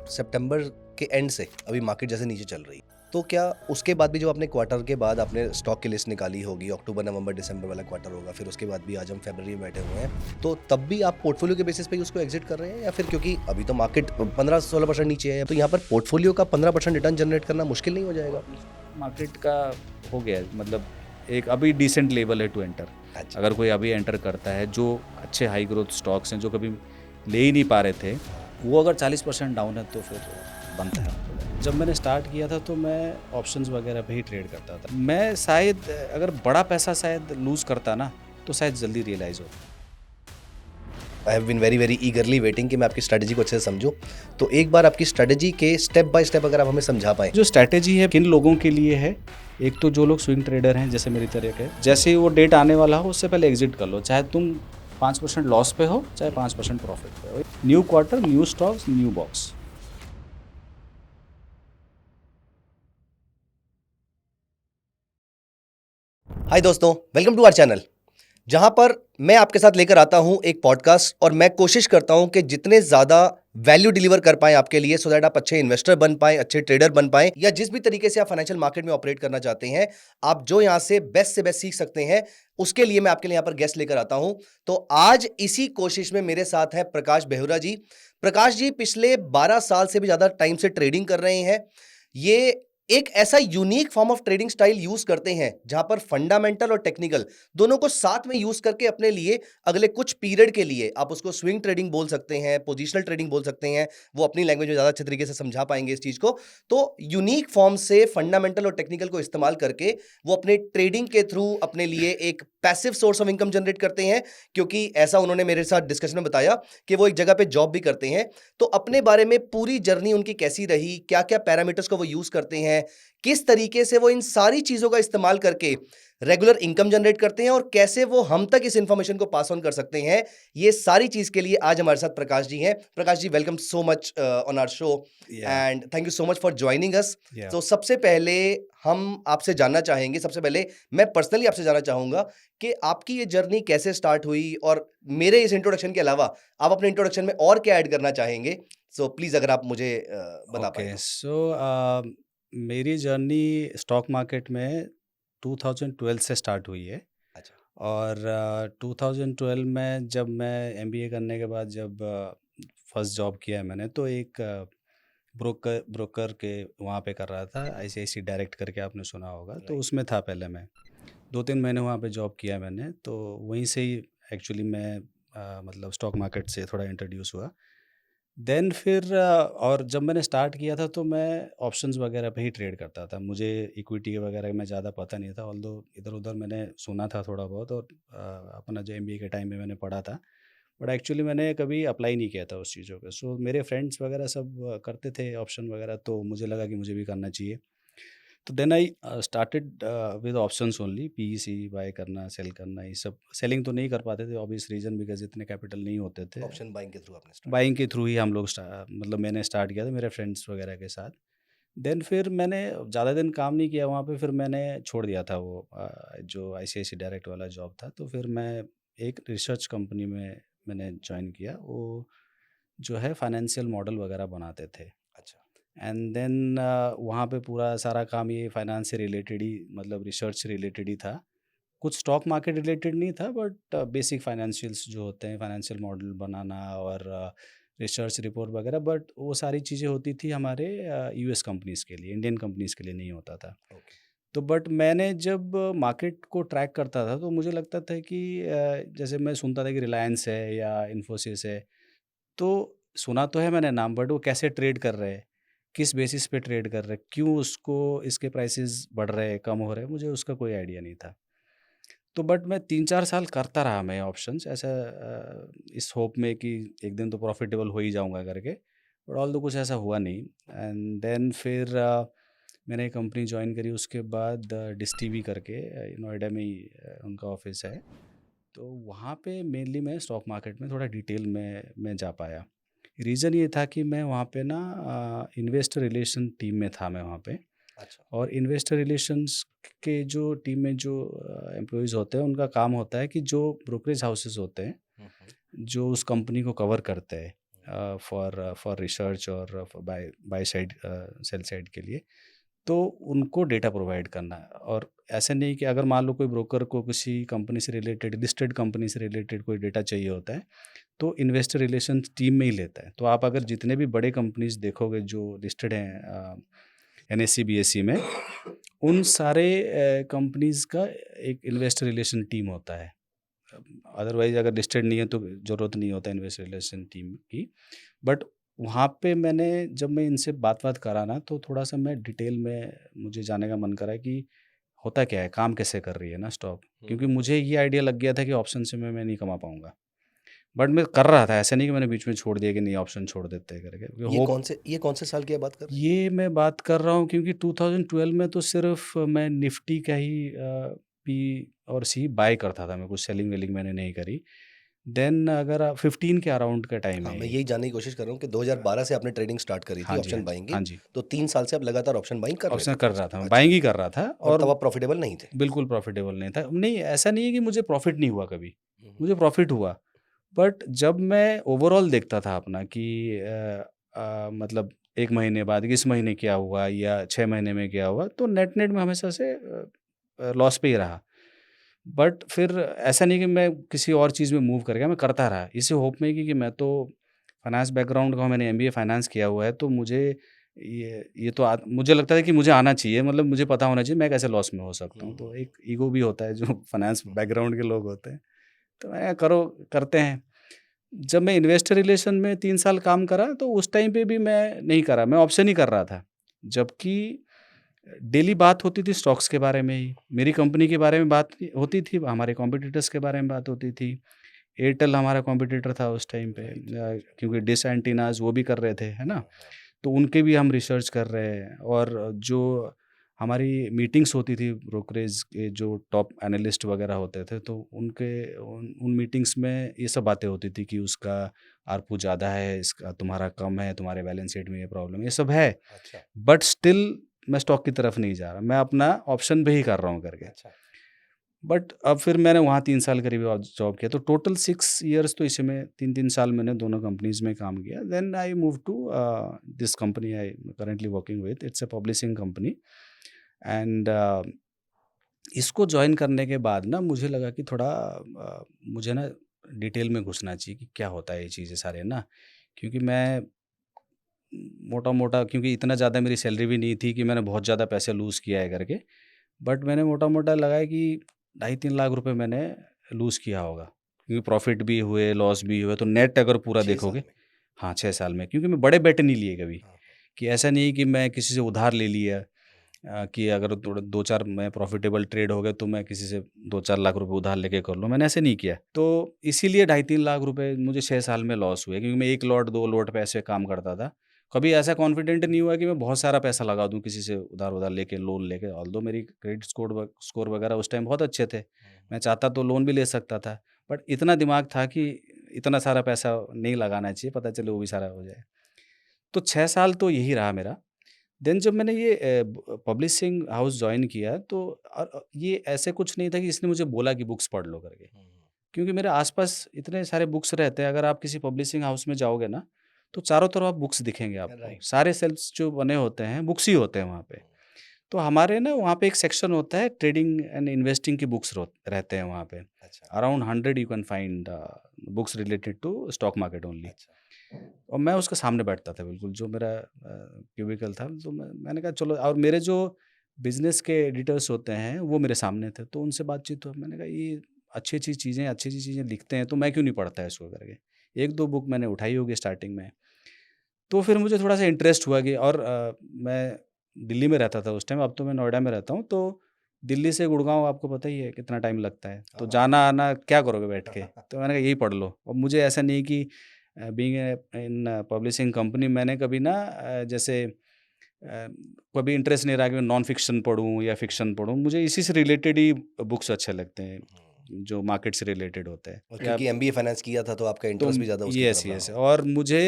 सितंबर के एंड से अभी मार्केट जैसे नीचे चल रही है, तो क्या उसके बाद भी जो आपने क्वार्टर के बाद आपने स्टॉक की लिस्ट निकाली होगी, अक्टूबर नवंबर दिसंबर वाला क्वार्टर होगा, फिर उसके बाद भी आज हम फरवरी में बैठे हुए हैं, तो तब भी आप पोर्टफोलियो के बेसिस पे ही उसको एग्जिट कर रहे हैं, या फिर क्योंकि अभी तो मार्केट 15-16% नीचे है, तो यहाँ पर पोर्टफोलियो का 15% रिटर्न जनरेट करना मुश्किल नहीं हो जाएगा? मार्केट का हो गया है, मतलब एक अभी डिसेंट लेवल है टू एंटर। अच्छा। अगर कोई अभी एंटर करता है, जो अच्छे हाई ग्रोथ स्टॉक्स हैं जो कभी ले ही नहीं पा रहे थे, वो अगर 40% डाउन है तो फिर बनता है। जब मैंने स्टार्ट किया था तो मैं ऑप्शंस वगैरह पे ही ट्रेड करता था। मैं शायद अगर बड़ा पैसा शायद लूज़ करता ना तो शायद जल्दी रियलाइज़ होता। I have been very very eagerly waiting कि मैं आपकी स्ट्रेटजी को अच्छे से समझूं, तो एक बार आपकी स्ट्रेटजी के स्टेप बाय स्टेप अगर आप हमें समझा पाएं। जो स्ट्रैटेजी है किन लोगों के लिए है, एक तो जो लोग स्विंग ट्रेडर हैं जैसे मेरी तरह के, जैसे ही वो डेट आने वाला हो उससे पहले एग्जिट कर लो, चाहे तुम 5% लॉस पे हो चाहे 5% प्रॉफिट पे हो। New quarter, new stocks, new box. Hi दोस्तों, वेलकम टू आवर चैनल, जहां पर मैं आपके साथ लेकर आता हूं एक पॉडकास्ट और मैं कोशिश करता हूं कि जितने ज्यादा वैल्यू डिलीवर कर पाएं आपके लिए, सो दैट आप अच्छे इन्वेस्टर बन पाएं, अच्छे ट्रेडर बन पाएं, या जिस भी तरीके से आप फाइनेंशियल मार्केट में ऑपरेट करना चाहते हैं, आप जो यहां से बेस्ट सीख सकते हैं, उसके लिए मैं आपके लिए यहां पर गेस्ट लेकर आता हूं। तो आज इसी कोशिश में मेरे साथ है प्रकाश बेहुरा जी। प्रकाश जी पिछले 12 साल से भी ज्यादा टाइम से ट्रेडिंग कर रहे हैं। ये एक ऐसा unique form of trading style use करते हैं जहां पर फंडामेंटल और टेक्निकल दोनों को साथ में यूज करके अपने लिए अगले कुछ पीरियड के लिए, आप उसको स्विंग ट्रेडिंग बोल सकते हैं, पोजिशनल ट्रेडिंग बोल सकते हैं, वो अपनी लैंग्वेज में ज्यादा अच्छे तरीके से समझा पाएंगे इस चीज को। तो यूनिक फॉर्म से फंडामेंटल और टेक्निकल को इस्तेमाल करके वो अपने ट्रेडिंग के थ्रू अपने लिए एक passive source of income generate करते हैं, क्योंकि ऐसा उन्होंने मेरे साथ डिस्कशन में बताया कि वो एक जगह पे जॉब भी करते हैं। तो अपने बारे में पूरी जर्नी उनकी कैसी रही, क्या क्या पैरामीटर्स को वो यूज करते हैं, किस तरीके से वो इन सारी चीजों का इस्तेमाल करके रेगुलर इनकम जनरेट करते हैं, और कैसे वो हम तक इस इंफॉर्मेशन को पास ऑन कर सकते हैं, ये सारी चीज के लिए आज हमारे साथ प्रकाश जी हैं। Prakash ji, welcome so much on our show and thank you so much for joining us. तो सबसे पहले हम आपसे जानना चाहेंगे, सबसे पहले मैं पर्सनली आपसे जानना चाहूंगा कि आपकी ये जर्नी कैसे स्टार्ट हुई, और मेरे इस इंट्रोडक्शन के अलावा आप अपने इंट्रोडक्शन में और क्या ऐड करना चाहेंगे। सो प्लीज अगर आप मुझे बता पाए ओके, तो। सो मेरी जर्नी स्टॉक मार्केट में 2012 से स्टार्ट हुई है। अच्छा। और 2012 में जब मैं एमबीए करने के बाद जब फर्स्ट जॉब किया है मैंने, तो एक ब्रोकर ब्रोकर के वहाँ पे कर रहा था, आईसीआईसी डायरेक्ट करके आपने सुना होगा, तो राइट। उसमें था पहले मैं 2-3 महीने वहाँ पे जॉब किया मैंने, तो वहीं से ही एक्चुअली मैं मतलब स्टॉक मार्केट से थोड़ा इंट्रोड्यूस हुआ। देन फिर और जब मैंने स्टार्ट किया था तो मैं ऑप्शंस वगैरह पे ही ट्रेड करता था, मुझे इक्विटी वगैरह में ज़्यादा पता नहीं था, ऑल्दो इधर उधर मैंने सुना था थोड़ा बहुत, और अपना जो एमबीए के टाइम में मैंने पढ़ा था, बट एक्चुअली मैंने कभी अप्लाई नहीं किया था उस चीज़ों पे। सो मेरे फ्रेंड्स वगैरह सब करते थे ऑप्शन वगैरह, तो मुझे लगा कि मुझे भी करना चाहिए। तो then I started with options only, PEC buy करना, सेल करना, ये सब। सेलिंग तो नहीं कर पाते थे, ऑब्वियस रीजन, बिकॉज इतने कैपिटल नहीं होते थे। ऑप्शन बाइंग के थ्रू आपने स्टार्ट बाइंग के थ्रू ही हम लोग मतलब मैंने स्टार्ट किया था मेरे फ्रेंड्स वगैरह के साथ। देन फिर मैंने ज़्यादा दिन काम नहीं किया वहाँ पे, फिर मैंने छोड़ दिया था वो जो आईसीआईसी डायरेक्ट वाला जॉब था। तो फिर मैं एक रिसर्च कंपनी में मैंने ज्वाइन किया, वो जो है फाइनेंशियल मॉडल वगैरह बनाते थे। अच्छा। एंड देन वहाँ पे पूरा सारा काम ये फाइनेंस से रिलेटेड ही, मतलब रिसर्च से रिलेटेड ही था। कुछ स्टॉक मार्केट रिलेटेड नहीं था, बट बेसिक फाइनेंशियल्स जो होते हैं, फाइनेंशियल मॉडल बनाना और रिसर्च रिपोर्ट वगैरह, बट वो सारी चीज़ें होती थी हमारे यूएस कंपनीज़ के लिए, इंडियन कंपनीज़ के लिए नहीं होता था। ओके। तो बट मैंने जब मार्केट को ट्रैक करता था तो मुझे लगता था कि जैसे मैं सुनता था कि रिलायंस है या इन्फोसिस है, तो सुना तो है मैंने नाम, बट वो कैसे ट्रेड कर रहे हैं, किस बेसिस पे ट्रेड कर रहे हैं, क्यों उसको इसके प्राइसेस बढ़ रहे हैं, कम हो रहे हैं, मुझे उसका कोई आइडिया नहीं था। तो बट मैं 3-4 साल करता रहा मैं ऑप्शंस ऐसा, इस होप में कि एक दिन तो प्रॉफिटेबल हो ही जाऊँगा करके, बट ऑल्दो कुछ ऐसा हुआ नहीं। एंड देन फिर मैंने एक कंपनी जॉइन करी, उसके बाद डिश टीवी करके, नोएडा में ही उनका ऑफिस है। तो वहाँ पे मेनली मैं स्टॉक मार्केट में थोड़ा डिटेल में मैं जा पाया। रीज़न ये था कि मैं वहाँ पे ना इन्वेस्टर रिलेशन टीम में था मैं वहाँ पे। अच्छा। और इन्वेस्टर रिलेशंस के जो टीम में जो एम्प्लॉइज़ होते हैं, उनका काम होता है कि जो ब्रोकरेज हाउसेस होते हैं, हम्म। जो उस कंपनी को कवर करते हैं, फॉर रिसर्च और बाय साइड सेल साइड के लिए। तो उनको डेटा प्रोवाइड करना है। और ऐसा नहीं कि अगर मान लो कोई ब्रोकर को किसी कंपनी से रिलेटेड, लिस्टेड कंपनी से रिलेटेड कोई डेटा चाहिए होता है, तो इन्वेस्टर रिलेशंस टीम में ही लेता है। तो आप अगर जितने भी बड़े कंपनीज देखोगे जो लिस्टेड हैं एनएससी बीएससी में, उन सारे कंपनीज का एक इन्वेस्टर रिलेशन टीम होता है। अदरवाइज अगर लिस्टेड नहीं है तो ज़रूरत नहीं होता इन्वेस्टर रिलेशन टीम की। बट वहाँ पे जब मैं इनसे बात करा ना, तो थोड़ा सा मैं डिटेल में मुझे जानने का मन करा कि होता क्या है, काम कैसे कर रही है ना स्टॉक। क्योंकि मुझे ये आइडिया लग गया था कि ऑप्शन से मैं नहीं कमा पाऊंगा। बट मैं कर रहा था, ऐसा नहीं कि मैंने बीच में छोड़ दिया कि नहीं ऑप्शन छोड़ देते हैं करके, क्योंकि होप। ये कौन से साल की आप बात कर रहे हैं? ये मैं बात कर रहा हूँ क्योंकि 2012 में तो सिर्फ मैं निफ्टी का ही पी और सी बाय करता था, मैं कुछ सेलिंग वेलिंग मैंने नहीं करी। देन अगर 15 के अराउंड का टाइम हाँ, है मैं ये। यही जानने की कोशिश कर रहा हूँ कि 2012 से आपने ट्रेडिंग स्टार्ट करी थी हाँ जी, हाँ ऑप्शन जी, बाइंग की, हाँ जी। तो 3 साल से आप लगातार ऑप्शन बाइंग कर रहे ऑप्शन थे कर फिर रहा उसके था, मैं बाद? बाइंग अच्छा। ही कर रहा था। और और तब आप प्रॉफिटेबल नहीं थे? बिल्कुल प्रॉफिटेबल नहीं था। नहीं, ऐसा नहीं है कि मुझे प्रॉफिट नहीं हुआ कभी, हुँ, मुझे प्रॉफिट हुआ। बट जब मैं ओवरऑल देखता था अपना कि मतलब 1 महीने बाद इस महीने क्या हुआ या 6 महीने में क्या हुआ, तो नेट-नेट में हमेशा से लॉस पे ही रहा। बट फिर ऐसा नहीं कि मैं किसी और चीज़ में मूव कर गया, मैं करता रहा। इसी होप में कि मैं तो फाइनेंस बैकग्राउंड का हूँ, मैंने एमबीए फाइनेंस किया हुआ है, तो मुझे ये तो मुझे लगता है कि मुझे आना चाहिए, मतलब मुझे पता होना चाहिए मैं कैसे लॉस में हो सकता हुँ, हूँ। तो हुँ, एक ईगो भी होता है जो फाइनेंस हुँ, बैकग्राउंड के लोग होते हैं। तो मैं करते हैं। जब मैं इन्वेस्टर रिलेशन में 3 साल काम करा, तो उस टाइम पे भी मैं नहीं करा, मैं ऑप्शन ही कर रहा था। जबकि डेली बात होती थी स्टॉक्स के बारे में ही, मेरी कंपनी के बारे में बात होती थी, हमारे कॉम्पिटिटर्स के बारे में बात होती थी। एयरटेल हमारा कॉम्पिटिटर था उस टाइम पे, राइट। क्योंकि डिश एंटीनाज़ वो भी कर रहे थे, है हाँ, ना? हाँ। तो उनके भी हम रिसर्च कर रहे हैं। और जो हमारी मीटिंग्स होती थी ब्रोकरेज के जो टॉप एनालिस्ट वगैरह होते थे, तो उन मीटिंग्स में ये सब बातें होती थी कि उसका आरपू ज़्यादा है, इसका तुम्हारा कम है, तुम्हारे बैलेंस शीट में ये प्रॉब्लम, ये सब है। अच्छा, बट स्टिल मैं स्टॉक की तरफ नहीं जा रहा, मैं अपना ऑप्शन पे ही कर रहा हूँ करके। अच्छा। बट अब फिर मैंने वहाँ 3 साल करीब जॉब किया, तो टोटल 6 इयर्स तो इसी में 3-3 साल मैंने दोनों कंपनीज़ में काम किया। Then I move to this company I currently working with, it's a publishing company. And इसको जॉइन करने के बाद ना मुझे लगा कि थोड़ा मुझे ना डिटेल में घुसना चाहिए कि क्या होता है ये चीज़ें सारे ना। क्योंकि मैं मोटा-मोटा, क्योंकि इतना ज़्यादा मेरी सैलरी भी नहीं थी कि मैंने बहुत ज़्यादा पैसे लूज़ किया है करके। बट मैंने मोटा-मोटा लगाया कि ढाई 3 लाख रुपए मैंने लूज़ किया होगा। क्योंकि प्रॉफ़िट भी हुए, लॉस भी हुए, तो नेट अगर पूरा 6 साल देखोगे। में? हाँ, 6 साल में, क्योंकि मैं बड़े बेट नहीं लिए कभी। हाँ, हाँ। कि ऐसा नहीं कि मैं किसी से उधार ले लिया, कि अगर थोड़ा 2-4 मैं प्रॉफ़िटेबल ट्रेड हो गए तो मैं किसी से 2-4 लाख रुपए उधार लेके कर लूँ, मैंने ऐसे नहीं किया। तो इसीलिए ढाई 3 लाख रुपए मुझे 6 साल में लॉस हुए, क्योंकि मैं 1 लॉट 2 लॉट पे ऐसे काम करता था। कभी ऐसा कॉन्फिडेंट नहीं हुआ कि मैं बहुत सारा पैसा लगा दूँ किसी से उधार-वधार लेके, लोन लेके। ऑल्दो मेरी क्रेडिट स्कोर वगैरह उस टाइम बहुत अच्छे थे। मैं चाहता तो लोन भी ले सकता था। बट इतना दिमाग था कि इतना सारा पैसा नहीं लगाना चाहिए, पता चले वो भी सारा हो जाए। तो 6 साल तो यही रहा मेरा। देन जब मैंने ये पब्लिशिंग हाउस जॉइन किया, तो ये ऐसे कुछ नहीं था कि इसने मुझे बोला कि बुक्स पढ़ लो करके। हुँ, हुँ। क्योंकि मेरे आस-पास इतने सारे बुक्स रहते हैं, अगर आप किसी पब्लिशिंग हाउस में जाओगे ना, तो चारों तरफ आप बुक्स दिखेंगे आपको। राइट। सारे शेल्फ्स जो बने होते हैं, बुक्स ही होते हैं वहाँ पे। तो हमारे ना वहाँ पे एक सेक्शन होता है, ट्रेडिंग एंड इन्वेस्टिंग की बुक्स रहते हैं वहाँ पे। अच्छा, around 100 you can find books related to stock market only. अच्छा। और मैं उसके सामने बैठता था बिल्कुल, जो मेरा क्यूबिकल था। तो मैंने कहा चलो, और मेरे जो बिज़नेस के एडिटर्स होते हैं वो मेरे सामने थे, तो उनसे बातचीत हुआ। मैंने कहा ये अच्छी-अच्छी चीज़ें लिखते हैं, तो मैं क्यों नहीं पढ़ता इसको करके। 1-2 बुक मैंने उठाई होगी स्टार्टिंग में। तो फिर मुझे थोड़ा-सा इंटरेस्ट हुआ कि, और मैं दिल्ली में रहता था उस टाइम, अब तो मैं नोएडा में रहता हूँ। तो दिल्ली से गुड़गाँव आपको पता ही है कितना टाइम लगता है, तो हाँ, हाँ। जाना-आना क्या करोगे बैठ के? तो मैंने कहा यही पढ़ लो। और मुझे ऐसा नहीं कि बीइंग इन पब्लिशिंग कंपनी, मैंने कभी ना जैसे कभी इंटरेस्ट नहीं रहा कि मैं नॉन फ़िक्शन पढ़ूँ या फ़िक्शन पढ़ूँ। मुझे इसी से रिलेटेड ही बुक्स अच्छे लगते हैं, हुँ। जो मार्केट से रिलेटेड होते हैं। और या क्योंकि एमबीए फाइनेंस किया था तो आपका तो इंटरेस्ट भी ज़्यादा उसकी यस, तरफ रहा यस। होगा। और मुझे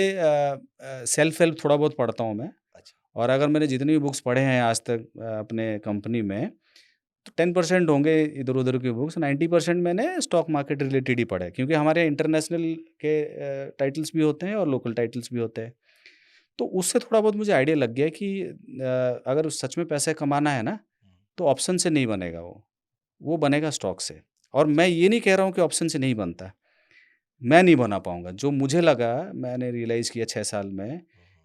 सेल्फ हेल्प थोड़ा बहुत पढ़ता हूँ मैं। अच्छा। और अगर मैंने जितनी भी बुक्स पढ़े हैं आज तक अपने कंपनी में, तो 10% होंगे इधर-उधर के बुक्स, 90% मैंने स्टॉक मार्केट रिलेटेड ही पढ़ा है, क्योंकि हमारे यहाँ इंटरनेशनल के टाइटल्स भी होते हैं और लोकल टाइटल्स भी होते हैं। तो उससे थोड़ा बहुत मुझे आइडिया लग गया कि अगर सच में पैसे कमाना है ना, तो ऑप्शन से नहीं बनेगा वो बनेगा स्टॉक से। और मैं ये नहीं कह रहा हूँ कि ऑप्शन से नहीं बनता, मैं नहीं बना पाऊँगा। जो मुझे लगा, मैंने रियलाइज़ किया 6 साल में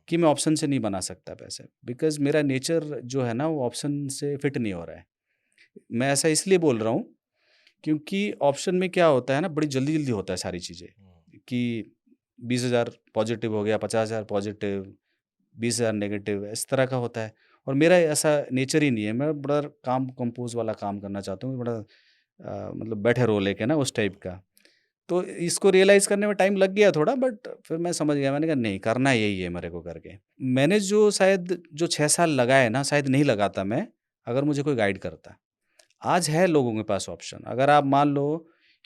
कि मैं ऑप्शन से नहीं बना सकता पैसे, बिकॉज़ मेरा नेचर जो है ना, वो ऑप्शन से फिट नहीं हो रहा है। मैं ऐसा इसलिए बोल रहा हूँ, क्योंकि ऑप्शन में क्या होता है ना, बड़ी जल्दी-जल्दी होता है सारी चीज़ें, कि 20,000 पॉज़िटिव हो गया, 50,000 पॉज़िटिव, 20,000 नेगेटिव, इस तरह का होता है। और मेरा ऐसा नेचर ही नहीं है, मैं बड़ा काम कंपोज़ वाला काम करना चाहता हूँ, बड़ा मतलब बैठे रहो लेके ना, उस टाइप का। तो इसको रियलाइज़ करने में टाइम लग गया थोड़ा, बट फिर मैं समझ गया, मैंने कहा नहीं, करना यही है मेरे को करके। मैंने जो शायद जो 6 साल लगाए ना, शायद नहीं लगाता मैं, अगर मुझे कोई गाइड करता। आज है लोगों के पास ऑप्शन। अगर आप मान लो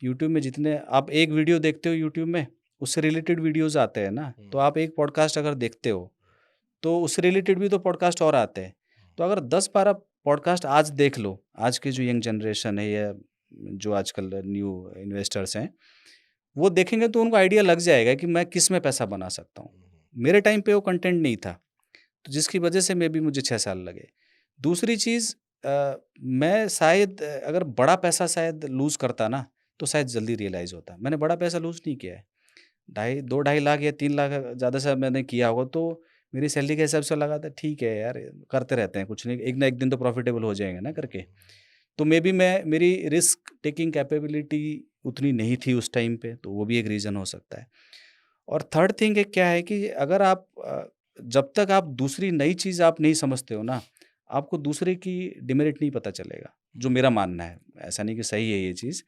यूट्यूब में जितने आप एक वीडियो देखते हो यूट्यूब में, उससे रिलेटेड वीडियोज़ आते हैं ना, तो आप एक पॉडकास्ट अगर देखते हो, तो उससे रिलेटेड भी तो पॉडकास्ट और आते हैं। तो अगर 10-12 पॉडकास्ट आज देख लो, आज की जो यंग जनरेशन है या जो आजकल न्यू इन्वेस्टर्स हैं, वो देखेंगे तो उनको आइडिया लग जाएगा कि मैं किस में पैसा बना सकता हूँ। मेरे टाइम पे वो कंटेंट नहीं था, तो जिसकी वजह से मे बी मुझे 6 साल लगे। दूसरी चीज़, मैं शायद अगर बड़ा पैसा शायद लूज़ करता ना, तो शायद जल्दी रियलाइज़ होता। मैंने बड़ा पैसा लूज़ नहीं किया है। ढाई 2 ढाई लाख या 3 लाख ज़्यादा से मैंने किया होगा, तो मेरी सैलरी के हिसाब से लगा था, ठीक है यार, करते रहते हैं, कुछ नहीं, एक ना एक दिन तो प्रॉफ़िटेबल हो जाएँगे ना करके। तो मे बी मैं मेरी रिस्क टेकिंग कैपेबिलिटी उतनी नहीं थी उस टाइम पे, तो वो भी एक रीज़न हो सकता है। और थर्ड थिंग एक क्या है कि अगर आप जब तक आप दूसरी नई चीज़ आप नहीं समझते हो ना, आपको दूसरे की डिमेरिट नहीं पता चलेगा, जो मेरा मानना है। ऐसा नहीं कि सही है ये चीज़।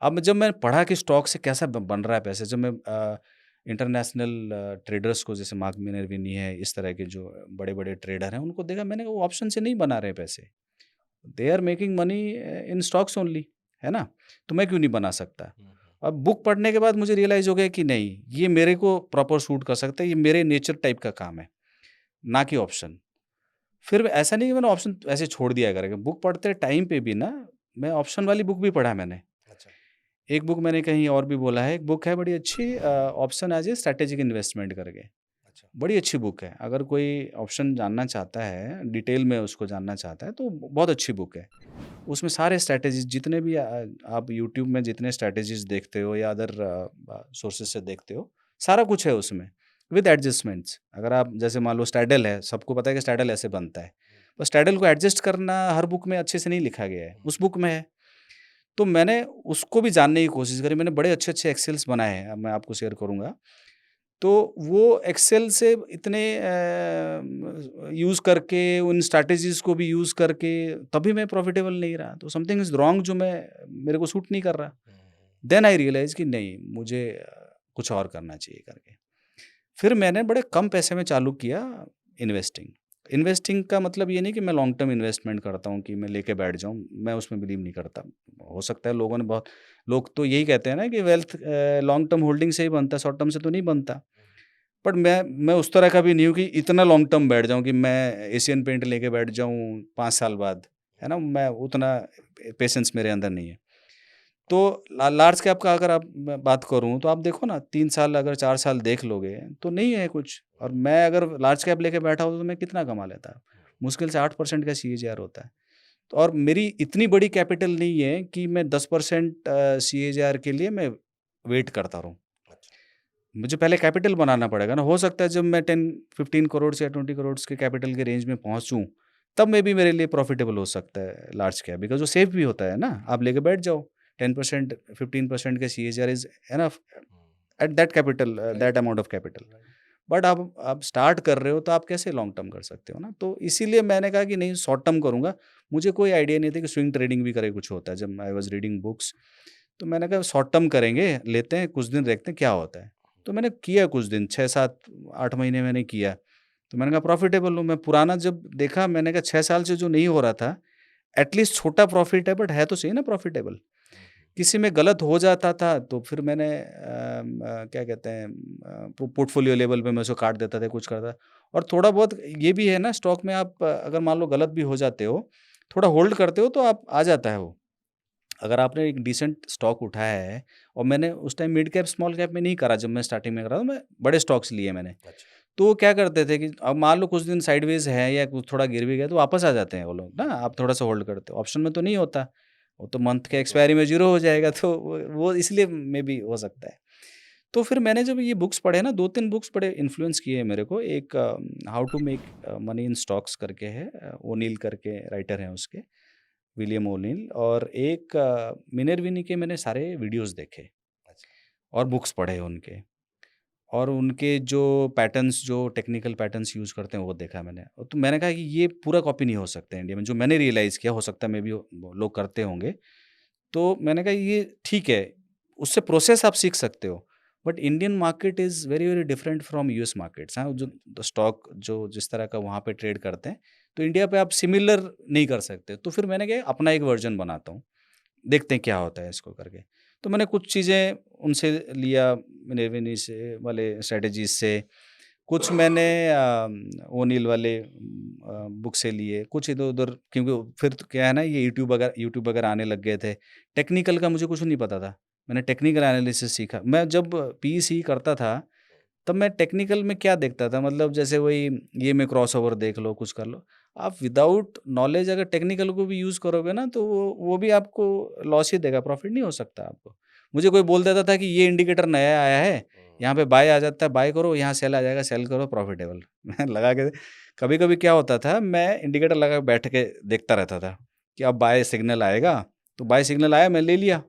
अब जब मैंने पढ़ा कि स्टॉक से कैसा ब बन रहा है पैसे, जब मैं इंटरनेशनल ट्रेडर्स को, जैसे मार्क मिनर्विनी है, इस तरह के जो बड़े-बड़े ट्रेडर हैं, उनको देखा मैंने, वो ऑप्शन से नहीं बना रहे पैसे। They are making money in stocks only, है ना? तो मैं क्यों नहीं बना सकता? अब बुक पढ़ने के बाद मुझे रियलाइज़ हो गया कि नहीं, ये मेरे को प्रॉपर सूट कर सकता है, ये मेरे नेचर टाइप का काम है, ना कि ऑप्शन। फिर ऐसा नहीं कि मैंने ऑप्शन ऐसे छोड़ दिया करके, बुक पढ़ते टाइम पे भी ना, मैं ऑप्शन वाली बुक भी पढ़ा मैंने। अच्छा। एक बुक मैंने कहीं और भी बोला है, एक बुक है बड़ी अच्छी, option as a strategic investment करके। अच्छा। बड़ी अच्छी बुक है, अगर कोई ऑप्शन जानना चाहता है, डिटेल में उसको जानना चाहता है, तो बहुत अच्छी बुक है। उसमें सारे स्ट्रैटेजीज़ जितने भी आप यूट्यूब में जितने स्ट्रैटेजीज़ देखते हो या अदर सोर्सेज़ से देखते हो, सारा कुछ है उसमें, विद एडजस्टमेंट्स। अगर आप जैसे मान लो स्ट्रैडल है, सबको पता है कि स्ट्रैडल ऐसे बनता है। बस स्ट्रैडल को एडजस्ट करना हर बुक में अच्छे से नहीं लिखा गया है, उस बुक में है। तो मैंने उसको भी जानने की कोशिश करी, मैंने बड़े अच्छे-अच्छे एक्सेल्स बनाए हैं, अब मैं आपको शेयर करूँगा। तो वो एक्सेल से इतने यूज़ करके, उन स्ट्रैटेजीज़ को भी यूज़ करके, तभी मैं प्रॉफ़िटेबल नहीं रहा। तो समथिंग इज़ रॉन्ग, जो मेरे को सूट नहीं कर रहा। देन आई रियलाइज़ कि नहीं, मुझे कुछ और करना चाहिए करके। फिर मैंने बड़े कम पैसे में चालू किया इन्वेस्टिंग। इन्वेस्टिंग का मतलब ये नहीं कि मैं लॉन्ग टर्म इन्वेस्टमेंट करता हूँ कि मैं लेके बैठ जाऊँ, मैं उसमें बिलीव नहीं करता। हो सकता है लोगों ने बहुत, लोग तो यही कहते हैं ना कि वेल्थ लॉन्ग टर्म होल्डिंग से ही बनता है, शॉर्ट टर्म से तो नहीं बनता। बट मैं उस तरह का भी नहीं हूँ कि इतना लॉन्ग टर्म बैठ जाऊँ कि मैं एशियन पेंट लेके बैठ जाऊँ 5 साल बाद, है ना? मैं उतना पेशेंस मेरे अंदर नहीं है। तो लार्ज कैप का अगर आप मैं बात करूँ, तो आप देखो ना, 3 साल अगर 4 साल देख लोगे तो नहीं है कुछ, और मैं अगर लार्ज कैप लेके बैठा हूँ तो मैं कितना कमा लेता? मुश्किल से 8% का सीएजीआर होता है। तो और मेरी इतनी बड़ी कैपिटल नहीं है कि मैं 10% सीएजीआर के लिए मैं वेट करता रहूँ। मुझे पहले कैपिटल बनाना पड़ेगा ना, हो सकता है जब मैं 10-15 करोड़ या 20 करोड़ के कैपिटल के रेंज में पहुँचूँ, तब मे बी मेरे लिए प्रॉफ़िटेबल हो सकता है लार्ज कैप, बिकॉज़ वो सेफ भी होता है ना, आप लेके बैठ जाओ, 10% 15% का CAGR is enough at that capital, that amount of capital. But आप स्टार्ट कर रहे हो, तो आप कैसे लॉन्ग टर्म कर सकते हो ना? तो इसीलिए मैंने कहा कि नहीं, शॉर्ट टर्म करूँगा। मुझे कोई आइडिया नहीं था कि स्विंग ट्रेडिंग भी करके कुछ होता है, जब आई वाज़ रीडिंग बुक्स। तो मैंने कहा शॉर्ट टर्म करेंगे, लेते हैं, कुछ दिन देखते हैं क्या होता है। तो मैंने किया कुछ दिन, 6, 7, 8 महीने मैंने किया। तो मैंने कहा प्रॉफ़िटेबल हूँ। मैं पुराना जब देखा, मैंने कहा 6 साल से जो नहीं हो रहा था, एटलीस्ट छोटा प्रॉफ़िट है, बट है तो सही ना प्रॉफ़िटेबल। किसी में गलत हो जाता था, तो फिर मैंने क्या कहते हैं, पोर्टफ़ोलियो लेवल पे मैं उसको काट देता था, कुछ करता। और थोड़ा बहुत ये भी है ना, स्टॉक में आप अगर मान लो गलत भी हो जाते हो, थोड़ा होल्ड करते हो तो आप आ जाता है वो। अगर आपने एक डिसेंट स्टॉक उठाया है, और मैंने उस time mid cap small cap में नहीं करा, जब मैं स्टार्टिंग में करा था मैं बड़े स्टॉक्स लिए मैंने। अच्छा। तो वो क्या करते थे कि अब मान लो कुछ दिन साइडवेज है या कुछ थोड़ा गिर भी गया तो वापस आ जाते हैं वो लोग ना, आप थोड़ा सा होल्ड करते हो। ऑप्शन में तो नहीं होता, वो तो मंथ के एक्सपायरी में जीरो हो जाएगा, तो वो इसलिए मे बी हो सकता है। तो फिर मैंने जब ये बुक्स पढ़े ना, 2-3 बुक्स बड़े इन्फ्लुएंस किए मेरे को। एक how to make money in stocks करके है, ओनील करके राइटर हैं उसके, विलियम ओनील। और एक मिनरविनी के मैंने सारे वीडियोस देखे अच्छा। और बुक्स पढ़े उनके, और उनके जो पैटर्न्स, जो टेक्निकल पैटर्न्स यूज़ करते हैं वो देखा मैंने। और तो मैंने कहा कि ये पूरा कॉपी नहीं हो सकता है इंडिया में, जो मैंने रियलाइज़ किया, हो सकता है मे बी लोग करते होंगे। तो मैंने कहा ये ठीक है, उससे प्रोसेस आप सीख सकते हो, but Indian market is very very different from US markets. हाँ, जो स्टॉक जो जिस तरह का वहाँ पे ट्रेड करते हैं, तो इंडिया पे आप सिमिलर नहीं कर सकते। तो फिर मैंने कहा अपना एक वर्जन बनाता हूँ, देखते हैं क्या होता है इसको करके। तो मैंने कुछ चीज़ें उनसे लिया, मिनेविनी से वाले स्ट्रैटेजीज़ से, कुछ मैंने ओनिल वाले बुक से लिए, कुछ इधर-उधर, क्योंकि फिर तो क्या है ना, ये यूट्यूब वगैरह आने लग गए थे। टेक्निकल का मुझे कुछ नहीं पता था। मैंने टेक्निकल एनालिसिस सीखा। मैं जब पीईसी करता था, तब मैं टेक्निकल में क्या देखता था, मतलब जैसे वही ये में क्रॉसओवर देख लो, कुछ कर लो। आप विदाउट नॉलेज अगर टेक्निकल को भी यूज़ करोगे ना, तो वो भी आपको लॉस ही देगा, प्रॉफ़िट नहीं हो सकता आपको। मुझे कोई बोल देता था कि ये इंडिकेटर नया आया है, यहाँ पे बाय आ जाता है, बाय करो, यहाँ सेल आ जाएगा, सेल करो, प्रॉफ़िटेबल। मैं लगा के, कभी-कभी क्या होता था, मैं इंडिकेटर लगा के बैठ के देखता रहता था कि अब बाय सिग्नल आएगा, तो बाय सिग्नल आया, मैं ले लिया।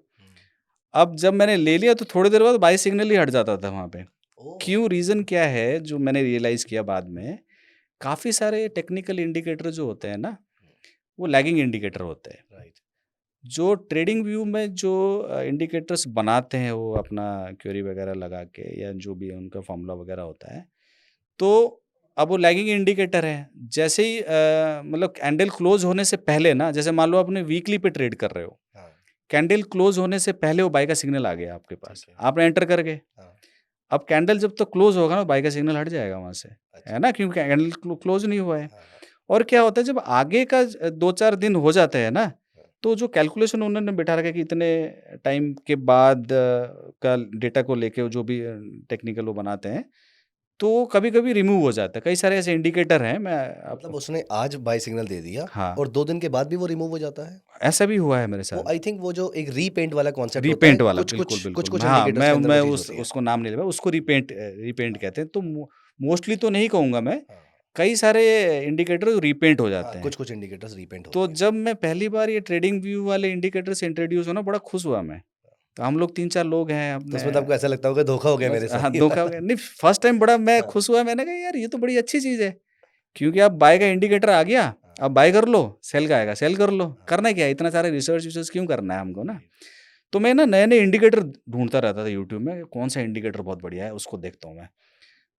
अब जब मैंने ले लिया तो थोड़ी देर बाद बाय सिग्नल ही हट जाता था वहाँ पे। ओह! क्यों? रीज़न क्या है, जो मैंने रियलाइज़ किया बाद में, काफ़ी सारे टेक्निकल इंडिकेटर जो होते हैं ना, वो लैगिंग इंडिकेटर होते हैं। राइट। जो ट्रेडिंग व्यू में जो इंडिकेटर्स बनाते हैं, वो अपना क्वेरी वगैरह लगा के, या जो भी उनका फ़ॉर्मूला वगैरह होता है, तो अब वो लैगिंग इंडिकेटर है। जैसे ही मतलब कैंडल क्लोज़ होने से पहले ना, जैसे मान लो आपने वीकली पे ट्रेड कर रहे हो, हाँ, कैंडल क्लोज़ होने से पहले वो बाय का सिग्नल आ गया आपके पास, ठीक है। आपने एंटर कर गए। हाँ, अब कैंडल जब तक क्लोज़ होगा ना, बाय का सिग्नल हट जाएगा वहाँ से, अच्छा। है ना? क्योंकि कैंडल क्लोज़ नहीं हुआ है। हाँ, हाँ, और क्या होता है, जब आगे का 2-4 दिन हो जाते हैं ना, हाँ। तो जो कैलकुलेशन उन्होंने बिठा रखा है कि इतने टाइम के बाद का डेटा को लेके वो जो भी टेक्निकल वो बनाते हैं, तो कभी-कभी रिमूव हो जाता है। कई सारे ऐसे इंडिकेटर हैं, मैं मतलब आपको। उसने आज बाय सिग्नल दे दिया हाँ, और 2 दिन के बाद भी वो रिमूव हो जाता है? ऐसा भी हुआ है मेरे वो साथ। आई थिंक वो जो एक रीपेंट वाला कॉन्सेप्ट होता है, रीपेंट वाला, बिल्कुल, कुछ-कुछ बिल्कुल। कुछ-कुछ हाँ, इंडिकेटर्स मैं के अंदर वो मैं चीज़ उस होती है। उसको नाम नहीं ले पाया, उसको रीपेंट हाँ, कहते हैं। तो मोस्टली तो नहीं कहूँगा मैं, हाँ, हाँ। कई सारे इंडिकेटर रीपेंट हो हाँ, जाते हैं। कुछ-कुछ इंडिकेटर्स रीपेंट तो होते हैं। जब मैं पहली बार ये ट्रेडिंग व्यू वाले इंडिकेटर से इंट्रोड्यूस हुआ ना, बड़ा खुश हुआ मैं। तो हम लोग 3-4 लोग हैं तो अपने। उसमें तो आपको ऐसा लगता होगा धोखा हो गया बस मेरे हाँ, साथ ये धोखा हो वाला। गया। नहीं, फर्स्ट टाइम बड़ा मैं हाँ, खुश हुआ, मैंने कहा यार ये तो बड़ी अच्छी चीज़ है। क्योंकि आप बाय का इंडिकेटर आ गया, हाँ, आप बाय कर लो, सेल का आएगा, सेल कर लो। हाँ। करना क्या है, इतना सारा रिसर्च-विसर्च क्यों करना है हमको ना? राइट। तो मैं ना नए-नए इंडिकेटर ढूँढता रहता था यूट्यूब में, कौन-सा इंडिकेटर बहुत बढ़िया है, उसको देखता हूँ मैं।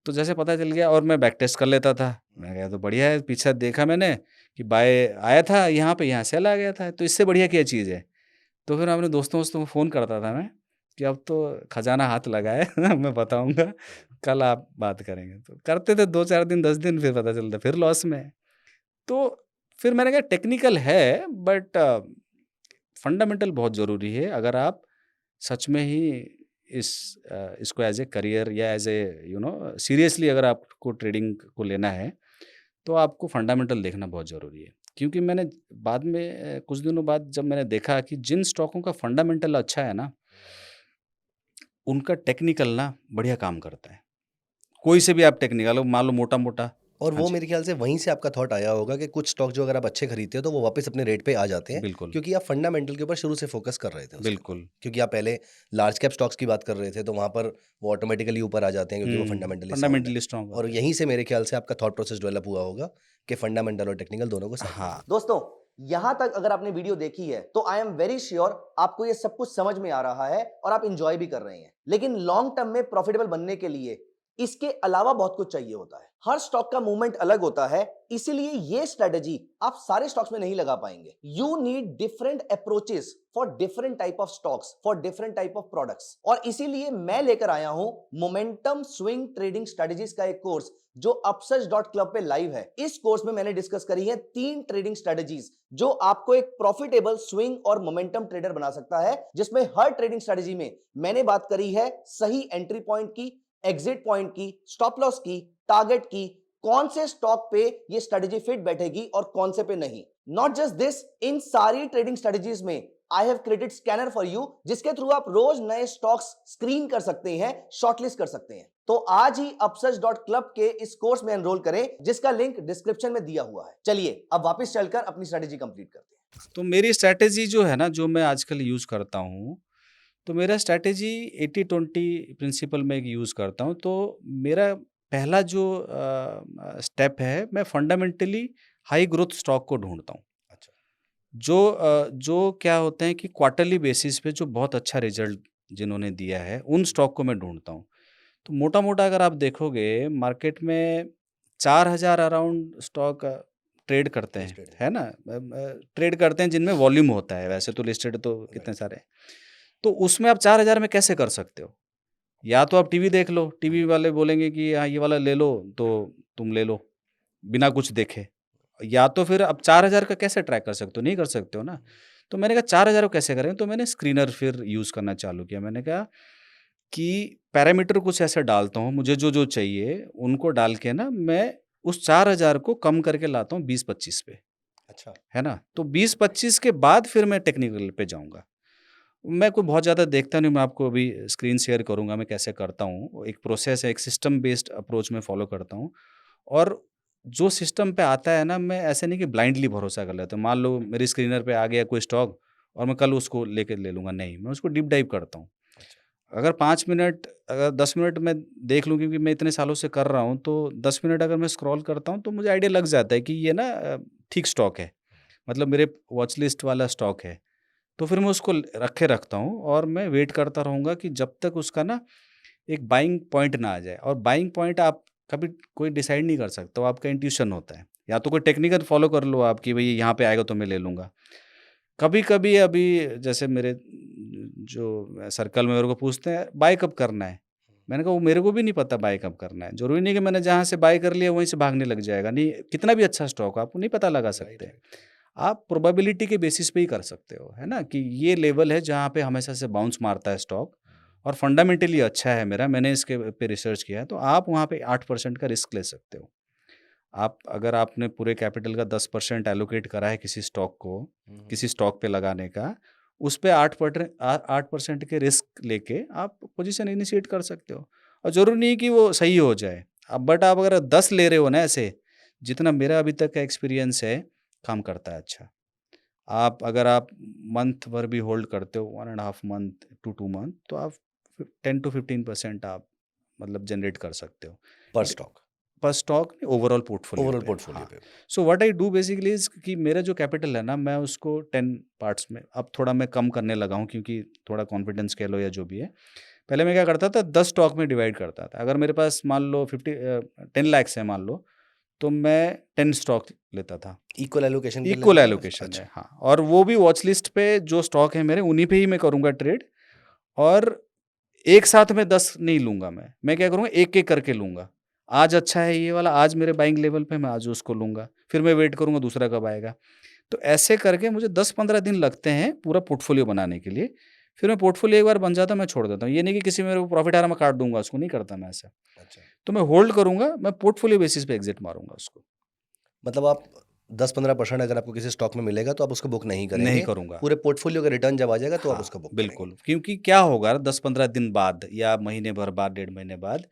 तो जैसे पता चल गया, और मैं बैक टेस्ट कर लेता था। हाँ, मैं कहा, "ये तो बढ़िया है, पीछे देखा मैंने कि बाय आया था यहाँ पे, यहाँ सेल आ गया था, तो इससे बढ़िया क्या चीज़ है?" तो फिर अपने दोस्तों-वोस्तों को फ़ोन करता था मैं कि अब तो खजाना हाथ लगा है, मैं बताऊँगा, राइट। कल आप बात करेंगे। तो करते थे 2-4 दिन, 10 दिन, फिर पता चलता फिर लॉस में है। तो फिर मैंने कहा टेक्निकल है, बट फंडामेंटल बहुत ज़रूरी है, अगर आप सच में ही इसको एज़ ए करियर या एज़ ए सीरियसली अगर आपको ट्रेडिंग को लेना है, तो आपको फंडामेंटल देखना बहुत ज़रूरी है। क्योंकि मैंने बाद में कुछ दिनों बाद जब मैंने देखा कि जिन स्टॉकों का फंडामेंटल अच्छा है ना, उनका टेक्निकल ना बढ़िया काम करता है। कोई से भी आप टेक्निकल लो, मान लो मोटा-मोटा। और हाँ वो जी, मेरे ख्याल से वहीं से आपका थॉट आया होगा कि कुछ स्टॉक जो अगर आप अच्छे खरीदते हो तो वो वापस अपने रेट पे आ जाते हैं, बिल्कुल, क्योंकि आप फंडामेंटल के ऊपर शुरू से फोकस कर रहे थे उसके ऊपर। बिल्कुल। क्योंकि आप पहले लार्ज कैप स्टॉक्स की बात कर रहे थे तो वहाँ पर वो ऑटोमेटिकली ऊपर आ जाते हैं क्योंकि वो फंडामेंटली साउंड है। फंडामेंटली स्ट्रॉन्ग और होते हैं। यहीं से मेरे ख्याल से आपका थॉट प्रोसेस डेवलप हुआ होगा कि फंडामेंटल और टेक्निकल दोनों को साथ में हाँ, लेना। दोस्तों, यहाँ तक अगर आपने वीडियो देखी है तो आई एम वेरी श्योर आपको ये सब कुछ समझ में आ रहा है और आप इंजॉय भी कर रहे हैं। लेकिन लॉन्ग टर्म में प्रॉफिटेबल बनने के लिए इसके अलावा बहुत कुछ चाहिए होता है। हर स्टॉक का मूवमेंट अलग होता है, इसीलिए ये स्ट्रेटजी आप सारे स्टॉक्स में नहीं लगा पाएंगे। You need different approaches for different type of stocks, for different type of products. और इसीलिए मैं लेकर आया हूं मोमेंटम स्विंग ट्रेडिंग स्ट्रेटजीज का एक कोर्स जो upsurge.club पे लाइव है। इस कोर्स में मैंने डिस्कस करी है 3 ट्रेडिंग स्ट्रेटजीज जो आपको एक प्रॉफिटेबल स्विंग और मोमेंटम ट्रेडर बना सकता है, जिसमें हर ट्रेडिंग स्ट्रेटजी में मैंने बात करी है सही एंट्री पॉइंट की, एग्जिट पॉइंट की, स्टॉप लॉस की, टारगेट की, कौन से स्टॉक पे ये स्ट्रेटजी फिट बैठेगी और कौन से पे नहीं। नॉट जस्ट दिस, इन सारी ट्रेडिंग स्ट्रेटजीज में I have created scanner for you, जिसके थ्रू आप रोज नए स्टॉक्स स्क्रीन कर सकते हैं, शॉर्टलिस्ट कर सकते हैं। तो आज ही upsurge.club के इस कोर्स में एनरोल करें, जिसका लिंक डिस्क्रिप्शन में दिया हुआ है। चलिए अब वापस चलकर अपनी स्ट्रेटजी कंप्लीट करते हैं। तो मेरी स्ट्रैटेजी जो है ना, जो मैं आजकल यूज़ करता हूँ, तो मेरा स्ट्रैटेजी 80-20 प्रिंसिपल में यूज़ करता हूँ। तो मेरा पहला जो स्टेप है, मैं फंडामेंटली हाई ग्रोथ स्टॉक को ढूँढता हूँ। अच्छा, जो क्या होते हैं कि क्वार्टरली बेसिस पे जो बहुत अच्छा रिजल्ट जिन्होंने दिया है, उन स्टॉक को मैं ढूँढता हूँ। तो मोटा-मोटा अगर आप देखोगे मार्केट में 4000 अराउंड स्टॉक ट्रेड करते हैं, लिस्टेड है। है ना? ट्रेड करते हैं जिनमें वॉल्यूम होता है, वैसे तो लिस्टेड तो कितने राइट। सारे हैं। तो उसमें आप 4000 में कैसे कर सकते हो? या तो आप टीवी देख लो, टीवी वाले बोलेंगे कि हाँ, ये वाला ले लो, तो तुम ले लो, बिना कुछ देखे। या तो फिर आप 4000 का कैसे ट्रैक कर सकते हो? नहीं कर सकते हो ना। तो मैंने कहा 4000 को कैसे करें? तो मैंने स्क्रीनर फिर यूज़ करना चालू किया। मैंने कहा कि पैरामीटर कुछ ऐसे डालता हूँ, मुझे जो-जो चाहिए उनको डाल के ना मैं उस 4000 को कम करके लाता हूँ 20-25 पे, अच्छा, है ना? तो 20-25 के बाद फिर मैं टेक्निकल पे जाऊँगा। मैं कोई बहुत ज़्यादा देखता नहीं, मैं आपको अभी स्क्रीन शेयर करूँगा मैं कैसे करता हूँ। एक प्रोसेस है, एक सिस्टम बेस्ड अप्रोच में फ़ॉलो करता हूँ और जो सिस्टम पे आता है ना, मैं ऐसे नहीं कि ब्लाइंडली भरोसा कर लेता हूँ। मान लो मेरी स्क्रीनर पे आ गया कोई स्टॉक और मैं कल उसको लेके ले लूँगा, नहीं, मैं उसको डीप डाइव करता हूँ। अच्छा, अगर 5 मिनट, अगर 10 मिनट मैं देख लूँ, क्योंकि मैं इतने सालों से कर रहा हूँ, तो 10 मिनट अगर मैं स्क्रॉल करता हूँ, तो मुझे आइडिया लग जाता है कि ये ना ठीक स्टॉक है, मतलब मेरे वॉच लिस्ट वाला स्टॉक है। तो फिर मैं उसको रखे रखता हूँ और मैं वेट करता रहूँगा कि जब तक उसका ना एक बाइंग पॉइंट ना आ जाए। और बाइंग पॉइंट आप कभी कोई डिसाइड नहीं कर सकते, वो आपका इंट्यूशन होता है। या तो कोई टेक्निकल फॉलो कर लो आप कि भई यहाँ पे आएगा तो मैं ले लूँगा। कभी-कभी अभी जैसे मेरे जो सर्कल में मेरे को पूछते हैं बाय कब करना है? मैंने कहा वो मेरे को भी नहीं पता बाय कब करना है। ज़रूरी नहीं कि मैंने जहाँ से बाय कर लिया वहीं से भागने लग जाएगा। नहीं, कितना भी अच्छा स्टॉक हो आपको नहीं पता लगा राइट, सकते। राइट। आप प्रोबेबिलिटी के बेसिस पे ही कर सकते हो, है ना? कि ये लेवल है जहाँ पे हमेशा से बाउंस मारता है स्टॉक और फंडामेंटली अच्छा है मेरा, मैंने इसके पे रिसर्च किया है, तो आप वहाँ पे 8% का रिस्क ले सकते हो। आप अगर आपने पूरे कैपिटल का 10% एलोकेट करा है किसी स्टॉक को, हुँ, किसी स्टॉक पे लगाने का, उस पे 8% के रिस्क लेके आप पोजीशन इनिशिएट कर सकते हो। और ज़रूरी नहीं कि वो सही हो जाए। अब बट आप अगर 10 ले रहे हो ना ऐसे, जितना मेरा अभी तक का एक्सपीरियंस है, काम करता है अच्छा। अगर आप मंथ भर भी होल्ड करते हो, 1 and half month to 2 month, तो आप 10 टू 15% आप मतलब जनरेट कर सकते हो। पर ड स्टॉक, पर स्टॉक नहीं, ओवरऑल पोर्टफोलियो ओवरऑल पे। पोर्टफोलियो हाँ, पे। So what I do basically is कि मेरा जो कैपिटल है ना, मैं उसको 10 पार्ट्स में अब थोड़ा मैं कम करने लगा हूँ, क्योंकि थोड़ा कॉन्फिडेंस कह लो या जो भी है। पहले मैं क्या करता था, 10 स्टॉक में डिवाइड करता था। अगर मेरे पास मान लो 10 लैक्स है मान लो, तो मैं 10 स्टॉक लेता था। इक्वल एलोकेशन पे इक्वल लेते थे आप? एलोकेशन अच्छा, है, हाँ। और वो भी वॉच लिस्ट पे जो स्टॉक है मेरे, उन्हीं पे ही मैं करूँगा ट्रेड। और एक साथ में 10 नहीं लूँगा मैं। मैं क्या करूँगा, एक-एक करके लूँगा। आज अच्छा है ये वाला, आज मेरे बाइंग लेवल पे, मैं आज उसको लूँगा। फिर मैं वेट करूँगा दूसरा कब आएगा। तो ऐसे करके मुझे 10-15 दिन लगते हैं पूरा पोर्टफोलियो बनाने के लिए। फिर मैं पोर्टफोलियो एक बार बन जाता है, मैं छोड़ देता हूँ। ये नहीं कि किसी में मेरे को प्रॉफ़िट आ रहा है मैं काट दूँगा उसको, नहीं करता मैं ऐसा। अच्छा। तो मैं होल्ड करूँगा, मैं पोर्टफोलियो बेसिस पे एग्ज़िट मारूँगा उसको। मतलब आप 10-15% अगर आपको किसी स्टॉक में मिलेगा तो आप उसको बुक नहीं नहीं करेंगे। करूँगा। पूरे पोर्टफोलियो का रिटर्न जब आ जाएगा तो आप हाँ, उसका बुक करेंगे। बिल्कुल। क्योंकि क्या होगा 10-15 दिन बाद या महीने भर बाद, डेढ़ महीने बाद,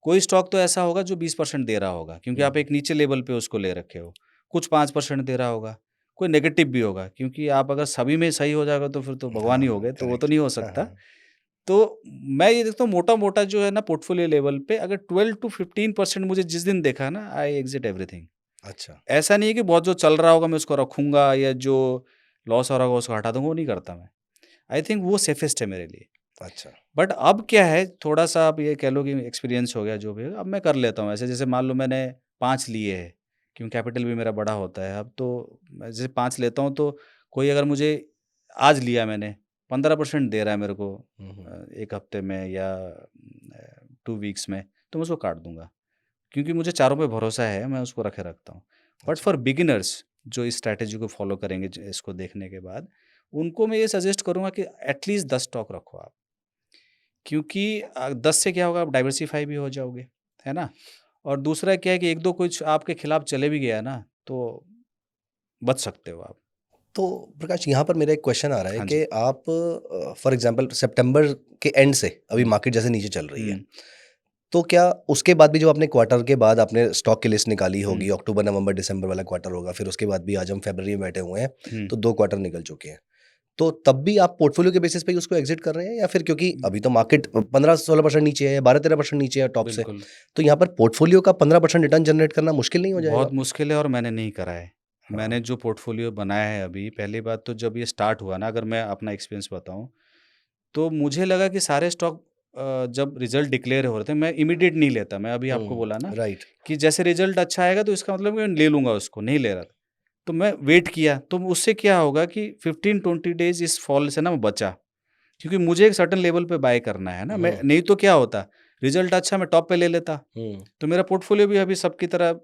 कोई स्टॉक तो ऐसा होगा जो 20% दे रहा होगा, क्योंकि आप हुँ, एक नीचे लेवल पे उसको ले रखे हो। कुछ 5% दे रहा होगा, कोई नेगेटिव भी होगा, क्योंकि आप अगर सभी में सही हो जाएगा तो फिर तो भगवान ही हो हाँ, गए, तो वो तो करेक्ट। नहीं हो हाँ, सकता। हाँ। तो मैं ये देखता हूँ मोटा-मोटा जो है ना पोर्टफोलियो लेवल पे अगर 12 टू 15% मुझे जिस दिन देखा ना, आई एग्ज़िट एवरीथिंग। अच्छा, ऐसा नहीं है कि बहुत जो चल रहा होगा मैं उसको रखूँगा या जो लॉस हो रहा होगा उसको हटा दूँगा, वो नहीं करता मैं। आई थिंक वो सेफेस्ट है मेरे लिए। अच्छा। बट अब क्या है, थोड़ा-सा आप ये कह लो कि एक्सपीरियंस हो गया जो भी है, अब मैं कर लेता हूँ ऐसे। जैसे मान लो मैंने 5 लिए हैं, क्योंकि कैपिटल भी मेरा बड़ा होता है, अब तो मैं जैसे 5 लेता हूँ तो कोई अगर मुझे आज लिया मैंने, 15% दे रहा है मेरे को हुँ, हुँ। 1 हफ्ते में या 2 वीक्स में, तो मैं उसको काट दूँगा। क्योंकि मुझे चारों पे भरोसा है, मैं उसको रखे रखता हूँ। बट अच्छा। फॉर बिगिनर्स जो इस स्ट्रैटेजी को फॉलो करेंगे इसको देखने के बाद, उनको मैं ये सजेस्ट करूँगा कि एटलीस्ट 10 स्टॉक रखो आप। क्योंकि 10 से क्या होगा, आप डाइवर्सिफ़ाई भी हो जाओगे, है ना? और दूसरा क्या है कि 1-2 कुछ आपके खिलाफ चले भी गया ना, तो बच सकते हो आप। तो प्रकाश, यहाँ पर मेरा एक क्वेश्चन आ रहा है हाँ जी। कि आप फॉर एग्जांपल सितंबर के एंड से अभी हुँ, मार्केट जैसे नीचे चल रही है, हुँ, तो क्या उसके बाद भी जो आपने क्वार्टर के बाद आपने स्टॉक की लिस्ट निकाली हुँ, होगी, अक्टूबर, नवंबर, दिसंबर वाला क्वार्टर होगा, फिर उसके बाद भी आज हम फरवरी में बैठे हुए हैं, हुँ। तो 2 क्वार्टर निकल चुके हैं। तो तब भी आप पोर्टफोलियो के बेसिस पे ही उसको एग्ज़िट कर रहे हैं, या फिर क्योंकि अभी तो मार्केट 15-16% नीचे है, 12-13% नीचे है टॉप से, बिल्कुल। तो यहाँ पर पोर्टफोलियो का 15% रिटर्न जनरेट करना मुश्किल नहीं हो जाएगा? बहुत मुश्किल है और मैंने नहीं करा है। हाँ। मैंने जो पोर्टफ़ोलियो बनाया है अभी, पहली बात तो जब ये स्टार्ट हुआ ना, अगर मैं अपना एक्सपीरियंस बताऊँ, तो मुझे लगा कि सारे स्टॉक जब रिज़ल्ट डिक्लेयर हो रहे थे, मैं इमीडिएट नहीं लेता। मैं अभी आपको हुँ, बोला ना राइट। कि जैसे रिज़ल्ट अच्छा आएगा तो इसका मतलब मैं ले लूँगा उसको, नहीं ले रहा था। तो मैं वेट किया, तो उससे क्या होगा कि 15-20 डेज़ इस फॉल से ना मैं बचा। क्योंकि मुझे एक सर्टेन लेवल पे बाय करना है ना, मैं हुँ, नहीं तो क्या होता, रिज़ल्ट अच्छा मैं टॉप पे ले लेता, हुँ, तो मेरा पोर्टफ़ोलियो भी अभी सबकी तरह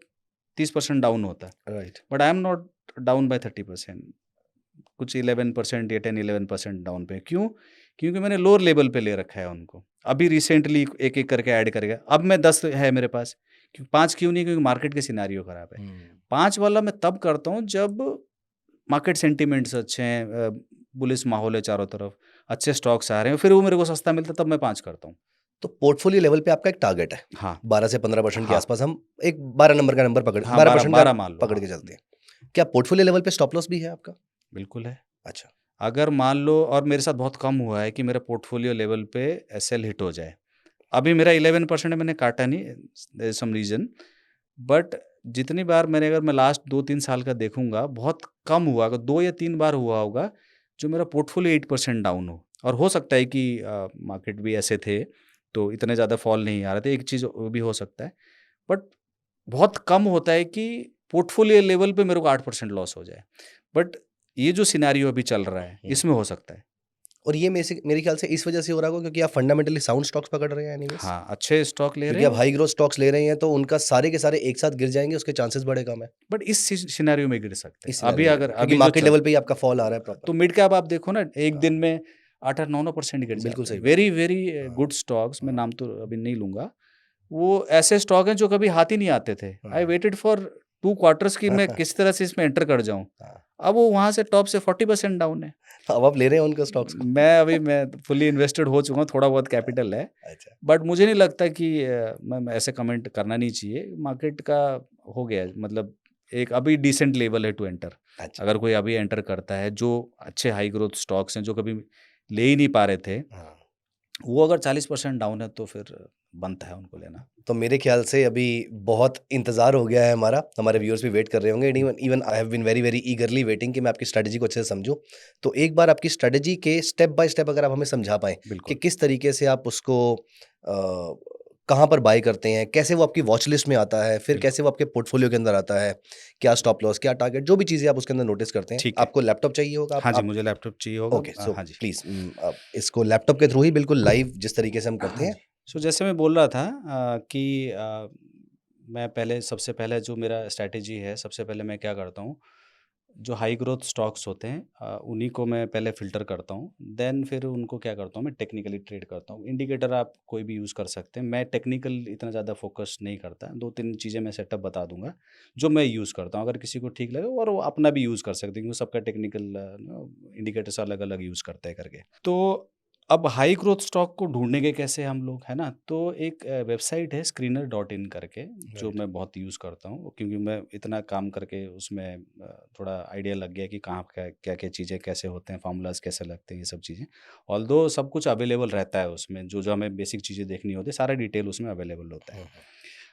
30% डाउन होता। Right. But I am not down by 30%, कुछ 11% या 10-11% डाउन पे। क्यों? क्योंकि मैंने लोअर लेवल पे ले रखा है उनको। अभी रिसेंटली एक-एक करके ऐड करके अब मैं 10 है मेरे पास। 5 क्यों नहीं? क्योंकि मार्केट के सिनेरियो खराब है। हुँ। 5 वाला मैं तब करता हूँ जब मार्केट सेंटिमेंट्स अच्छे हैं, बुलिश माहौल है चारों तरफ, अच्छे स्टॉक्स आ रहे हैं, फिर वो मेरे को सस्ता मिलता है, तब मैं 5 करता हूँ। तो पोर्टफोलियो लेवल पे आपका एक टारगेट है। हाँ, 12 से 15% के हाँ, आसपास हम एक 12 नंबर का नंबर पकड़ हाँ, 12% का 12 मान लो, पकड़ हाँ। के चलते हैं। क्या पोर्टफोलियो लेवल पे स्टॉप लॉस भी है आपका? बिल्कुल है। अच्छा। अगर मान लो, और मेरे साथ बहुत कम हुआ है कि मेरा पोर्टफोलियो लेवल पे एसएल हिट हो जाए। अभी मेरा 11% है, मैंने काटा नहीं, there is some reason. But जितनी बार मैंने, अगर मैं लास्ट 2-3 साल का देखूँगा, बहुत कम हुआ, अगर 2 या 3 बार हुआ होगा, जो मेरा पोर्टफोलियो 8% डाउन हो। और हो सकता है कि मार्केट भी ऐसे थे, तो इतने ज़्यादा फॉल नहीं आ रहे थे, एक चीज़ वो भी हो सकता है। बट बहुत कम होता है कि पोर्टफोलियो लेवल पे मेरे को 8% लॉस हो जाए। बट ये जो सिनेरियो अभी चल रहा है, हुँ। इसमें हो सकता है। और ये मेरे ख्याल से इस वजह से हो रहा होगा क्योंकि आप फंडामेंटली साउंड स्टॉक्स पकड़ रहे हैं एनीवेज़। हाँ, अच्छे स्टॉक ले रहे क्योंकि हैं आप और हाई ग्रोथ स्टॉक्स ले रहे हैं तो उनका सारे के सारे एक साथ गिर जाएँगे, उसके चांसेस बड़े कम है, बट इस सिनेरियो में गिर सकते हैं। इस अभी सिनेरियो में। अगर क्योंकि अभी जो मार्केट चल लेवल पे ही आपका फॉल आ रहा है प्रॉपर। तो मिड कैप आप देखो ना, एक हाँ, दिन में 8-8, 9-9% गिर बिल्कुल जाते हैं। सही बात वेरी, है। वेरी हाँ, गुड स्टॉक्स, मैं हाँ, नाम तो अभी नहीं लूँगा। वो ऐसे स्टॉक हैं जो कभी हाथ ही नहीं आते थे। आई हाँ। वेटेड फॉर 2 क्वार्टर्स कि मैं किस तरह से इसमें एंटर कर जाऊँ। हाँ, अब वो वहाँ से टॉप से 40% डाउन है। अब आप ले रहे हैं उनके स्टॉक्स को। मैं फुली इन्वेस्टेड हो चुका हूँ, थोड़ा बहुत कैपिटल है। अच्छा, बट मुझे नहीं लगता कि मैं ऐसे कमेंट करना नहीं चाहिए। मार्केट का हो गया है, मतलब एक अभी डिसेंट लेवल है टू एंटर। अच्छा। अगर कोई अभी एंटर करता है, जो अच्छे हाई ग्रोथ स्टॉक्स हैं, जो कभी ले ही नहीं पा रहे थे, हाँ। वो अगर 40% डाउन है, तो फिर बनता है उनको लेना। तो मेरे ख्याल से अभी बहुत इंतज़ार हो गया है हमारा, हमारे व्यूअर्स भी वेट कर रहे होंगे, and even even I have been very, very eagerly waiting कि मैं आपकी स्ट्रैटेजी को अच्छे से समझूँ। तो एक बार आपकी स्ट्रैटेजी के स्टेप बाय स्टेप अगर आप हमें समझा पाएँ कि बिल्कुल। किस तरीके से आप उसको कहाँ पर बाय करते हैं, कैसे वो आपकी वॉच लिस्ट में आता है, फिर बिल्कुल। कैसे वो आपके पोर्टफोलियो के अंदर आता है, क्या स्टॉप लॉस, क्या टारगेट, जो भी चीज़ें आप उसके अंदर नोटिस करते हैं। ठीक है। आपको लैपटॉप चाहिए होगा, हाँ जी, आप मुझे लैपटॉप चाहिए होगा। ओके, सो हाँ जी। प्लीज़ आप इसको लैपटॉप के थ्रू ही बिल्कुल लाइव जिस तरीके से हम करते हाँ हैं। जी। सो जैसे मैं बोल रहा था कि मैं पहले, सबसे पहले जो मेरा स्ट्रैटेजी है, सबसे पहले मैं क्या करता हूँ, जो हाई ग्रोथ स्टॉक्स होते हैं, उन्हीं को मैं पहले फ़िल्टर करता हूँ। देन फिर उनको क्या करता हूँ, मैं टेक्निकली ट्रेड करता हूँ। इंडिकेटर आप कोई भी यूज़ कर सकते हैं। मैं टेक्निकल इतना ज़्यादा फ़ोकस नहीं करता। 2-3 चीज़ें मैं सेटअप बता दूँगा, जो मैं यूज़ करता हूँ। अगर किसी को ठीक लगे, और वो अपना भी यूज़ कर सकते हैं, क्योंकि सबका टेक्निकल इंडिकेटर्स अलग-अलग यूज़ करते हैं करके। तो अब हाई ग्रोथ स्टॉक को ढूँढेंगे कैसे हम लोग, है ना? तो एक वेबसाइट है स्क्रीनर डॉट इन करके, जो राइट। मैं बहुत यूज़ करता हूँ, क्योंकि मैं इतना काम करके उसमें थोड़ा आइडिया लग गया कि कहाँ क्या-क्या चीज़ें कैसे होते हैं, फ़ॉर्मूलाज़ कैसे लगते हैं, ये सब चीज़ें। ऑल्दो सब कुछ अवेलेबल रहता है उसमें, जो-जो हमें बेसिक चीज़ें देखनी होती है, सारा डिटेल उसमें अवेलेबल होता है। हुँ,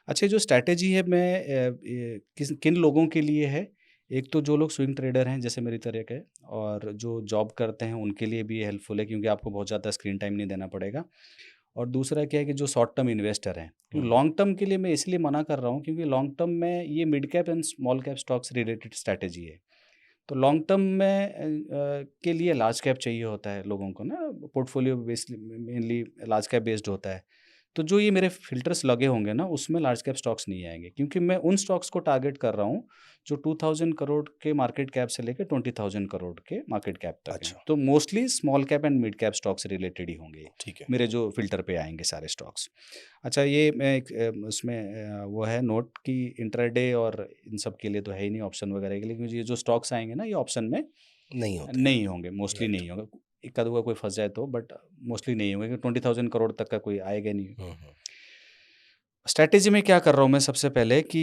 अच्छा, जो स्ट्रैटेजी है, मैं ये किन लोगों के लिए है? एक तो जो लोग स्विंग ट्रेडर हैं जैसे मेरी तरह के, और जो जॉब करते हैं उनके लिए भी हेल्पफुल है क्योंकि आपको बहुत ज़्यादा स्क्रीन टाइम नहीं देना पड़ेगा। और दूसरा क्या है कि जो शॉर्ट टर्म इन्वेस्टर हैं, क्योंकि लॉन्ग टर्म के लिए मैं इसलिए मना कर रहा हूँ क्योंकि लॉन्ग टर्म में ये mid cap and small cap stocks related strategy है। तो लॉन्ग टर्म में के लिए लार्ज कैप चाहिए होता है लोगों को ना, portfolio based mainly large cap based होता है। तो जो ये मेरे फ़िल्टर्स लगे होंगे ना, उसमें लार्ज कैप स्टॉक्स नहीं आएँगे क्योंकि मैं उन स्टॉक्स को टारगेट कर रहा हूँ, जो 2000 करोड़ के मार्केट कैप से लेके 20,000 करोड़ के मार्केट कैप तक हैं। अच्छा। तो mostly small cap and mid cap stocks related ही होंगे, ठीक है। मेरे जो फ़िल्टर पे आएँगे सारे स्टॉक्स। अच्छा, ये मैं एक उसमें वो है नोट कि इंट्राडे और इन सब के लिए तो है ही नहीं ऑप्शन वगैरह के लिए, क्योंकि ये जो स्टॉक्स आएँगे ना, ये ऑप्शन में नहीं होते हैं। नहीं होंगे, मोस्टली राइट। नहीं होंगे। इक्का दुक्का कोई फँस जाए तो, बट मोस्टली नहीं होंगे क्योंकि 20,000 करोड़ तक का कोई आएगा नहीं। स्ट्रैटेजी में क्या कर रहा हूँ मैं सबसे पहले कि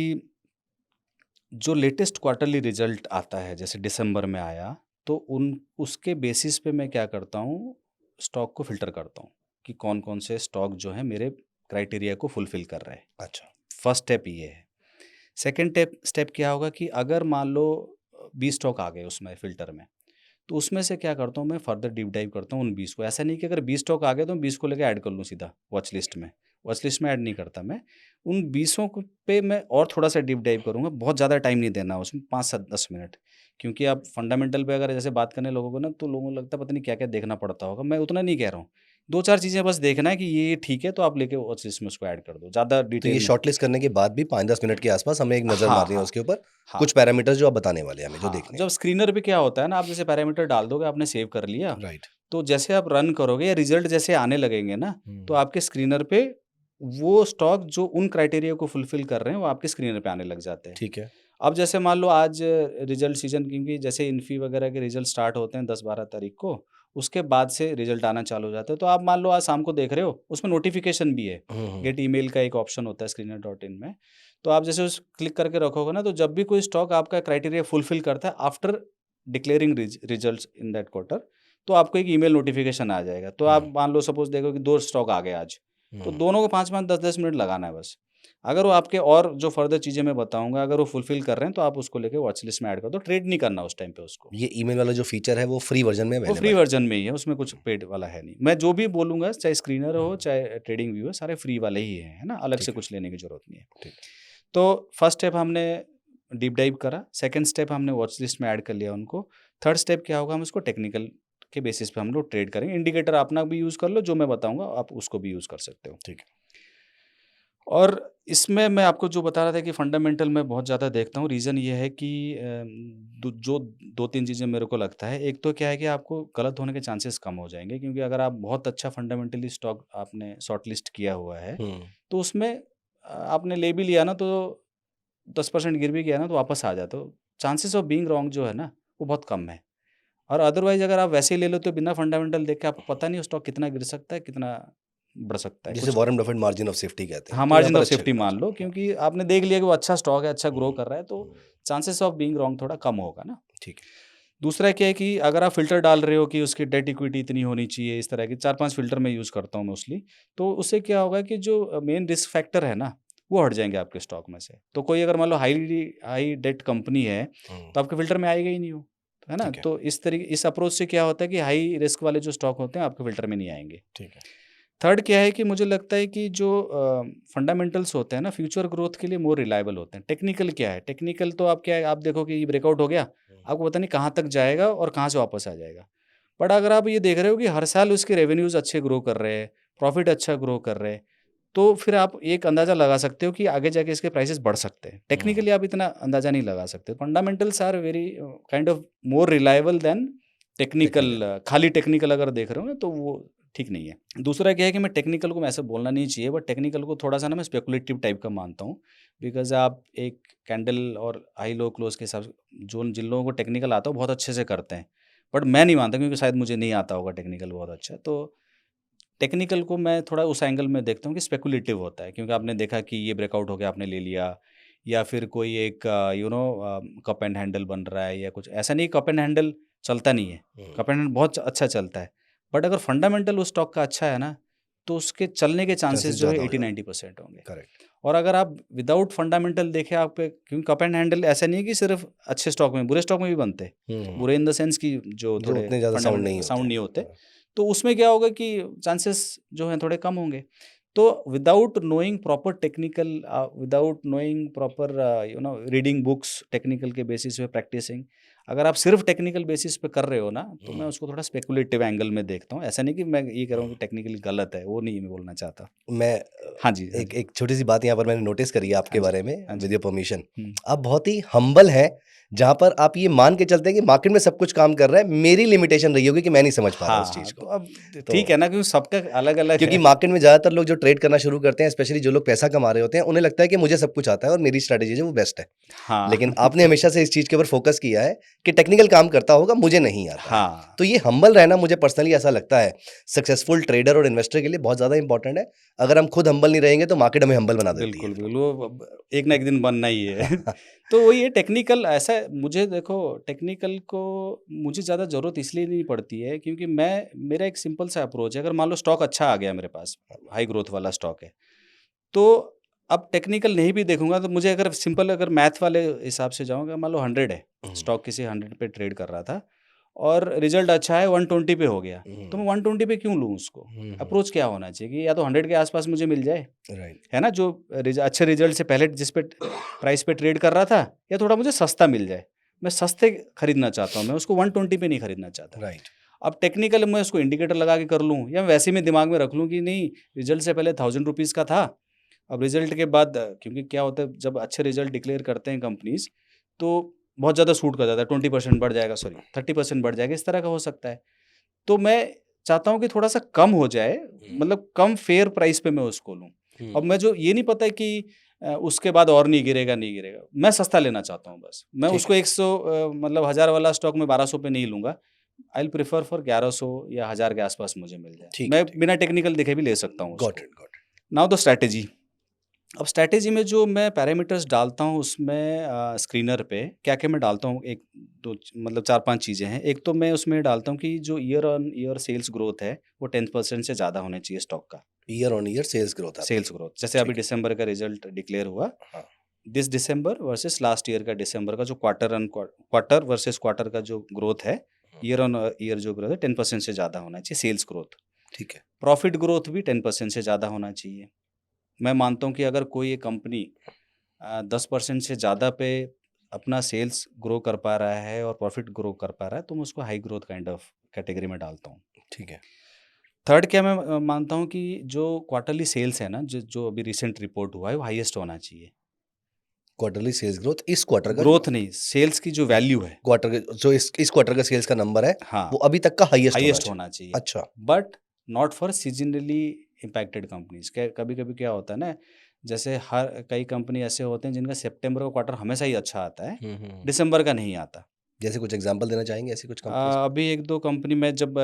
जो लेटेस्ट क्वार्टरली रिजल्ट आता है, जैसे दिसंबर में आया, तो उन उसके बेसिस पे मैं क्या करता हूँ, स्टॉक को फ़िल्टर करता हूँ कि कौन-कौन से स्टॉक जो हैं मेरे क्राइटेरिया को फुलफ़िल कर रहे हैं। अच्छा। फर्स्ट स्टेप ये है। सेकंड स्टेप क्या होगा कि अगर मान लो 20 स्टॉक आ गए उसमें फ़िल्टर में, तो उसमें से क्या करता हूँ मैं, फर्दर डीप डाइव करता हूँ उन 20 को। ऐसा नहीं कि अगर 20 स्टॉक आ गए तो 20 को लेके ऐड कर लूँ सीधा वॉच लिस्ट में। वॉच लिस्ट में ऐड नहीं करता मैं। उन 20 को पे मैं और थोड़ा-सा डीप डाइव करूँगा। बहुत ज़्यादा टाइम नहीं देना उसमें, 5 से 10 मिनट। क्योंकि आप फंडामेंटल पे अगर जैसे बात करने लोगों को ना, तो लोगों को लगता है पता नहीं क्या-क्या देखना पड़ता होगा। मैं उतना नहीं कह रहा हूँ। 2-4 चीज़ें बस देखना है कि ये ठीक है तो आप लेके वॉच लिस्ट में उसको ऐड कर दो। ज़्यादा तो ये डिटेल में। शॉर्टलिस्ट करने के बाद भी 5-10 मिनट के आसपास हमें एक नज़र हाँ, मारनी है हाँ। उसके ऊपर, हाँ। कुछ पैरामीटर्स जो आप बताने वाले हैं हमें, जो हाँ, देखने जब हैं। स्क्रीनर पे क्या होता है ना, आप जैसे पैरामीटर डाल दोगे, आपने सेव कर लिया, राइट। तो जैसे आप रन करोगे या रिज़ल्ट जैसे आने लगेंगे ना, तो हुँ। आपके स्क्रीनर पे वो स्टॉक जो उन क्राइटेरिया को फुलफ़िल कर रहे हैं, वो आपके स्क्रीनर पे आने लग जाते हैं। ठीक है। अब जैसे मान लो आज रिज़ल्ट सीज़न, क्योंकि जैसे इन्फी वगैरह के रिज़ल्ट स्टार्ट होते हैं 10-12 तारीख को, उसके बाद से रिज़ल्ट आना चालू हो जाता है। तो आप मान लो आज शाम को देख रहे हो, उसमें नोटिफ़िकेशन भी है। हुँ। गेट ईमेल का एक ऑप्शन होता है स्क्रीनर.इन में। तो आप जैसे उस क्लिक करके रखोगे ना, तो जब भी कोई स्टॉक आपका क्राइटेरिया फुलफ़िल करता है after declaring results in that quarter, तो आपको एक ईमेल नोटिफ़िकेशन आ जाएगा। तो आप हुँ। मान लो सपोज़ देखो कि 2 स्टॉक आ गए आज, तो हुँ। दोनों को 5-5, 10-10 मिनट लगाना है बस। अगर वो आपके और जो फर्दर चीज़ें मैं बताऊँगा, अगर वो फुलफ़िल कर रहे हैं, तो आप उसको लेके वॉच लिस्ट में ऐड कर दो। ट्रेड नहीं करना उस टाइम पे उसको। ये ईमेल वाला जो फीचर है वो फ्री वर्ज़न में वो फ्री अवेलेबल है। वर्ज़न में ही है, उसमें कुछ पेड वाला है नहीं। मैं जो भी बोलूँगा, चाहे स्क्रीनर हो, चाहे ट्रेडिंग व्यू हो, सारे फ्री वाले ही हैं, है ना? अलग से ठीक है। कुछ लेने की ज़रूरत नहीं है। ठीक। तो फर्स्ट स्टेप हमने डीप डाइव करा, सेकंड स्टेप हमने वॉच लिस्ट में ऐड कर लिया उनको। थर्ड स्टेप क्या होगा, हम इसको टेक्निकल के बेसिस पे हम लोग ट्रेड करेंगे। इंडिकेटर अपना भी यूज़ कर लो, जो मैं बताऊँगा आप उसको भी यूज़ कर सकते हो। ठीक है। और इसमें मैं आपको जो बता रहा था कि फंडामेंटल मैं बहुत ज़्यादा देखता हूँ। रीज़न ये है कि जो 2-3 चीज़ें मेरे को लगता है। एक तो क्या है कि आपको गलत होने के चांसेस कम हो जाएँगे, क्योंकि अगर आप बहुत अच्छा फंडामेंटली स्टॉक आपने शॉर्टलिस्ट किया हुआ है, हुँ। तो उसमें आपने ले भी लिया ना, तो 10% गिर भी गया ना, तो वापस आ जाता। तो चांसेस ऑफ बीइंग रॉन्ग जो है ना, वो बहुत कम है। और अदरवाइज़ अगर आप वैसे ही ले लो, तो बिना फंडामेंटल देख के आपको पता नहीं स्टॉक कितना गिर सकता है, कितना बढ़ सकता है। जिसे कुछ Warren Buffett margin of safety कहते हैं, हाँ, तो यहाँ मार्जिन पर ऑफ अच्छे सेफ्टी अंदाज़ मान हैं। लो, हाँ। क्योंकि आपने देख लिया कि वो अच्छा स्टॉक है, अच्छा ग्रो हुँ। कर रहा है, तो हुँ। चांसेस ऑफ बीइंग रॉन्ग थोड़ा कम होगा ना। ठीक है। दूसरा क्या है कि अगर आप फ़िल्टर डाल रहे हो कि उसकी डेट इक्विटी इतनी होनी चाहिए, इस तरह के 4-5 फ़िल्टर मैं यूज़ करता हूँ मोस्टली। तो उससे क्या होगा कि जो मेन रिस्क फैक्टर है ना, वो हट जाएँगे आपके स्टॉक में से। तो कोई अगर मान लो हाई डेट कंपनी है, हुँ। तो आपके फ़िल्टर में आएगा ही नहीं वो, है ना? ठीक है। तो इस अप्रोच से क्या होता है कि हाई रिस्क वाले जो स्टॉक होते हैं, आपके फ़िल्टर में नहीं आएँगे। ठीक है। थर्ड क्या है कि मुझे लगता है कि जो फंडामेंटल्स होते हैं ना, फ्यूचर ग्रोथ के लिए मोर रिलायबल होते हैं। टेक्निकल क्या है, टेक्निकल तो आप क्या है, आप देखो कि ये ब्रेकआउट हो गया, हुँ। आपको पता नहीं कहाँ तक जाएगा और कहाँ से वापस आ जाएगा। बट अगर आप ये देख रहे हो कि हर साल उसके रेवेन्यूज़ अच्छे ग्रो कर रहे हैं, प्रॉफिट अच्छा ग्रो कर रहे हैं, तो फिर आप एक अंदाज़ा लगा सकते हो कि आगे जाके इसके प्राइसेस बढ़ सकते हैं। हुँ। टेक्निकली आप इतना अंदाज़ा नहीं लगा सकते। Fundamentals are very kind of more reliable than technical. Technical. खाली टेक्निकल अगर देख रहे हो ना, तो वो ठीक नहीं है। दूसरा क्या है कि मैं टेक्निकल को, मैं ऐसा बोलना नहीं चाहिए, बट टेक्निकल को थोड़ा-सा ना मैं स्पेकुलेटिव टाइप का मानता हूँ। बिकॉज़ आप एक कैंडल और हाई लो क्लोज़ के हिसाब से जो जिन लोगों को टेक्निकल आता है, वो बहुत अच्छे से करते हैं। बट मैं नहीं मानता, क्योंकि शायद मुझे नहीं आता होगा टेक्निकल बहुत अच्छा। तो टेक्निकल को मैं थोड़ा उस एंगल में देखता हूँ कि स्पेकुलेटिव होता है, क्योंकि आपने देखा कि ये ब्रेकआउट हो गया, आपने ले लिया, या फिर कोई एक कप एंड हैंडल बन रहा है या कुछ ऐसा नहीं। कप एंड हैंडल चलता नहीं है, हुँ। कप एंड हैंडल बहुत अच्छा चलता है, बट अगर फंडामेंटल उस स्टॉक का अच्छा है ना, तो उसके चलने के चांसेस चांसेस जो है ज़्यादा हो जाते हैं। 80-90% होंगे। करेक्ट। और अगर आप विदाउट फंडामेंटल देखें आप क्योंकि कप एंड हैंडल ऐसा नहीं है कि सिर्फ अच्छे स्टॉक में, बुरे स्टॉक में भी बनते हैं, बुरे इन द सेंस कि जो जो थोड़े उतने ज़्यादा साउंड नहीं साउंड नहीं होते, होते। तो उसमें क्या होगा कि चांसेस जो हैं थोड़े कम होंगे। तो without knowing proper technical, without knowing proper reading books technical के बेसिस पे प्रैक्टिसिंग, अगर आप सिर्फ टेक्निकल बेसिस पे कर रहे हो ना, तो मैं उसको थोड़ा स्पेकुलेटिव एंगल में देखता हूँ। ऐसा नहीं कि मैं ये कह रहा हूँ कि टेक्निकली गलत है, वो नहीं मैं बोलना चाहता। मैं हाँ जी, हाँ एक जी, एक छोटी सी बात यहाँ पर मैंने नोटिस करी है आपके हाँ जी, बारे में, हाँ विद जी। Your permission. हुँ। आप बहुत ही हम्बल हैं, जहाँ पर आप ये मान के चलते हैं कि मार्केट में सब कुछ काम कर रहा है, मेरी लिमिटेशन रही होगी कि मैं नहीं समझ पा रहा हूँ उस हाँ, चीज़ तो को। अब तो ठीक है ना, क्योंकि सबका अलग-अलग क्योंकि है। मार्केट में ज़्यादातर लोग जो ट्रेड करना शुरू करते हैं, स्पेशली जो लोग पैसा कमा रहे होते हैं, उन्हें लगता है कि मुझे सब कुछ आता है और मेरी स्ट्रैटेजी जो वो बेस्ट है। हाँ। लेकिन आपने हमेशा से इस चीज़ के ऊपर फोकस किया है कि टेक्निकल काम करता होगा, मुझे नहीं आता है। हाँ। तो ये हम्बल रहना मुझे पर्सनली ऐसा लगता है, सक्सेसफुल ट्रेडर और इन्वेस्टर के लिए बहुत ज़्यादा इंपॉर्टेंट है। अगर हम खुद हम्बल नहीं रहेंगे, तो मार्केट हमें हम्बल बना देती है बिल्कुल, फिर। बिल्कुल, वो अब एक ना एक दिन बनना ही है। तो वही है टेक्निकल, ऐसा मुझे देखो टेक्निकल को मुझे ज़्यादा ज़रूरत इसलिए नहीं पड़ती है क्योंकि मेरा एक सिंपल सा अप्रोच है, अगर मान लो स्टॉक अच्छा आ गया मेरे पास, हाई ग्रोथ वाला स्टॉक है, तो अब टेक्निकल नहीं भी देखूँगा तो मुझे अगर सिंपल अगर मैथ वाले हिसाब से जाऊँगा, मान लो 100 है, हुँ, स्टॉक किसी 100 पे ट्रेड कर रहा था और रिज़ल्ट अच्छा है 120 पे हो गया, तो हुँ, मैं 120 पे क्यों लूँ उसको? हुँ, हुँ, अप्रोच क्या होना चाहिए कि या तो 100 के आस-पास मुझे मिल जाए, राइट, है ना? जो अच्छे रिज़ल्ट से पहले जिस पे प्राइस पे ट्रेड कर रहा था, या थोड़ा मुझे सस्ता मिल जाए। मैं सस्ते खरीदना चाहता हूँ, मैं उसको 120 पे नहीं खरीदना चाहता। राइट, अब टेक्निकल मैं उसको इंडिकेटर लगा के कर लूँ या वैसे ही मैं दिमाग में रख लूँ कि नहीं, रिज़ल्ट से पहले ₹1000 का था, अब रिज़ल्ट के बाद क्योंकि क्या होता है जब अच्छे रिज़ल्ट डिक्लेयर करते हैं कंपनीज़, तो बहुत ज़्यादा सूट कर जाता है, 20% बढ़ जाएगा, सॉरी 30% बढ़ जाएगा, इस तरह का हो सकता है। तो मैं चाहता हूँ कि थोड़ा-सा कम हो जाए, हुँ, मतलब कम फेयर प्राइस पे मैं उसको लूँ। हुँ, अब मैं जो ये नहीं पता कि उसके बाद और नहीं गिरेगा, नहीं गिरेगा। मैं सस्ता लेना चाहता हूँ बस। मैं ठीक उसको है, 100 मतलब 1000 वाला स्टॉक मैं 1200 पे नहीं लूँगा। आई विल प्रेफर फॉर 1100 या 1000 के आस-पास मुझे मिल जाए। ठीक है, मैं ठीक बिना टेक्निकल देखे भी ले सकता है, हूँ गॉट उसको। It, got it. Now the strategy. अब स्ट्रैटेजी में जो मैं पैरामीटर्स डालता हूँ उसमें स्क्रीनर पे क्या-क्या मैं डालता हूँ, 1-2 मतलब 4-5 चीज़ें हैं। एक तो मैं उसमें डालता हूँ कि जो year on year sales growth है, वो 10% से ज़्यादा होना चाहिए स्टॉक का, year on year sales growth आपकी, सेल्स ग्रोथ। जैसे अभी ठीक है, दिसंबर का रिज़ल्ट डिक्लेयर हुआ, हाँ, this December versus last year का दिसंबर का जो क्वार्टर वर्सेस क्वार्टर का जो ग्रोथ है, हुँ, ईयर ऑन ईयर जो ग्रोथ है 10% से ज़्यादा होना चाहिए सेल्स ग्रोथ। ठीक है, प्रॉफिट ग्रोथ भी 10% से ज़्यादा होना चाहिए। मैं मानता हूँ कि अगर कोई एक कंपनी 10% से ज़्यादा पे अपना सेल्स ग्रो कर पा रहा है और प्रॉफिट ग्रो कर पा रहा है, तो मैं उसको high growth kind of category में डालता हूँ। ठीक है, थर्ड क्या मैं मानता हूँ कि जो क्वार्टरली सेल्स है ना, जो अभी रिसेंट रिपोर्ट हुआ है, वो हाईएस्ट होना चाहिए। क्वार्टरली सेल्स ग्रोथ इस क्वार्टर का जो ग्रोथ नहीं, सेल्स की जो वैल्यू है। क्वार्टर का जो इस क्वार्टर का सेल्स का नंबर है, हाँ, वो अभी तक का हाईएस्ट होना हाईएस्ट चाहिए। होना चाहिए। अच्छा, but not for seasonally impacted companies. क्या कभी-कभी क्या होता है ना, जैसे हर कई कंपनी ऐसे होते हैं जिनका सितंबर का क्वार्टर हमेशा ही अच्छा आता है, हुँ, हुँ, हुँ। दिसंबर का नहीं आता। जैसे कुछ एग्ज़ाम्पल देना चाहेंगे ऐसी कुछ कंपनीज़ के? अभी 1-2 कंपनी में जब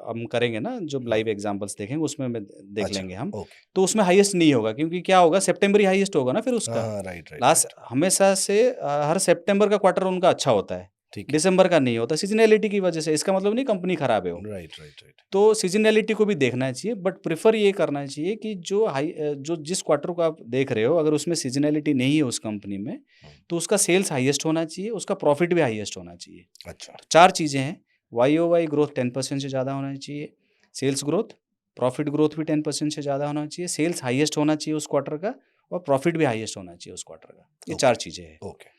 हम करेंगे ना, जब हाँ, लाइव एग्ज़ाम्पल्स देखेंगे उसमें मैं देख अच्छा, लेंगे हम। ओके। तो उसमें हाईएस्ट नहीं होगा क्योंकि क्या होगा, सितंबर ही हाईएस्ट होगा ना फिर हाँ, उसका। हाँ, राइट, राइट, लास्ट राइट, हमेशा से हर सितंबर का क्वार्टर उनका अच्छा होता है, ठीक है। दिसंबर का नहीं होता सीज़नैलिटी की वजह से। इसका मतलब नहीं कंपनी खराब है वो। Right, right, right. तो सीज़नैलिटी को भी देखना चाहिए, बट प्रेफ़र ये करना चाहिए कि जो जिस क्वार्टर को आप देख रहे हो, अगर उसमें सीज़नैलिटी नहीं है उस कंपनी में, हुँ, तो उसका सेल्स हाईएस्ट होना चाहिए, उसका प्रॉफिट भी हाईएस्ट होना चाहिए। अच्छा, तो 4 चीज़ें हैं, वाई-ओ-वाई ग्रोथ 10% से ज़्यादा होना चाहिए, सेल्स ग्रोथ, प्रॉफिट ग्रोथ भी 10% से ज़्यादा होना चाहिए, सेल्स हाईएस्ट होना चाहिए उस क्वार्टर का और प्रॉफिट भी हाईएस्ट होना चाहिए उस क्वार्टर का। ये ओके, 4 चीज़ें हैं। ओके,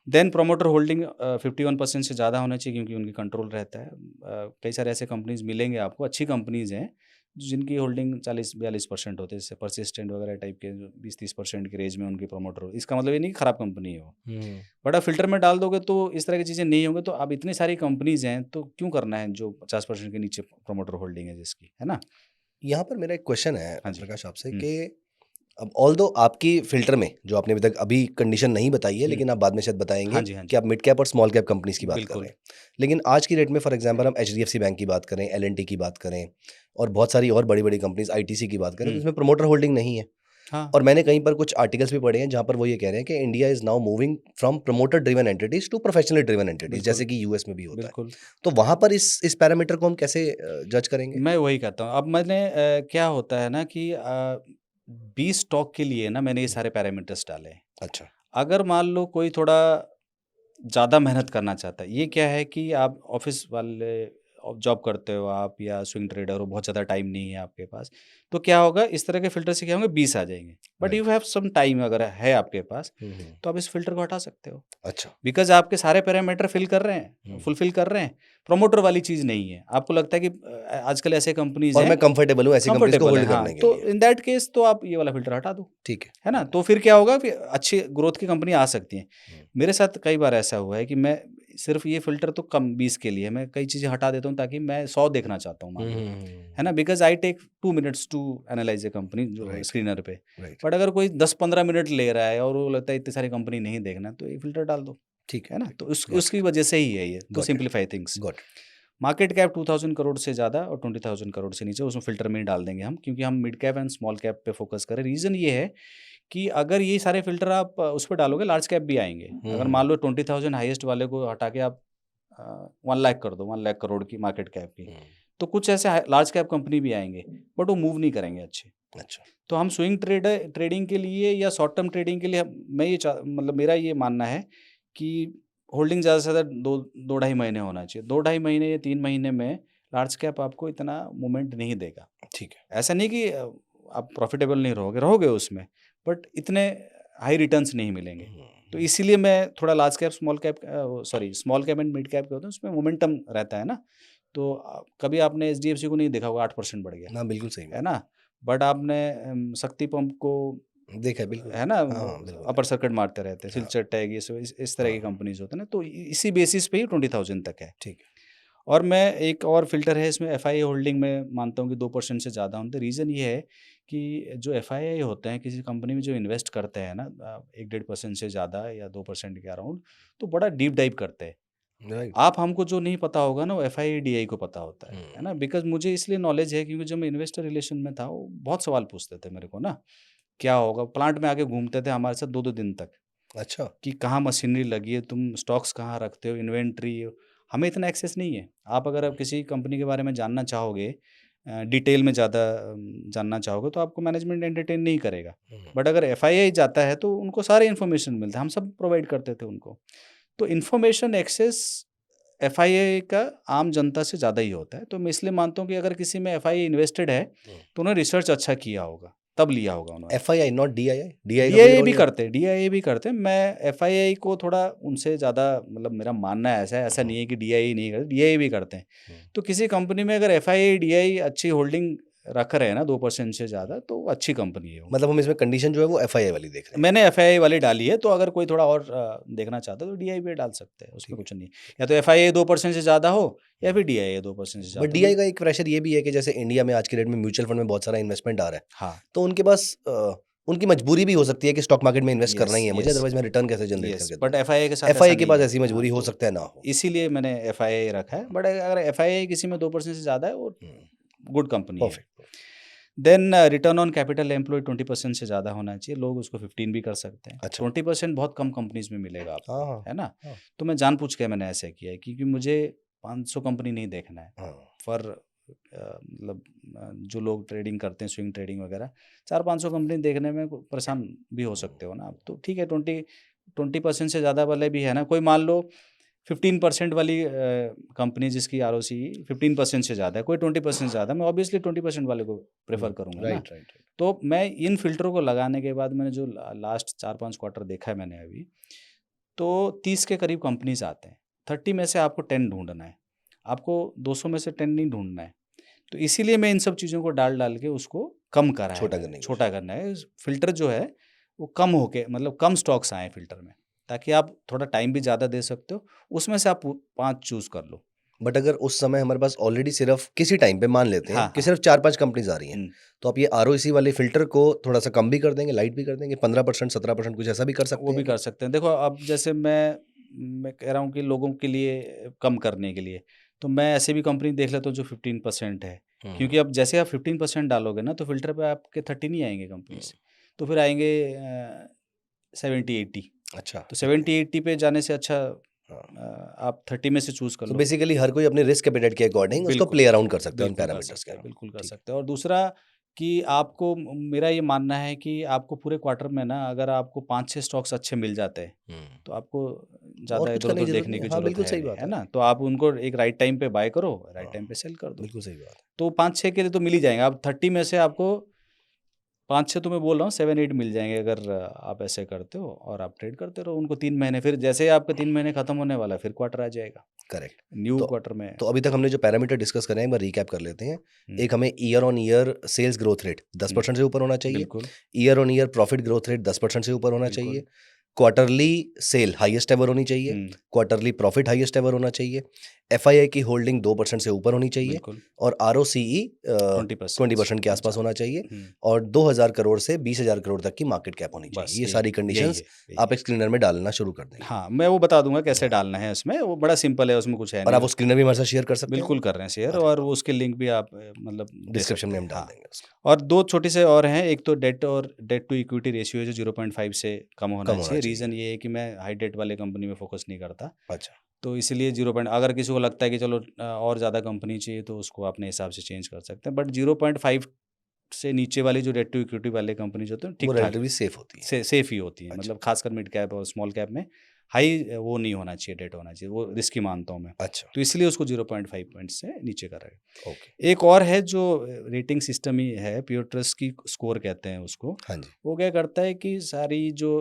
देन प्रमोटर होल्डिंग 51% से ज़्यादा होना चाहिए क्योंकि उनकी कंट्रोल रहता है। कई सारे ऐसे कंपनीज़ मिलेंगे आपको, अच्छी कंपनीज़ हैं, जिनकी होल्डिंग 40-42% होते हैं, जैसे परसिस्टेंट वगैरह टाइप के 20-30% की रेंज में उनकी प्रमोटर हो। इसका मतलब ये नहीं कि खराब कंपनी है वो। हुँ। बट आप फ़िल्टर में डाल दोगे तो इस तरह की चीज़ें नहीं होंगी, तो अब इतनी सारी कंपनीज़ हैं, तो क्यों करना है जो 50% के नीचे प्रमोटर होल्डिंग है जिसकी, है ना? यहाँ पर मेरा एक क्वेश्चन है हाँ जी। प्रकाश आपसे हुँ, कि अब ऑल्दो आपकी फ़िल्टर में जो आपने अभी कंडीशन नहीं बताई है, हुँ। लेकिन आप बाद में शायद हाँ बताएँगे जी, हाँ कि जी। आप मिड कैप और स्मॉल कैप कंपनीज़ की बात कर रहे बिल्कुल। हैं। लेकिन आज की डेट में फॉर एग्ज़ाम्पल हम एचडीएफसी बैंक की बात करें, एल&टी की बात करें और बहुत सारी और बड़ी-बड़ी कंपनीज़ आईटीसी की बात करें, तो हुँ। इसमें प्रमोटर होल्डिंग नहीं है। हाँ, और मैंने कहीं पर कुछ आर्टिकल्स भी पढ़े हैं जहाँ पर वो ये कह रहे हैं कि India is now moving from promoter driven entities to professionally driven entities, बिल्कुल, जैसे कि यूएस में भी होता है। बिल्कुल। तो वहाँ पर इस पैरामीटर को हम कैसे जज करेंगे? मैं वही कहता हूँ। अब क्या होता है ना कि 20 स्टॉक के लिए ना मैंने ये सारे पैरामीटर्स डाले हैं। अच्छा। अगर मान लो कोई थोड़ा ज़्यादा मेहनत करना चाहता है, ये क्या है कि आप ऑफिस वाले जॉब करते हो आप या स्विंग ट्रेडर हो, बहुत ज़्यादा टाइम नहीं है आपके पास, तो क्या होगा इस तरह के फिल्टर से क्या होंगे 20 आ जाएंगे। But you right. Have some time अगर है आपके पास हम्म। तो आप इस फिल्टर को हटा सकते हो, अच्छा। बिकॉज आपके सारे पैरामीटर फिल कर रहे हैं, हम्म। फुलफिल कर रहे हैं। प्रोमोटर वाली चीज़ नहीं है। आपको लगता है कि आजकल ऐसे कंपनीज और हैं मैं कंफर्टेबल हूँ ऐसी कंपनीज को कंफर्टेबल है, होल्ड हाँ, करने के तो लिए। इन दैट केस तो आप ये वाला फिल्टर हटा दो, ठीक है। है ना? तो फिर क्या होगा कि अच्छी ग्रोथ की कंपनी आ सकती हैं। हम्म। मेरे साथ कई बार ऐसा हुआ है कि मैं सिर्फ ये फ़िल्टर तो कम 20 के लिए मैं कई चीज़ें हटा देता हूँ ताकि मैं 100 देखना चाहता हूँ मान लो, है ना? Because I take 2 minutes to analyse a company जो राइट। स्क्रीनर पे। राइट। बट अगर कोई 10-15 मिनट ले रहा है और वो लगता है इतनी सारी कंपनी नहीं देखना, तो ये फ़िल्टर डाल दो, ठीक है है। ना? तो गॉट उसकी वजह से ही है ये, to got simplify things. Got market cap 2000 crore से ज़्यादा और 20,000 करोड़ से नीचे उसमें फ़िल्टर में ही डाल देंगे हम, क्योंकि हम mid cap and small cap पे फ़ोकस करें। रीज़न ये है कि अगर ये सारे फ़िल्टर आप उस पे डालोगे लार्ज कैप भी आएँगे। अगर मान लो 20,000 हाईएस्ट वाले को हटा के आप 1 लाख कर दो, 1 लाख करोड़ की मार्केट कैप की, तो कुछ ऐसे लार्ज कैप कंपनी भी आएँगे, बट वो मूव नहीं करेंगे अच्छे। अच्छा। तो हम स्विंग ट्रेडिंग के लिए या शॉर्ट टर्म ट्रेडिंग के लिए मैं ये मतलब मेरा ये मानना है कि होल्डिंग ज़्यादा से ज़्यादा 2 ढाई महीने होना चाहिए। 2 ढाई महीने या 3 महीने में लार्ज कैप आपको इतना मूवमेंट नहीं देगा। ठीक है। ऐसा नहीं कि आप प्रॉफिटेबल नहीं रहोगे, रहोगे उसमें, बट इतने हाई रिटर्न्स नहीं मिलेंगे। तो इसीलिए मैं थोड़ा large cap, small cap sorry small cap and mid cap के होते हैं, उसमें मोमेंटम रहता है ना। तो कभी आपने एचडीएफसी को नहीं देखा होगा 8% बढ़ गया, ना बिल्कुल सही है बात। ना? बट आपने शक्ति पंप को, देखा है बिल्कुल। है ना, हाँ हाँ बिल्कुल। अपर सर्किट मारते रहते हैं, हाँ। सिलचर टैग ये सब इस तरह की हाँ। कंपनीज होते हैं ना, तो इसी बेसिस पे ही 20,000 तक है। ठीक है। और मैं एक और फ़िल्टर है इसमें एफआईआई होल्डिंग में मानता हूँ कि 2% से ज़्यादा होते हैं। रीज़न ये है कि जो एफआईआई होते हैं किसी कंपनी में जो इन्वेस्ट करते हैं ना 1-1.5% से ज़्यादा या 2% के अराउंड, तो बड़ा डीप डाइव करते हैं। राइट। आप हमको जो नहीं पता होगा ना वो एफआईआई डीआई को पता होता है ना? बिकॉज़ मुझे इसलिए नॉलेज है क्योंकि जब मैं इन्वेस्टर रिलेशन में था वो बहुत सवाल पूछते थे मेरे को ना, क्या होगा? प्लांट में आके घूमते थे हमारे साथ 2-2 दिन तक अच्छा। कि कहाँ मशीनरी लगी है, तुम स्टॉक्स कहाँ रखते हो, इन्वेंट्री। हमें इतना एक्सेस नहीं है। आप अगर आप किसी कंपनी के बारे में जानना चाहोगे डिटेल में ज़्यादा जानना चाहोगे तो आपको मैनेजमेंट एंटरटेन नहीं करेगा। बट अगर एफआईआई जाता है तो उनको सारे इन्फॉर्मेशन मिलता है, हम सब प्रोवाइड करते थे उनको। तो इन्फॉर्मेशन एक्सेस एफआईआई का आम जनता से ज़्यादा ही होता है। तो मैं इसलिए मानता हूँ कि अगर किसी में एफआईआई इन्वेस्टेड है, तो उन्होंने रिसर्च अच्छा किया होगा, तब लिया होगा उन्होंने। FII not DII। DII का कोई डीआईए रोल भी नहीं होता? करते हैं, डीआईए भी करते हैं। मैं एफआईआई को थोड़ा उनसे ज़्यादा मतलब मेरा मानना है ऐसा नहीं है कि डीआईए नहीं करते, डीआईए भी करते हैं। तो किसी कंपनी में अगर एफआईआई, डीआईए अच्छी होल्डिंग रख रहे हैं ना 2% से ज़्यादा, तो वो अच्छी कंपनी है वो। मतलब हम इसमें कंडीशन जो है वो FII वाली देख रहे हैं। मैंने एफआईआई वाली डाली है, तो अगर कोई थोड़ा और देखना चाहता है तो डीआईए भी डाल सकते हैं, उसमें ठीक कुछ नहीं है। या तो एफआईआई 2% से ज़्यादा हो या फिर डीआईए 2% से बट ज़्यादा DI हो। का एक प्रेशर ये भी है कि जैसे इंडिया में आज की डेट में म्यूचुअल फंड में बहुत सारा इन्वेस्टमेंट आ रहा है, हाँ, तो उनके पास उनकी मजबूरी भी हो सकती है कि स्टॉक मार्केट में इन्वेस्ट करना ही है मुझे, यस, अदरवाइज मैं रिटर्न कैसे जनरेट यस। करके बट दूंगा। एफआईआई के साथ ऐसा FII के नहीं पास है। ऐसी हाँ, मजबूरी हो तो सकता है ना हो। इसीलिए मैंने एफआईआई रखा है। बट अगर एफआईआई किसी में 2% से ज़्यादा है, वो गुड कंपनी है। Perfect. Then return on capital employed 20% से ज़्यादा होना चाहिए। लोग उसको 15 भी कर सकते हैं। अच्छा। 20% बहुत कम कंपनीज में मिलेगा हाँ आपको, हाँ है ना? हाँ तो मैं जानबूझ के मैंने ऐसे किया है क्योंकि मुझे 500 कंपनी नहीं देखना है। हाँ। फॉर मतलब जो लोग ट्रेडिंग करते हैं स्विंग ट्रेडिंग वगैरह, 400-500 कंपनी देखने में परेशान भी हो सकते हो ना आप। तो ठीक है, 20% से ज़्यादा वाले भी है ना। कोई मान लो 15% वाली कंपनी जिसकी आरओसी 15% से ज़्यादा है, कोई 20% से ज़्यादा, मैं ऑब्वियसली 20% वाले को प्रेफर करूँगा ना। Right right. तो मैं इन फ़िल्टरों को लगाने के बाद मैंने जो लास्ट 4-5 क्वार्टर देखा है मैंने अभी, तो 30 के करीब कंपनीज़ आते हैं। 30 में से आपको 10 ढूँढना है। आपको 200 में से 10 नहीं ढूँढना है। तो इसीलिए मैं इन सब चीज़ों को डाल के उसको कम करा है छोटा मैंने, करने की छोटा करना है। फ़िल्टर जो है वो कम होके मतलब कम स्टॉक्स आएँ फ़िल्टर में, ताकि आप थोड़ा टाइम भी ज़्यादा दे सकते हो। उसमें से आप 5 चूज़ कर लो। बट अगर उस समय हमारे पास ऑलरेडी सिर्फ किसी टाइम पे मान लेते हैं हाँ, कि हाँ। सिर्फ 4-5 कंपनीज आ रही हैं, हुँ। तो आप ये ROC वाले फिल्टर को थोड़ा सा कम भी कर देंगे, लाइट भी कर देंगे, 15% 17% कुछ ऐसा भी कर सकते वो भी हैं क्या? कर सकते हैं। देखो अब जैसे मैं कह रहा हूँ कि लोगों के लिए कम करने के लिए, तो मैं ऐसी भी कंपनी देख लेता हूँ जो 15% है। क्योंकि अब जैसे आप 15% डालोगे ना तो फ़िल्टर पे आपके 30 नहीं आएँगे कंपनीज़, तो फिर आएँगे 70-80। अच्छा। तो 70-80 पे जाने से अच्छा हाँ। आप 30 में से चूज़ कर तो लो। बेसिकली हर कोई अपने रिस्क एपेटाइट के अकॉर्डिंग उसको बिल्कुल, प्ले अराउंड कर सकता है उन बिल्कुल कर पैरामीटर्स के सकते हैं, अराउंड। बिल्कुल कर ठीक है। सकते हैं। और दूसरा कि आपको मेरा ये मानना है कि आपको पूरे क्वार्टर में ना अगर आपको 5-6 स्टॉक्स अच्छे मिल जाते हैं, हम्म। तो आपको और ज़्यादा कुछ करने इधर-उधर की जरूरत देखने नहीं है, की हाँ ज़रूरत बिल्कुल है सही नहीं, बात है है। ना? तो आप उनको एक राइट टाइम पे बाय करो, राइट हाँ टाइम पे सेल कर दो। बिल्कुल सही बात है। तो 5-6 के लिए तो मिल ही जाएँगे। आप 30 में से आपको 5-6 तो मैं बोल रहा हूँ 7-8 मिल जाएँगे अगर आप ऐसे करते हो और आप ट्रेड करते रहो उनको 3 महीने। फिर जैसे ही आपका 3 महीने खत्म होने वाला है, फिर क्वार्टर आ जाएगा। करेक्ट। न्यू तो क्वार्टर में तो अभी तक हमने जो पैरामीटर डिस्कस करे हैं एक बार रिकैप कर लेते हैं। हुँ, एक हमें year on year sales growth rate 10% से ऊपर होना चाहिए। बिल्कुल, year on year profit growth rate 10% से ऊपर होना बिल्कुल। चाहिए। क्वार्टरली सेल हाईएस्ट एवर होनी चाहिए। हुँ, क्वार्टरली प्रॉफिट हाईएस्ट एवर होना चाहिए। एफआईआई की होल्डिंग 2% से ऊपर होनी चाहिए। बिल्कुल, और आरओसीई 20% 20% के आसपास अच्छा। होना चाहिए। हुँ, और 2000 करोड़ से 20,000 करोड़ तक की मार्केट कैप होनी बस चाहिए। ये यही सारी यही कंडीशंस है, यही आप है। एक स्क्रीनर में डालना शुरू कर देंगे। हाँ, मैं वो बता दूँगा कैसे हाँ, डालना है उसमें, वो बड़ा सिंपल है, उसमें कुछ है और नहीं। आप वो स्क्रीनर भी हमारे साथ शेयर कर सकते हैं। बिल्कुल कर रहे हैं शेयर अरे और वाह! वो उसके लिंक भी आप मतलब दे डिस्क्रिप्शन सकते में हैं। हम डाल हाँ, देंगे उसको। और 2 छोटे से और हैं, एक तो डेट टू इक्विटी रेशियो है जो 0.5 से कम कम होना होना चाहिए। चाहिए। रीज़न ये है कि मैं हाई डेट वाले कंपनी में फ़ोकस नहीं करता। अच्छा। तो इसीलिए 0 पॉइंट अगर किसी को लगता है कि चलो और ज़्यादा कंपनी चाहिए तो उसको अपने हिसाब से चेंज कर सकते हैं। बट 0.5 से नीचे वाली जो डेट टू इक्विटी वाले कंपनी जो होते हैं वो ठीक-ठाक रिलेटिवली सेफ होती है। सेफ ही होती हैं। अच्छा, मतलब खासकर मिड कैप और स्मॉल कैप में हाई वो नहीं होना चाहिए, डेट होना चाहिए। वो रिस्की मानता हूँ मैं। अच्छा, तो इसलिए उसको 0.5 पॉइंट से नीचे कर रहे हैं। ओके। एक और है जो रेटिंग सिस्टम ही है, प्योर ट्रस्ट की स्कोर कहते हैं उसको। हाँ जी। वो क्या करता है कि सारी जो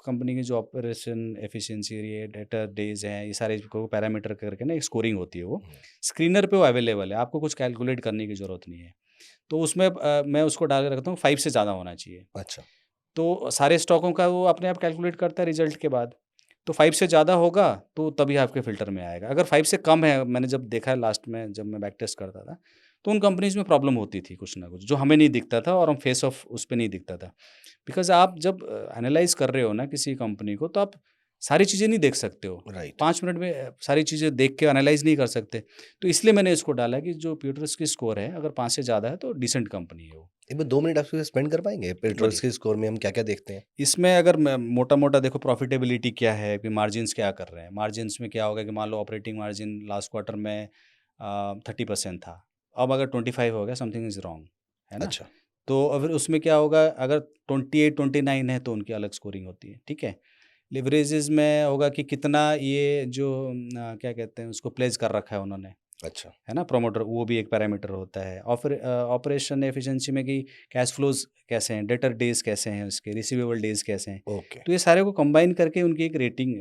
कंपनी की जो ऑपरेशन एफिशिएंसी ये डेटर डेज़ हैं, ये सारे को पैरामीटर करके ना एक स्कोरिंग होती है वो। हुँ, स्क्रीनर पे वो अवेलेबल है, आपको कुछ कैलकुलेट करने की ज़रूरत नहीं है। तो उसमें मैं उसको डाल के रखता हूँ 5 से ज़्यादा होना चाहिए। अच्छा, तो सारे स्टॉकों का वो अपने आप कैलकुलेट करता है रिज़ल्ट के बाद। तो 5 से ज़्यादा होगा तो तभी आपके फ़िल्टर में आएगा। अगर 5 से कम है, मैंने जब देखा है लास्ट में जब मैं बैक टेस्ट करता था, तो उन कंपनीज़ में प्रॉब्लम होती थी कुछ ना कुछ, जो हमें नहीं दिखता था और हम फेस ऑफ उस पे नहीं दिखता था। बिकॉज़ आप जब एनालाइज़ कर रहे हो ना किसी कंपनी को, तो आप सारी चीज़ें नहीं देख सकते हो। राइट। 5 मिनट में सारी चीज़ें देख के एनालाइज़ नहीं कर सकते। तो इसलिए मैंने इसको डाला कि जो प्यूटर्स की स्कोर है, अगर 5 से ज़्यादा है तो डिसेंट कंपनी है वो। एक बार 2 मिनट आपके स्पेंड कर पाएँगे? पेट्रोल्स बोलिए। के स्कोर में हम क्या-क्या देखते हैं? इसमें अगर मैं मोटा-मोटा देखो प्रॉफ़िटेबिलिटी क्या है, कि मार्जिन्स क्या कर रहे हैं। मार्जिन्स में क्या होगा कि मान लो ऑपरेटिंग मार्जिन लास्ट क्वार्टर में 30% था। अब अगर 25 हो गया समथिंग इज़ रॉन्ग, है ना? अच्छा, तो फिर उसमें क्या होगा अगर 28-29 है तो उनकी अलग स्कोरिंग होती है, ठीक है? लिवरेजेज़ में होगा कि कितना ये जो क्या कहते हैं उसको प्लेस कर रखा है उन्होंने, अच्छा, है ना? प्रोमोटर वो भी एक पैरामीटर होता है। ऑपरेशन एफिशिएंसी में कि कैश फ्लोज़ कैसे हैं, डेटर डेज़ कैसे हैं उसके, रिसीवेबल डेज़ कैसे हैं। ओके, तो ये सारे को कंबाइन करके उनकी एक रेटिंग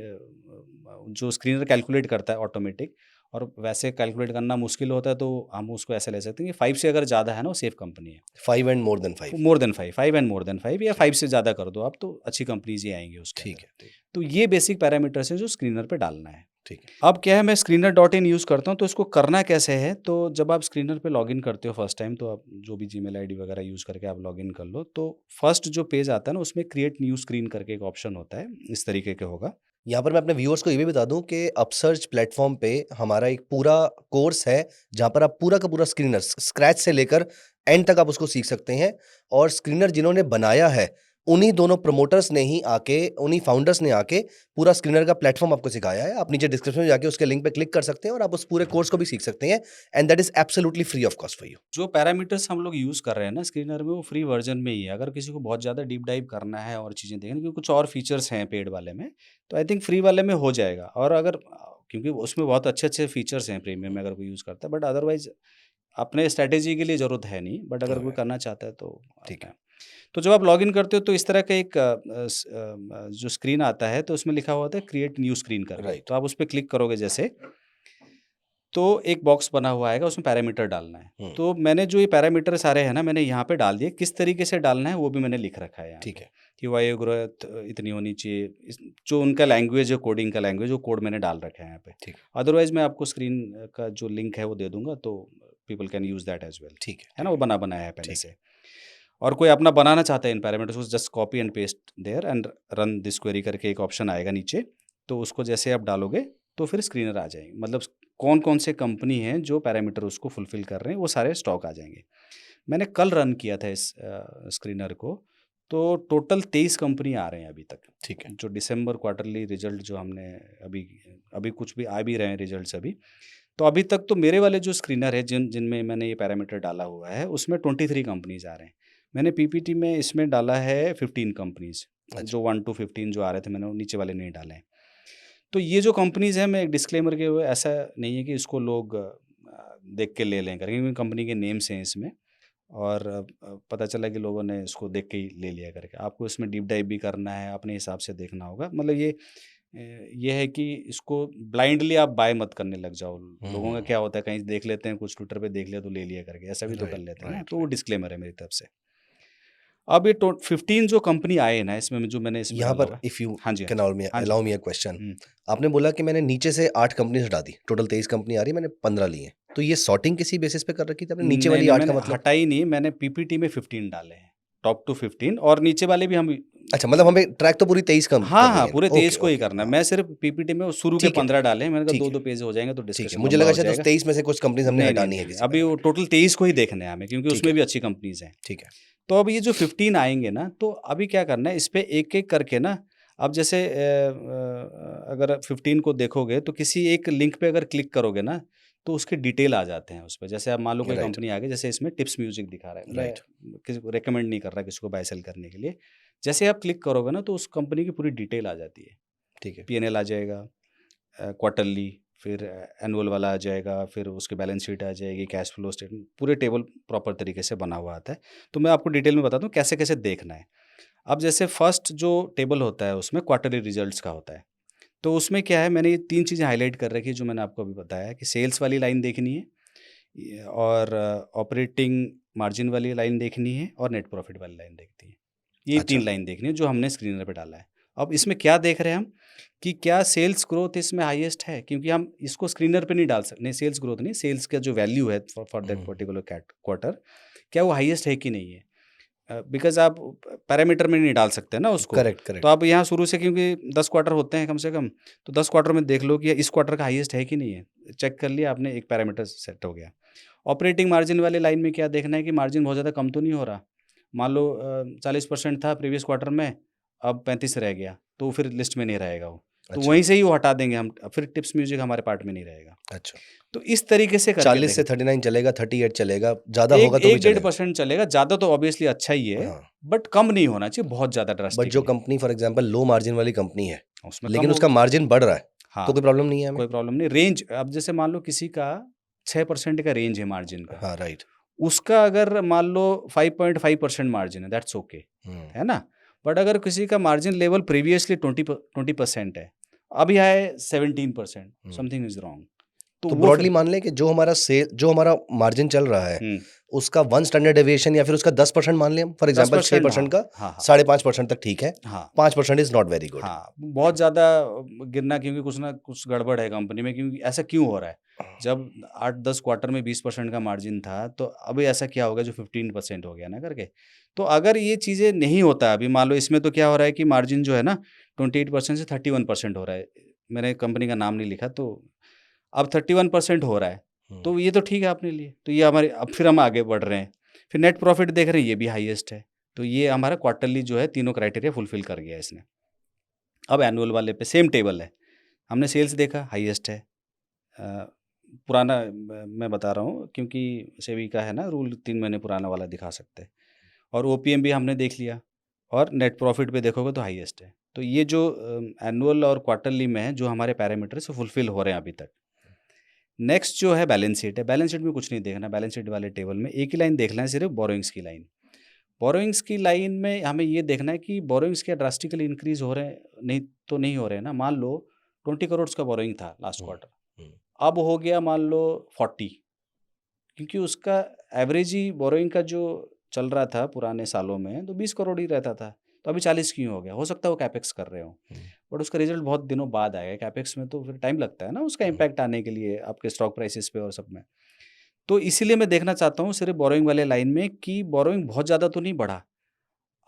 जो स्क्रीनर कैलकुलेट करता है ऑटोमेटिक, और वैसे कैलकुलेट करना मुश्किल होता है तो हम उसको ऐसे ले सकते हैं कि 5 से अगर ज़्यादा है ना वो सेफ कंपनी है। 5 and more than 5। More than 5, 5 and more than 5 या ठीक, 5 से ज़्यादा कर दो आप तो अच्छी कंपनीज़ ही आएँगी उसके अंदर। ठीक है, ठीक, तो ये बेसिक पैरामीटर्स हैं जो स्क्रीनर पे डालना है। ठीक है। अब क्या है मैं स्क्रीनर डॉट इन यूज़ करता हूँ तो इसको करना कैसे है, तो जब आप स्क्रीनर पे लॉगिन करते हो फर्स्ट टाइम, तो आप जो भी जीमेल आईडी वगैरह यूज़ करके आप लॉगिन कर लो, तो फर्स्ट जो पेज आता है ना उसमें क्रिएट न्यू स्क्रीन करके एक ऑप्शन होता है, इस तरीके का होगा। यहाँ पर मैं अपने व्यूअर्स को ये भी बता दूँ कि अपसर्च प्लेटफ़ॉर्म पे हमारा एक पूरा कोर्स है, जहाँ पर आप पूरा का पूरा स्क्रीनर स्क्रैच से लेकर एंड तक आप उसको सीख सकते हैं। और स्क्रीनर जिन्होंने बनाया है, उन्हीं दोनों प्रमोटर्स ने ही आके, उन्हीं फाउंडर्स ने आके पूरा स्क्रीनर का प्लेटफ़ॉर्म आपको सिखाया है। आप नीचे डिस्क्रिप्शन में जाके उसके लिंक पे क्लिक कर सकते हैं और आप उस पूरे कोर्स को भी सीख सकते हैं, and that is absolutely free of cost for you. जो पैरामीटर्स हम लोग यूज़ कर रहे हैं ना स्क्रीनर में वो फ्री वर्ज़न में ही है। अगर किसी को बहुत ज़्यादा डीप डाइव करना है और चीज़ें देखनी क्योंकि कुछ और फीचर्स हैं पेड वाले में, तो आई थिंक फ्री वाले में हो जाएगा। और अगर क्योंकि उसमें बहुत अच्छे-अच्छे फीचर्स हैं प्रीमियम में अगर कोई यूज़ करता है, बट अदरवाइज़ अपने स्ट्रैटेजी के लिए ज़रूरत है नहीं, बट अगर कोई ऑलराइट, करना चाहता है तो ठीक अपना। है। तो जब आप लॉगिन करते हो तो इस तरह का एक जो स्क्रीन आता है तो उसमें लिखा हुआ होता है क्रिएट न्यू स्क्रीन करके। राइट, तो आप उस पे क्लिक करोगे जैसे, तो एक बॉक्स बना हुआ आएगा उसमें पैरामीटर डालना है। हुँ, तो मैंने जो ये पैरामीटर सारे हैं ना मैंने यहाँ पे डाल दिए, किस तरीके से डालना है वो भी मैंने लिख रखा है यहाँ ठीक पे, है, कि वायु ग्रोथ इतनी होनी चाहिए। जो उनका लैंग्वेज है, कोडिंग का लैंग्वेज, वो कोड मैंने डाल रखा है यहाँ पे। ठीक है, अदरवाइज मैं आपको स्क्रीन का जो लिंक है वो दे दूंगा, तो people can use that as well, ठीक है, है ना? ठीक वो है, बना बनाया है पहले ठीक है, से। और कोई अपना बनाना चाहता है इन पैरामीटर्स को, just copy and paste there and run this query करके एक ऑप्शन आएगा नीचे। तो उसको जैसे आप डालोगे तो फिर स्क्रीनर आ जाएंगे, मतलब कौन कौन से कंपनी हैं जो पैरामीटर उसको फुलफिल कर रहे हैं वो सारे स्टॉक आ जाएंगे। मैंने कल रन किया था इस स्क्रीनर को, तो टोटल 23 कंपनी आ रहे हैं अभी तक। ठीक है, जो दिसंबर क्वार्टरली रिजल्ट जो हमने अभी अभी कुछ भी आ भी रहे हैं रिजल्ट्स अभी, तो अभी तक तो मेरे वाले जो स्क्रीनर है जिनमें मैंने ये पैरामीटर डाला हुआ है उसमें 23 कंपनीज आ रहे हैं। मैंने पीपीटी में इसमें डाला है 15 कंपनीज, अच्छा। जो 1 to 15 जो आ रहे थे मैंने वो नीचे वाले नहीं डाले हैं। तो ये जो कंपनीज हैं, मैं एक डिस्क्लेमर के हुए ऐसा नहीं है कि इसको लोग देख के ले लें करके, क्योंकि कंपनी के नेम्स हैं इसमें, और पता चला कि लोगों ने इसको देख के ही ले लिया करके। आपको इसमें डीप डाइव भी करना है, अपने हिसाब से देखना होगा। मतलब ये है कि इसको ब्लाइंडली आप बाय मत करने लग जाओ। लोगों का क्या होता है, कहीं देख लेते हैं, कुछ ट्विटर पे देख लिया तो ले लिया करके, ऐसा भी तो कर राइट, लेते हैं ना। राइट, तो वो राइट। डिस्क्लेमर है मेरी तरफ से। अब ये 15 जो कंपनी आए ना इसमें, जो मैंने इसमें यहाँ डाला पर हुआ है। इफ यू हाँ जी, हाँ कैन जी। हाँ जी। अलाउ मी अ क्वेश्चन, हुँ। आपने बोला कि मैंने नीचे से 8 कंपनीज हटा दी, टोटल 23 कंपनी आ रही, मैंने 15 ली हैं। तो ये सॉर्टिंग किसी बेसिस पे कर रखी थी आपने, नीचे नहीं, वाली नहीं, 8 का मैंने मतलब? हटाई नहीं, मैंने पीपीटी में 15 डाले हैं, टॉप टू 15, और नीचे वाले भी हम। अच्छा, मतलब हमें ट्रैक तो पूरी 23 कम हाँ, करनी हाँ, है। पूरे ओके, 23 को ही ओके, करना है। हाँ, मैं सिर्फ पीपीटी में वो शुरू के ठीक है, 15 डाले हैं, मैंने कहा ठीक 2-2 है, पेज हो जाएँगे तो ठीक है। डिस्कशन मुझे लंबा लगा हो शायद उस जाएगा। 23 में से कुछ कंपनीज हमने नहीं, नहीं, हटानी नहीं, है नहीं, किसी अभी वो पैरामीटर। टोटल 23 को ही देखना है हमें, क्योंकि ठीक उसमें है, भी अच्छी कंपनीज़ हैं। ठीक है। तो अब ये जो 15 आएँगे ना, तो अभी क्या करना है, इस पे एक-एक करके ना, अब जैसे अगर 15 को देखोगे तो किसी एक लिंक पे अगर क्लिक करोगे ना, तो उसके डिटेल आ जाते हैं उस पे। जैसे अब मान लो कोई राइट, कंपनी आ गई, जैसे इसमें टिप्स म्यूजिक दिखा रहा है, राइट, मैं किसी को रिकमेंड नहीं कर रहा किसी को बाय सेल करने के लिए। जैसे आप क्लिक करोगे ना, तो उस कंपनी की पूरी डिटेल आ जाती है। ठीक है। पीएनएल आ जाएगा, क्वार्टरली, फिर एनुअल वाला आ जाएगा, फिर उसकी बैलेंस शीट आ जाएगी, कैश फ्लो स्टेटमेंट, पूरे टेबल प्रॉपर तरीके से बना हुआ आता है। तो मैं आपको डिटेल में बताता हूँ कैसे-कैसे देखना है। अब जैसे फर्स्ट जो टेबल होता है उसमें क्वार्टरली रिजल्ट्स का होता है। तो उसमें क्या है, मैंने ये 3 चीज़ें हाइलाइट कर रखी है जो मैंने आपको अभी बताया, कि सेल्स वाली लाइन देखनी है, और ऑपरेटिंग मार्जिन वाली लाइन देखनी है, और नेट प्रॉफिट वाली लाइन देखनी है। ये अच्छा, 3 लाइन देखनी है जो हमने स्क्रीनर पे डाला है। अब इसमें क्या देख रहे हैं हम, कि क्या सेल्स ग्रोथ इसमें हाईएस्ट है, क्योंकि हम इसको स्क्रीनर पे नहीं डाल सकते। नहीं, सेल्स ग्रोथ नहीं, सेल्स का जो वैल्यू है for that hmm, particular quarter, क्या वो हाईएस्ट है कि नहीं है। बिकॉज़ आप पैरामीटर में नहीं डाल सकते ना उसको। करेक्ट, तो करेक्ट, आप यहाँ शुरू से, क्योंकि 10 क्वार्टर होते हैं कम से कम, तो 10 क्वार्टर में देख लो कि इस क्वार्टर का हाईएस्ट है कि नहीं है। चेक कर लिया आपने, एक पैरामीटर सेट हो गया। ऑपरेटिंग मार्जिन वाली लाइन में क्या देखना है, कि मार्जिन बहुत ज़्यादा कम तो नहीं हो रहा। मान लो 40% था प्रीवियस क्वार्टर में, अब 35 रह गया, तो फिर लिस्ट में नहीं रहेगा वो। तो अच्छा, वहीं से ही वो हटा देंगे हम, फिर टिप्स म्यूजिक हमारे पार्ट में नहीं रहेगा। अच्छा। तो इस तरीके से करके 40 से देखें। 39 चलेगा, 38 चलेगा, ज़्यादा एक होगा तो भी एक डेढ़ चलेगा। परसेंट चलेगा, ज़्यादा तो ऑब्वियसली अच्छा ही है, हाँ, बट कम नहीं होना चाहिए बहुत ज़्यादा बट जो drastically. Company for example low margin वाली कंपनी है, उसमें कम लेकिन उसका होगा। मार्जिन बढ़ रहा है, तो हाँ, कोई प्रॉब्लम नहीं है हमें? कोई प्रॉब्लम नहीं। रेंज, अब जैसे मान लो किसी का 6% का रेंज है मार्जिन का, हाँ, राइट। उसका अगर मान लो 5.5% मार्जिन है, दैट्स ओके, हुँ, है ना? बट अगर किसी का मार्जिन लेवल प्रीवियसली 20% है, अभी है 17%, हुँ। Something is wrong. तो तो वो ब्रॉडली फिर मान लें कि जो हमारा मार्जिन चल रहा है, हुँ, उसका 1 स्टैंडर्ड डेविएशन या फिर उसका 10% मान लें हम? फॉर एग्ज़ाम्पल 10%, 6% हाँ, का हाँ, हाँ, 5.5% तक ठीक है, हाँ। 5% इज़ नॉट वेरी गुड। हाँ, बहुत ज़्यादा गिरना, क्योंकि कुछ ना कुछ गड़बड़ है कंपनी में, क्योंकि ऐसा क्यों हो रहा है? जब 8-10 क्वार्टर में 20% का मार्जिन था, तो अभी ऐसा क्या हो गया जो 15% हो गया ना करके। तो अगर ये चीज़ें नहीं होता है, अभी मान लो इसमें तो क्या हो रहा है कि मार्जिन जो है ना 28% से 31% हो रहा है। मैंने कंपनी का नाम नहीं लिखा, तो अब 31% हो रहा है, हुँ, तो ये तो ठीक है अपने लिए। तो ये हमारे, अब फिर हम आगे बढ़ रहे हैं। फिर नेट प्रॉफिट देख रहे हैं, ये भी हाईएस्ट है। तो ये हमारा क्वार्टरली जो है तीनों क्राइटेरिया फुलफिल कर गया इसने। अब एनुअल वाले पे सेम टेबल है। हमने सेल्स देखा, हाईएस्ट है। अ, पुराना मैं बता रहा हूँ, क्योंकि सेबी का है ना रूल, 3 महीने पुराना वाला दिखा सकते हैं। और ओपीएम भी हमने देख लिया, और नेट प्रॉफिट पे देखोगे तो हाईएस्ट है। तो ये जो एनुअल और क्वार्टरली में है, जो हमारे पैरामीटर्स फुलफिल हो रहे हैं अभी तक। नेक्स्ट जो है बैलेंस शीट है। बैलेंस शीट में कुछ नहीं देखना। बैलेंस शीट वाले टेबल में एक ही लाइन देखना है, सिर्फ बोरोइंग्स की लाइन। बोरोइंग्स की लाइन में हमें ये देखना है कि बोरोइंग्स क्या ड्रास्टिकली इंक्रीज हो रहे हैं, नहीं तो नहीं हो रहे हैं ना। मान लो 20 करोड़ का बोरोइंग था लास्ट हुँ, क्वार्टर, हुँ, अब हो गया मान लो 40, क्योंकि उसका एवरेज ही बोरोइंग का जो चल रहा था पुराने सालों में, तो 20 करोड़ ही रहता था। तो अभी 40 क्यों हो गया? हो सकता है वो कैपेक्स कर रहे हो, हुँ, बट उसका रिजल्ट बहुत दिनों बाद आएगा। कैपेक्स में तो फिर टाइम लगता है ना उसका हुँ, इम्पैक्ट आने के लिए, आपके स्टॉक प्राइसेस पे और सब में। तो इसीलिए मैं देखना चाहता हूँ सिर्फ बोरोइंग वाले लाइन में, कि बोरोइंग बहुत ज़्यादा तो नहीं बढ़ा।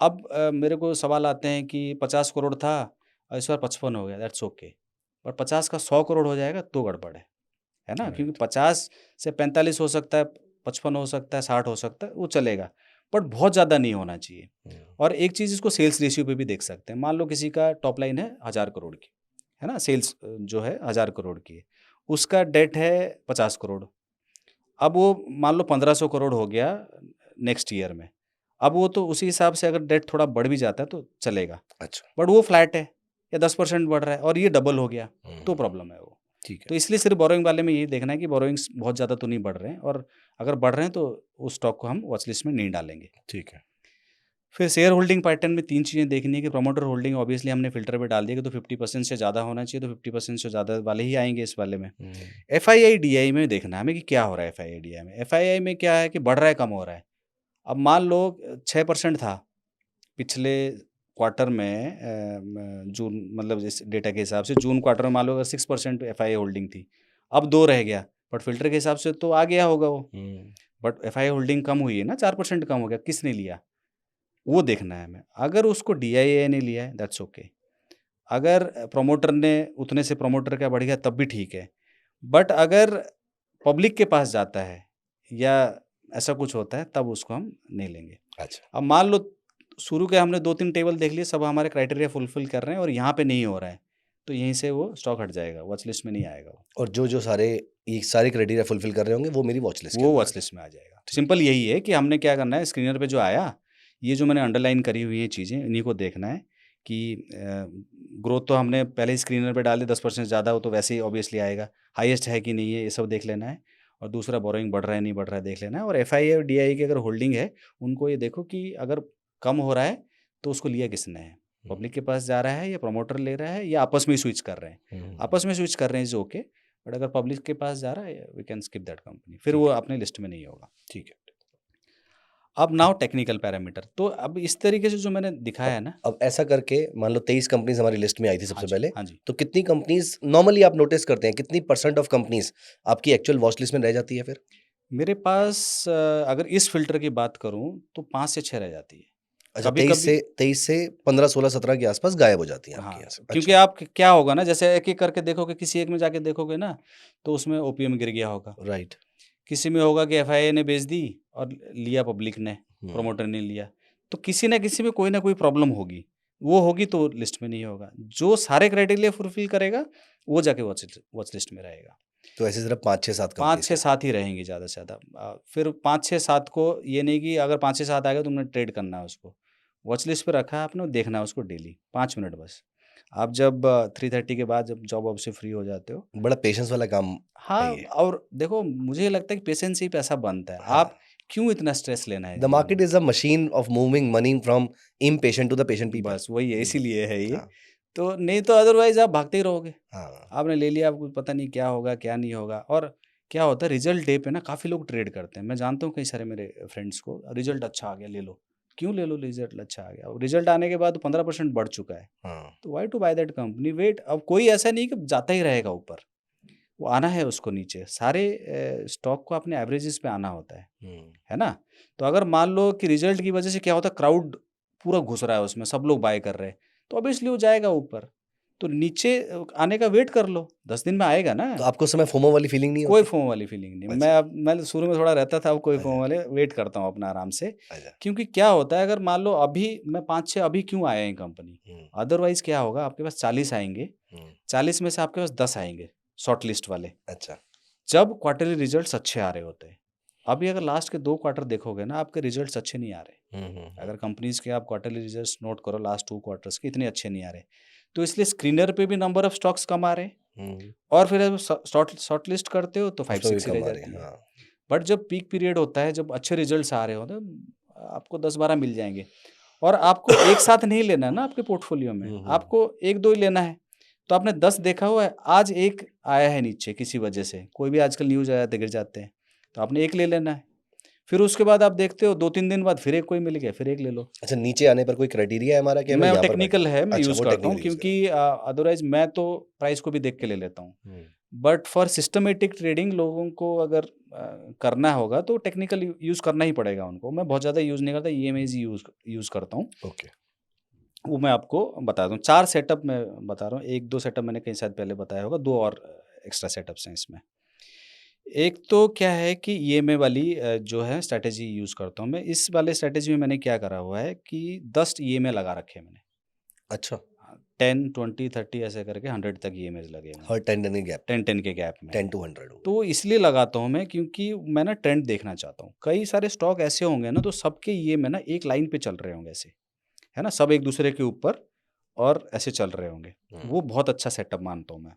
अब मेरे को सवाल आते हैं कि 50 करोड़ था और इस बार 55 हो गया, दैट्स ओके। पर 50 का 100 करोड़ हो जाएगा तो गड़बड़ है ना? क्योंकि राइट। 50 से 45 हो सकता है, 55 हो सकता है, 60 हो सकता है, वो चलेगा। बट बहुत ज़्यादा नहीं होना चाहिए। हुँ, और एक चीज़ इसको सेल्स रेशियो पे भी देख सकते हैं। मान लो किसी का टॉप लाइन है 1000 करोड़ की, है ना? सेल्स जो है 1000 करोड़ की है, उसका डेट है 50 करोड़। अब वो मान लो 1500 करोड़ हो गया नेक्स्ट ईयर में। अब वो तो उसी हिसाब से अगर डेट थोड़ा बढ़ भी जाता है तो चलेगा, अच्छा। बट वो फ्लैट है या 10% बढ़ रहा है और ये डबल हो गया तो प्रॉब्लम है वो। ठीक है। तो इसलिए सिर्फ बोरोइंग वाले में ये देखना है कि बोरोइंग्स बहुत ज़्यादा तो नहीं बढ़ रहे हैं, और अगर बढ़ रहे हैं तो उस स्टॉक को हम वॉच लिस्ट में नहीं डालेंगे। ठीक है। फिर शेयर होल्डिंग पैटर्न में 3 चीज़ें देखनी है कि प्रमोटर होल्डिंग ऑब्वियसली हमने फ़िल्टर पे डाल दिया कि तो 50% से ज़्यादा होना चाहिए, तो 50% से ज़्यादा वाले ही आएँगे इस वाले में। एफआईआई डीआई में देखना है हमें कि क्या हो रहा है एफआईआई डीआई में। एफआईआई में क्या है कि बढ़ रहा है, कम हो रहा है। अब मान लो 6% था पिछले क्वार्टर में, जून मतलब इस डेटा के हिसाब से जून क्वार्टर में मान लो अगर 6% एफआईआई होल्डिंग थी, अब 2 रह गया, बट फ़िल्टर के हिसाब से तो आ गया होगा वो। बट एफआईआई होल्डिंग कम हुई है ना, 4% कम हो गया, किसने लिया? वो देखना है हमें। अगर उसको डीआईए ने लिया है दैट्स ओके। अगर प्रमोटर ने उतने से प्रमोटर का बढ़ गया तब भी ठीक है। बट अगर पब्लिक के पास जाता है या ऐसा कुछ होता है तब उसको हम नहीं लेंगे। अच्छा। अब मान लो शुरू के हमने 2-3 टेबल देख लिए, सब हमारे क्राइटेरिया फुलफिल कर रहे हैं और यहाँ पे नहीं हो रहा है, तो यहीं से वो स्टॉक हट जाएगा, वॉच लिस्ट में नहीं आएगा वो। और जो सारे ये सारे क्राइटेरिया फुलफिल कर रहे होंगे वो मेरी वॉच लिस्ट के वो अंदर आ वॉच लिस्ट में आ जाएगा। सिंपल यही है कि हमने क्या करना है, स्क्रीनर पे जो आया, ये जो मैंने अंडरलाइन करी हुई हैं चीज़ें, इन्हीं को देखना है कि ग्रोथ तो हमने पहले ही स्क्रीनर पे डाल दी, 10% ज़्यादा हो तो वैसे ही ऑब्वियसली आएगा। हाईएस्ट है कि नहीं है, ये सब देख लेना है। और दूसरा बोरोइंग बढ़ रहा है, नहीं बढ़ रहा है, देख लेना है। और एफआईआई और डीआई की अगर होल्डिंग है, उनको ये देखो कि अगर कम हो रहा है तो उसको लिया किसने है? पब्लिक के पास जा रहा है या प्रमोटर ले रहा है या आपस में ही स्विच कर रहे हैं? आपस में स्विच कर रहे हैं इज़ ओके, बट अगर पब्लिक के पास जा रहा है we can skip that company, फिर ठीक वो है। अपने लिस्ट में नहीं होगा। ठीक है। अब नाउ टेक्निकल पैरामीटर, तो अब इस तरीके से जो मैंने दिखाया है ना। अब ऐसा करके मान लो 23 कंपनीज हमारी लिस्ट में आई थी हाँ सबसे जी, पहले, हाँ जी। तो कितनी कंपनीज नॉर्मली आप नोटिस करते हैं, कितनी परसेंट ऑफ कंपनीज आपकी एक्चुअल वॉच लिस्ट में रह जाती है फिर? मेरे पास अगर इस फ़िल्टर की बात करूँ तो 5 से 6 रह जाती है। अच्छा, कभी-कभी 23 से 15, 16, 17 के आसपास गायब हो जाती हैं आपके हाँ, यहाँ से। क्योंकि अच्छा। आप क्या होगा ना, जैसे एक-एक करके देखोगे, किसी एक में जाके देखोगे ना, तो उसमें ओपीएम गिर गया होगा। राइट। किसी में होगा कि एफआईआई ने बेच दी और लिया पब्लिक ने, हम्म। प्रमोटर ने लिया। तो किसी न किसी में कोई ना कोई प्रॉब्लम होगी। वो होगी तो लिस्ट में नहीं होगा। जो सारे क्राइटेरिया फुलफिल करेगा, वो जाके वॉच लिस्ट में रहेगा। तो ऐसे सिर्फ 5, 6, 7 5, कंपनीज 6, हैं। 7 ही रहेंगी ज़्यादा से ज़्यादा। फिर 5, 6, 7 को ये नहीं कि अगर 5 से 7 आ गया तो तुमने ट्रेड करना है उसको। वॉच लिस्ट पे रखा है आपने, देखना है उसको डेली 5 मिनट बस। आप जब 3:30 के बाद जब जॉब वॉब से फ्री हो जाते हो। बड़ा पेशेंस वाला काम है हाँ, ये। और देखो मुझे ये लगता है कि पेशेंस से ही पैसा बनता है। हाँ। आप क्यों इतना स्ट्रेस लेना है द जीवन मार्केट में? Is a machine of moving money from impatient to the patient people. बस वही है, इसीलिए है ये। हाँ। तो नहीं तो अदरवाइज़ आप भागते ही रहोगे। हाँ। आपने ले लिया, आपको पता नहीं क्या होगा, क्या नहीं होगा। और क्या होता है, रिजल्ट डे पे ना काफ़ी लोग ट्रेड करते हैं। मैं जानता हूँ कई सारे मेरे फ्रेंड्स को, रिजल्ट अच्छा आ गया ले लो। क्यों ले लो, रिजल्ट अच्छा आ गया? रिजल्ट आने के बाद 15% बढ़ चुका है। हाँ। तो why to buy that company? Wait, अब कोई ऐसा नहीं कि जाता ही रहेगा ऊपर। वो आना है उसको नीचे। सारे स्टॉक को अपने एवरेजेस पे आना होता है ना? तो अगर मान लो कि रिजल्ट की वजह से क्या होता है, क्राउड पूरा घुस रहा है उसमें, सब लोग बाय कर रहे हैं, तो ऑब्वियसली वो जाएगा ऊपर। तो नीचे आने का वेट कर लो, 10 दिन में आएगा ना। तो आपको उस समय फोमो वाली फीलिंग नहीं कोई होती? फोमो वाली फीलिंग नहीं। अच्छा। मैं शुरू में थोड़ा रहता था, अब कोई फोमो अच्छा। वाले वेट करता हूँ अपना आराम से। अच्छा। क्योंकि क्या होता है, अगर मान लो अभी मैं 5-6 अभी क्यों आए हैं कंपनी, हम्म। अदरवाइज़ क्या होगा, आपके पास 40 आएँगे, हम्म। 40 में से आपके पास 10 आएँगे शॉर्ट लिस्ट वाले। अच्छा। जब क्वार्टरली रिजल्ट्स अच्छे आ रहे होते हैं। अभी अगर लास्ट के 2 क्वार्टर देखोगे ना, आपके रिजल्ट्स अच्छे नहीं आ रहे। अगर कंपनीज़ के आप क्वार्टरली रिजल्ट्स नोट करो लास्ट 2 क्वार्टर्स के, इतने अच्छे नहीं आ रहे। तो इसलिए स्क्रीनर पे भी नंबर ऑफ स्टॉक्स कम आ रहे हैं, और फिर जब शॉर्ट लिस्ट करते हो तो उसमें भी 5-6 ही रह कम आ रही जाती है। है। हाँ। बट जब पीक पीरियड होता है, जब अच्छे रिजल्ट्स आ रहे होते हैं, आपको 10-12 मिल जाएँगे। और आपको एक साथ नहीं लेना है ना आपके पोर्टफोलियो में, आपको 1-2 ही लेना है। तो आपने 10 देखा हुआ है, आज 1 आया है नीचे किसी वजह से, कोई भी आजकल न्यूज़ आ जाते गिर जाते हैं, तो आपने 1 ले लेना है। फिर उसके बाद आप देखते हो 2-3 दिन बाद फिर एक कोई मिल गया, फिर 1 ले लो। अच्छा, नीचे आने पर कोई क्राइटेरिया है हमारा कि हमें मैं यहाँ पर बाय टेक्निकल करना है, है? मैं अच्छा, यूज़ वो करता हूँ, टेक्निकल यूज क्योंकि करेंगे। अदरवाइज़ मैं तो प्राइस को भी देख के ले लेता हूँ। बट फॉर सिस्टमैटिक ट्रेडिंग लोगों को अगर करना होगा तो टेक्निकल यूज़ करना ही पड़ेगा उनको। मैं बहुत ज़्यादा यूज़ नहीं करता, ईएमआईज़ यूज़ करता हूँ। ओके। वो मैं आपको बता दूँ। 4 सेटअप मैं बता रहा हूँ, 1-2 सेटअप मैंने कहीं शायद पहले बताया होगा, 2 और एक्स्ट्रा सेटअप्स हैं इसमें। एक तो क्या है कि ईएमआई वाली जो है स्ट्रैटेजी यूज़ करता हूँ मैं। इस वाले स्ट्रैटेजी में मैंने क्या करा हुआ है कि 10 ईएमआई लगा रखे हैं मैंने। अच्छा। हाँ, 10, 20, 30 ऐसे करके 100 तक ईएमआईज़ लगे हुए हैं। हर 10 दिन के गैप 10 के गैप में। 10 to 100 तो इसलिए लगाता हूँ मैं क्योंकि मैं ना ट्रेंड देखना चाहता हूँ। कई सारे स्टॉक ऐसे होंगे ना तो सबके ईएमआई ना एक लाइन पे चल रहे होंगे ऐसे, है ना? सब एक दूसरे के ऊपर और ऐसे चल रहे होंगे। वो बहुत अच्छा सेटअप मानता हूँ मैं।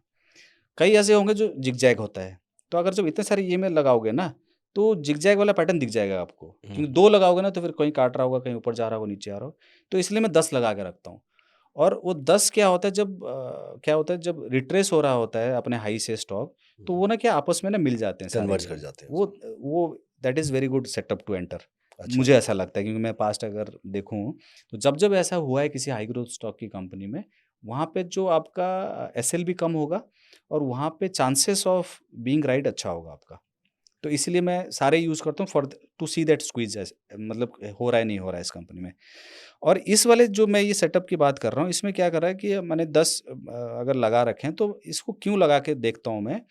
कई ऐसे होंगे जो जिगजैग होता है। तो अगर जब इतने सारे ईएमआई लगाओगे ना तो जिगजैग वाला पैटर्न दिख जाएगा आपको। क्योंकि 2 लगाओगे ना तो फिर कहीं काट रहा होगा, कहीं ऊपर जा रहा होगा, नीचे आ रहा होगा। तो इसलिए मैं 10 लगा के रखता हूँ। और वो 10 क्या होता है जब रिट्रेस हो रहा होता है अपने हाई से स्टॉक, तो वो ना क्या आपस में ना मिल जाते हैं सारे कन्वर्ज कर ईएमआई। जाते हैं वो that is very good setup to enter. अच्छा मुझे ऐसा लगता है क्योंकि मैं पास्ट अगर देखूँ तो जब ऐसा हुआ है किसी हाई ग्रोथ स्टॉक की कंपनी में, वहाँ पे जो आपका एसएल भी कम होगा और वहाँ पे चांसेस ऑफ बीइंग राइट अच्छा होगा आपका। तो इसीलिए मैं सारे यूज़ करता हूँ for to see that squeeze मतलब हो रहा है नहीं हो रहा है इस कंपनी में। और इस वाले जो मैं ये सेटअप की बात कर रहा हूँ, इसमें क्या कर रहा है कि मैंने 10 अगर लगा रखे हैं तो इसको क्यों लगा के देखता हूँ मैं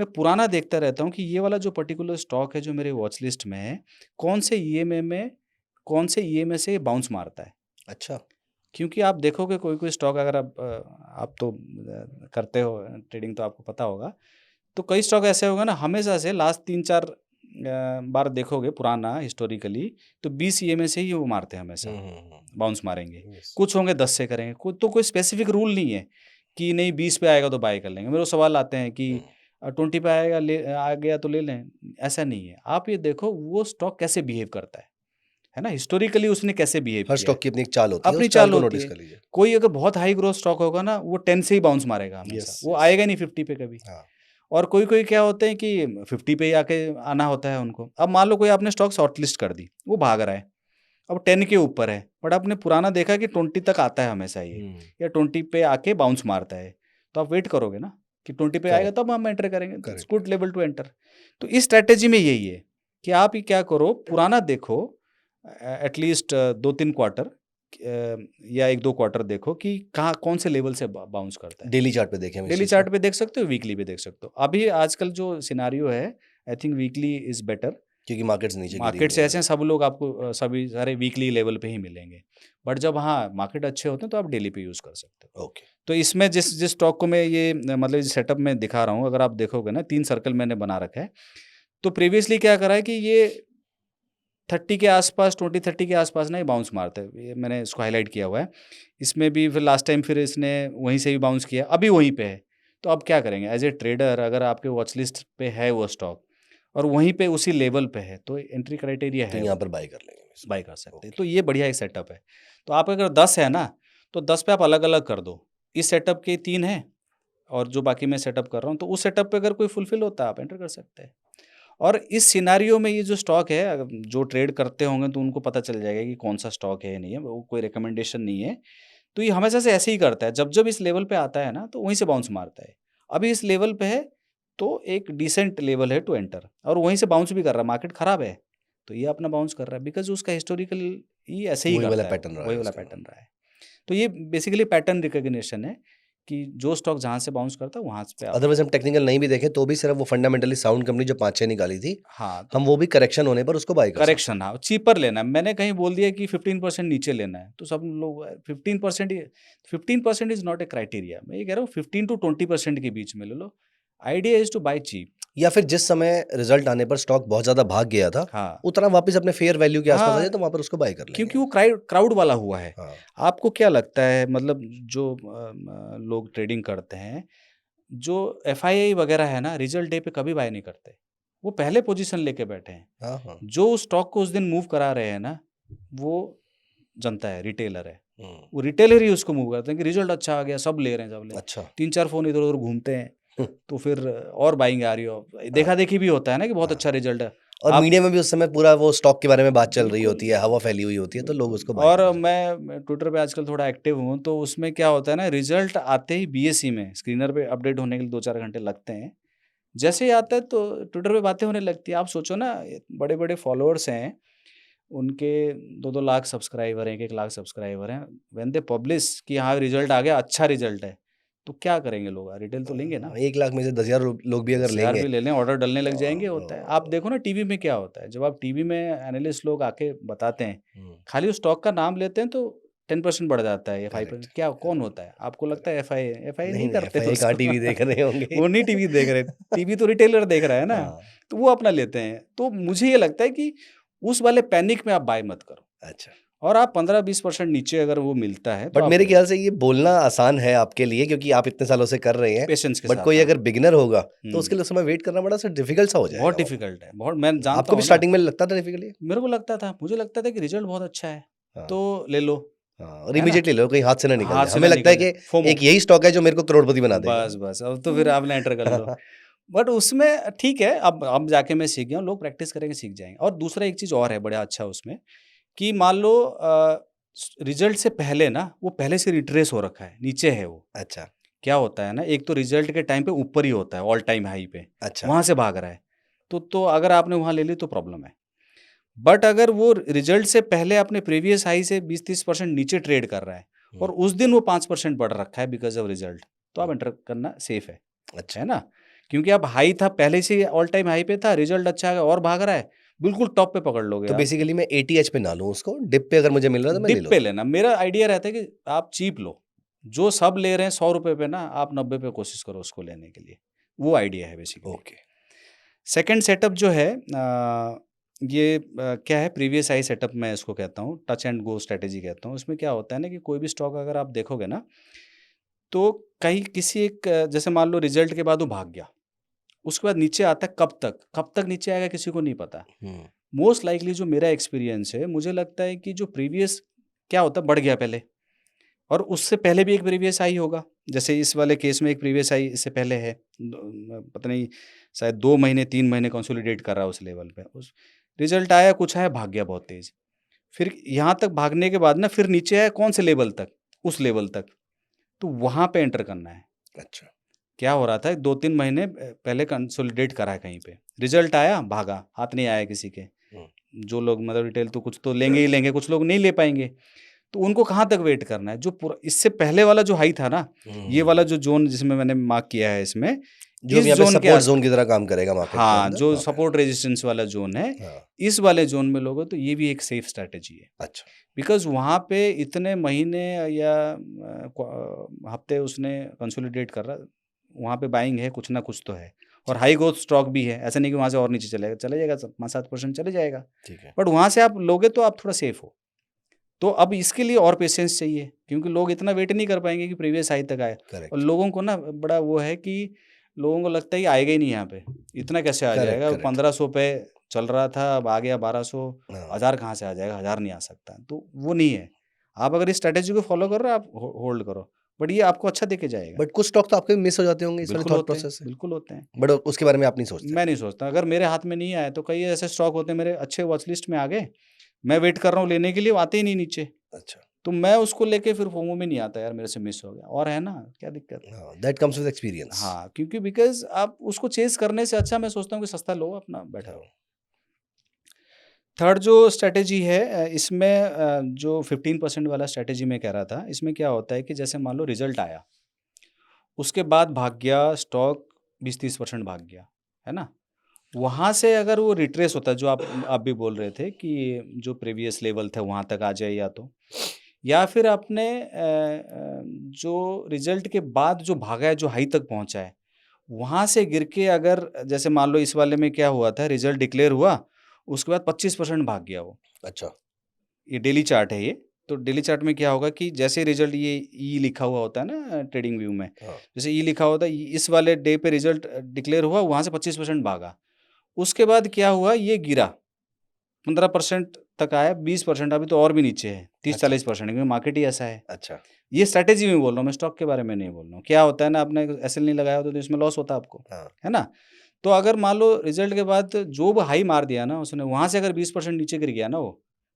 पुराना देखता रहता हूँ कि ये वाला जो पर्टिकुलर स्टॉक है जो मेरे वॉच लिस्ट में है, कौन से ईएमआई से ये बाउंस मारता है। अच्छा क्योंकि आप देखोगे कोई-कोई स्टॉक अगर आप तो करते हो ट्रेडिंग तो आपको पता होगा। तो कई स्टॉक ऐसे होगा ना हमेशा से लास्ट 3-4 बार देखोगे पुराना हिस्टोरिकली तो 20 ईएमआई से ही वो मारते हैं हमेशा, बाउंस मारेंगे। यस कुछ होंगे 10 से करेंगे, कोई स्पेसिफिक रूल नहीं है कि नहीं 20 पे आएगा तो बाय कर लेंगे। मेरे को सवाल आते हैं कि 20 पे आएगा आ गया तो ले लें, ऐसा नहीं है। आप ये देखो वो स्टॉक कैसे बिहेव करता है ना? हिस्टोरिकली उसने कैसे बिहेव हर किया है। स्टॉक की अपनी एक चाल होती है अपनी उस चाल चाल को होती नोटिस है। कर लीजिए कोई अगर बहुत हाई ग्रोथ स्टॉक होगा ना वो 10 से ही बाउंस मारेगा हमेशा। यस वो यस आएगा नहीं 50 पे कभी। हाँ और कोई-कोई क्या होते हैं कि 50 पे ही आके आना होता है उनको। अब मान लो कोई आपने स्टॉक शॉर्ट लिस्ट कर दी, वो भाग रहा है। अब 10 के ऊपर है, बट आपने पुराना देखा कि 20 तक आता है हमेशा ये या 20 पे आके बाउंस मारता है। तो आप वेट करोगे ना कि 20 पे आएगा करेक्ट तब हम एंटर करेंगे। That's correct good level to enter. तो इस स्ट्रैटेजी में यही है कि आप ही क्या करो पुराना देखो एटलीस्ट 2-3 क्वार्टर या 1-2 क्वार्टर देखो कि कहाँ कौन से लेवल से बाउंस करता है। डेली चार्ट पे देखें हम इस डेली चीज को चार्ट पे देख सकते हो, वीकली पे देख सकते हो। अभी आजकल जो सिनेरियो है I think weekly is better. क्योंकि मार्केट्स नीचे गिरी मार्केट्स हुई ऐसे हैं सब लोग आपको सभी सारे वीकली लेवल पे ही मिलेंगे। बट जब हाँ, मार्केट अच्छे होते हैं तो आप डेली पे यूज़ कर सकते हो। ओके तो इसमें जिस जिस स्टॉक को मैं ये मतलब इस सेटअप में दिखा रहा हूँ, अगर आप देखोगे ना 3 सर्कल मैंने बना रखा है। तो प्रीवियसली क्या करा है कि ये 30 के आसपास 20-30 के आसपास ना ये बाउंस मारता है। ये मैंने इसको हाइलाइट किया हुआ है। इसमें भी फिर लास्ट टाइम फिर इसने वहीं से भी बाउंस किया, अभी वहीं पे है। तो अब क्या करेंगे एज़ ए ट्रेडर अगर आपके वॉच लिस्ट पे है वो स्टॉक और वहीं पे उसी लेवल पे है, तो एंट्री क्राइटेरिया तो है यहाँ वो, पर बाय कर लेंगे इसमें। बाय कर सकते हैं। ओके तो ये बढ़िया एक सेटअप है। तो आप अगर 10 है ना, तो 10 पे आप अलग-अलग कर दो। इस सेटअप के 3 हैं और जो बाकी मैं सेटअप कर रहा हूँ, तो उस सेटअप पे अगर कोई फुलफिल होता है, आप एंटर कर सकते हैं। और इस सिनेरियो में ये जो स्टॉक है जो ट्रेड करते होंगे तो उनको पता चल जाएगा कि कौन सा स्टॉक है नहीं है, वो कोई रिकमेंडेशन नहीं है। तो ये हमेशा से ऐसे ही करता है, जब इस लेवल पे आता है ना तो वहीं से बाउंस मारता है। अभी इस लेवल पे है तो एक डिसेंट लेवल है टू एंटर और वहीं से बाउंस भी कर रहा है, मार्केट खराब है तो ये अपना बाउंस कर रहा है बिकॉज उसका हिस्टोरिकल ही ऐसे ही वही वाला करता है, पैटर्न रहा वही है वाला उसका पैटर्न रहा है। तो ये बेसिकली पैटर्न रिकॉग्निशन है कि जो स्टॉक जहाँ से बाउंस करता है वहाँ पे आप अदरवाइज हम टेक्निकल नहीं भी देखें तो भी सिर्फ वो फंडामेंटली साउंड कंपनी जो 5-6 निकाली थी हाँ तो हम वो भी करेक्शन होने पर उसको बाय कर सकते करेक्शन हाँ, चीपर लेना है। मैंने कहीं बोल दिया कि 15% नीचे लेना है, तो सब लोग 15% ही 15% इज़ नॉट ए क्राइटेरिया। मैं ये कह रहा हूँ 15 टू 20% के बीच में ले लो। Idea is to buy cheap. हैं या फिर जिस समय रिजल्ट आने पर स्टॉक बहुत ज़्यादा भाग गया था हाँ, उतना वापस अपने फेयर वैल्यू के आसपास आ जाए हाँ, तो वहाँ पर उसको बाय कर लेंगे क्योंकि वो क्राउड वाला हुआ है। हाँ आपको क्या लगता है मतलब जो लोग ट्रेडिंग करते हैं, जो एफआईआई वगैरह है ना, रिजल्ट डे पे कभी बाय नहीं करते। वो पहले पोजीशन लेके बैठे हैं। हाँ हाँ जो उस स्टॉक को उस दिन मूव करा रहे हैं ना, वो जनता है, रिटेलर है। वो रिटेलर ही उसको मूव करते हैं कि रिजल्ट अच्छा आ गया, सब ले रहे हैं, सब ले रहे हैं। अच्छा 3-4 फ़ोन इधर-उधर घूमते हैं, तो फिर और बाइंग आ रही हो। हाँ देखा-देखी भी होता है ना कि बहुत हाँ अच्छा रिजल्ट है। और आप मीडिया में भी उस समय पूरा वो स्टॉक के बारे में बात चल रही बिल्कुल, होती है हवा फैली हुई होती है तो लोग बिल्कुल उसको बाय और कर लेते मैं ट्विटर पे आजकल थोड़ा एक्टिव हूँ, तो उसमें क्या होता है ना रिजल्ट आते ही बीएसई में स्क्रीनर पे अपडेट होने के लिए 2-4 घंटे लगते हैं। जैसे ही आता है तो ट्विटर पे बातें होने लगती है। आप सोचो ना बड़े-बड़े फॉलोअर्स हैं, उनके 2-2 लाख सब्सक्राइबर हैं, 1-1 लाख सब्सक्राइबर हैं। व्हेन दे पब्लिश कि हाँ रिजल्ट आ गया, अच्छा रिजल्ट है, तो क्या करेंगे लोग? रिटेल तो लेंगे ना। 1 लाख में से 10,000 लोग भी अगर 10,000 लेंगे भी ले लें, ऑर्डर डलने लग जाएँगे, होता है। आप तो देखो ना टीवी में क्या होता है, जब आप टीवी में एनालिस्ट लोग आके बताते हैं, हम्म, खाली उस स्टॉक का नाम लेते हैं तो 10% बढ़ जाता है या 5%, करेक्ट। क्या कौन होता है? आपको लगता है एफआई नहीं नहीं नहीं, करते एफआई कहाँ उसको। टीवी देख रहे होंगे। वो नहीं टीवी देख रहे, टीवी तो रिटेलर देख रहा है ना, हाँ। तो वो अपना लेते हैं। तो मुझे ये लगता है कि उस वाले पैनिक में आप बाय मत करो, अच्छा। और आप 15-20% नीचे अगर वो मिलता है तो बट आप मेरे ले ख्याल लो, से ये बोलना आसान है आपके लिए क्योंकि आप इतने सालों से कर रहे हैं। पेशेंस के बट साथ। कोई हाँ। अगर बिगिनर होगा तो उसके हुँ, लिए समय वेट करना बड़ा सा डिफिकल्ट सा हो बहुत जाएगा वो। डिफ़िकल्ट है, बहुत, मैं जानता आपको भी हूँ ना। स्टार्टिंग में लगता था डिफिकल्ट? मेरे को लगता था, मुझे लगता था कि रिज़ल्ट बहुत अच्छा है, हाँ। तो ले लो, हाँ, और है ना? इमीडिएटली लो, कहीं हाथ से ना निकल हाथ जाए। से हमें ना लगता है निकल कि जाए, फोमो। एक यही स्टॉक है जो मेरे को करोड़पति बना देगा। बस, अब तो फिर आप ले एंटर कर लो। बट उसमें ठीक है, अब जाके मैं सीख गया हूँ, लोग प्रैक्टिस करेंगे सीख जाएँगे। और दूसरा एक चीज़ और है बड़ा अच्छा उसमें, कि मान लो रिज़ल्ट से पहले ना, वो पहले से रिट्रेस हो रखा है, नीचे है वो। अच्छा। क्या होता है ना, एक तो रिज़ल्ट के टाइम पे ऊपर ही होता है, ऑल टाइम हाई पे, अच्छा। वहाँ से भाग रहा है। तो अगर आपने वहाँ ले ली तो प्रॉब्लम है। बट अगर वो रिज़ल्ट से पहले अपने प्रीवियस हाई से 20-30% नीचे ट्रेड कर रहा है, हम्म, और उस दिन वो 5% बढ़ रखा है बिकॉज़ ऑफ रिज़ल्ट, तो आप हम्म, एंटर करना सेफ अच्छा। है ना? क्योंकि अब हाई था, पहले से ही ऑल टाइम हाई पे था, रिज़ल्ट अच्छा है और भाग रहा है, बिल्कुल टॉप पे पकड़ लोगे तो आप। तो बेसिकली मैं एटीएच पे ना लूँ उसको, डिप पे अगर मुझे मिल रहा है तो मैं ले डिप पे लूँ। लेना, मेरा आइडिया रहता है कि आप चीप लो। जो सब ले रहे हैं ₹100 पे ना, आप 90 पे कोशिश करो उसको लेने के लिए। वो आइडिया है बेसिकली। ओके। सेकंड सेटअप जो है ये क्या है, प्रीवियस आई सेटअप मैं इसको कहता हूँ, टच एंड गो स्ट्रैटेजी कहता हूँ। उसमें क्या होता है ना, कि कोई भी स्टॉक अगर आप देखोगे ना, तो कहीं किसी एक जैसे मान लो रिजल्ट के बाद वो भाग गया, उसके बाद नीचे आता है, कब तक नीचे आएगा किसी को नहीं पता। हम्म। मोस्ट लाइकली जो मेरा एक्सपीरियंस है, मुझे लगता है कि जो प्रीवियस क्या होता है, बढ़ गया पहले, और उससे पहले भी एक प्रीवियस आई होगा। जैसे इस वाले केस में एक प्रीवियस आई इससे पहले है, पता नहीं, शायद 2 महीने 3 महीने कंसोलिडेट कर रहा है उस लेवल पे, उस रिजल्ट आया, कुछ आया, भाग गया बहुत तेज। फिर यहाँ तक भागने के बाद ना, फिर नीचे आया कौन से लेवल तक, उस लेवल तक, तो वहां पे एंटर करना है। अच्छा। क्या हो रहा था, 2-3 महीने पहले कंसोलिडेट करा है कहीं पे, रिजल्ट आया, भागा, हाथ नहीं आया किसी के। हम्म, जो लोग मतलब रिटेल तो कुछ तो लेंगे ही लेंगे, कुछ लोग नहीं ले पाएंगे। तो उनको कहाँ तक वेट करना है, जो पूरा इससे पहले वाला जो हाई था ना, ये वाला हम्म। जो जोन जिसमें मैंने मार्क किया है इसमें, जो अब इस यहाँ पे जोन के सपोर्ट आस, जोन की तरह काम करेगा मार्केट के हाँ, अंदर जो वहाँ पे। सपोर्ट रेजिस्टेंस वाला जोन है, हाँ। इस वाले जोन में लोगों, तो ये भी एक सेफ स्ट्रैटेजी है। अच्छा। बिकॉज़ वहाँ पे इतने महीने या हफ्ते उसने कंसोलिडेट कर रहा, वहाँ पे बाइंग है, कुछ ना कुछ तो है, और ठीक है। हाई ग्रोथ स्टॉक भी है। ऐसा नहीं कि वहाँ से और नीचे चलेगा, चला जाएगा, 5-7% चले जाएगा, ठीक है। बट वहाँ से आप लोगे तो आप थोड़ा सेफ हो। तो अब इसके लिए और पेशेंस चाहिए, क्योंकि लोग इतना वेट नहीं कर पाएँगे कि प्रीवियस हाई तक आए। और करेक्ट। लोगों को ना बड़ा वो है कि लोगों को लगता है कि आएगा ही नहीं यहाँ पे, इतना कैसे आ करेक्ट। जाएगा? करेक्ट। 1500 पे चल रहा था, अब आ गया 1200, हाँ। 1000 कहाँ से आ जाएगा? 1000 नहीं आ सकता। तो वो नहीं है। आप अगर इस स्ट्रैटेजी को फॉलो कर रहे हो, आप होल्ड करो, बट ये आपको अच्छा देके जाएगा। बट कुछ स्टॉक तो आपके मिस हो जाते होंगे इस वाले बिल्कुल थॉट होते हैं, प्रोसेस से। बिल्कुल होते हैं। बट उसके बारे में आप नहीं सोचते। मैं नहीं सोचता, अगर मेरे हाथ में नहीं आए तो कई ऐसे स्टॉक होते हैं मेरे अच्छे वॉच लिस्ट में आ गए, मैं वेट कर रहा हूँ लेने के लिए, वो आते ही नहीं नीचे। अच्छा। तो मैं उसको लेके फिर फोमो में नहीं आता, यार मेरे से मिस हो गया, और है ना, क्या दिक्कत है? हाँ, दैट कम्स विद एक्सपीरियंस। हाँ, क्योंकि बिकॉज़ आप उसको चेज़ करने से अच्छा मैं सोचता हूँ कि सस्ता लो, अपना बैठे हाँ। रहो। थर्ड जो स्ट्रैटेजी है इसमें जो 15% वाला स्ट्रैटेजी मैं कह रहा था, इसमें क्या होता है कि जैसे मान लो रिज़ल्ट आया, उसके बाद भाग गया स्टॉक, 20-30% भाग गया, है ना? वहाँ से अगर वो रिट्रेस होता है, जो आप भी बोल रहे थे कि जो प्रीवियस लेवल था वहाँ तक आ जाए, या फिर आपने जो रिज़ल्ट के बाद जो भागा है, जो हाई तक पहुँचा है, वहाँ से गिर के अगर, जैसे मान लो इस वाले में क्या हुआ था, रिज़ल्ट डिक्लेयर हुआ, उसके बाद 25% भाग गया वो। अच्छा। ये डेली चार्ट है ये। तो डेली चार्ट में क्या होगा कि जैसे रिज़ल्ट, ये ई लिखा हुआ होता है ना ट्रेडिंग व्यू में, हाँ। जैसे ई लिखा होता है, इस वाले डे पे रिज़ल्ट डिक्लेयर हुआ, वहाँ से 25% भागा। उसके बाद क्या हुआ, ये गिरा, 15% तक आया, 20%, अभी तो और भी नीचे है, अच्छा। 30-40%, क्योंकि मार्केट ही ऐसा है। अच्छा। ये स्ट्रैटेजी में बोल रहा हूँ मैं, स्टॉक के बारे में नहीं बोल रहा हूँ। क्या होता है ना, आपने एसएल नहीं लगाया होता तो इसमें लॉस होता आपको, हाँ। है ना? तो अगर मान लो रिजल्ट के बाद जो भी हाई मार दिया ना उसने, वहाँ से अगर 20% नीचे गिर गया ना वो,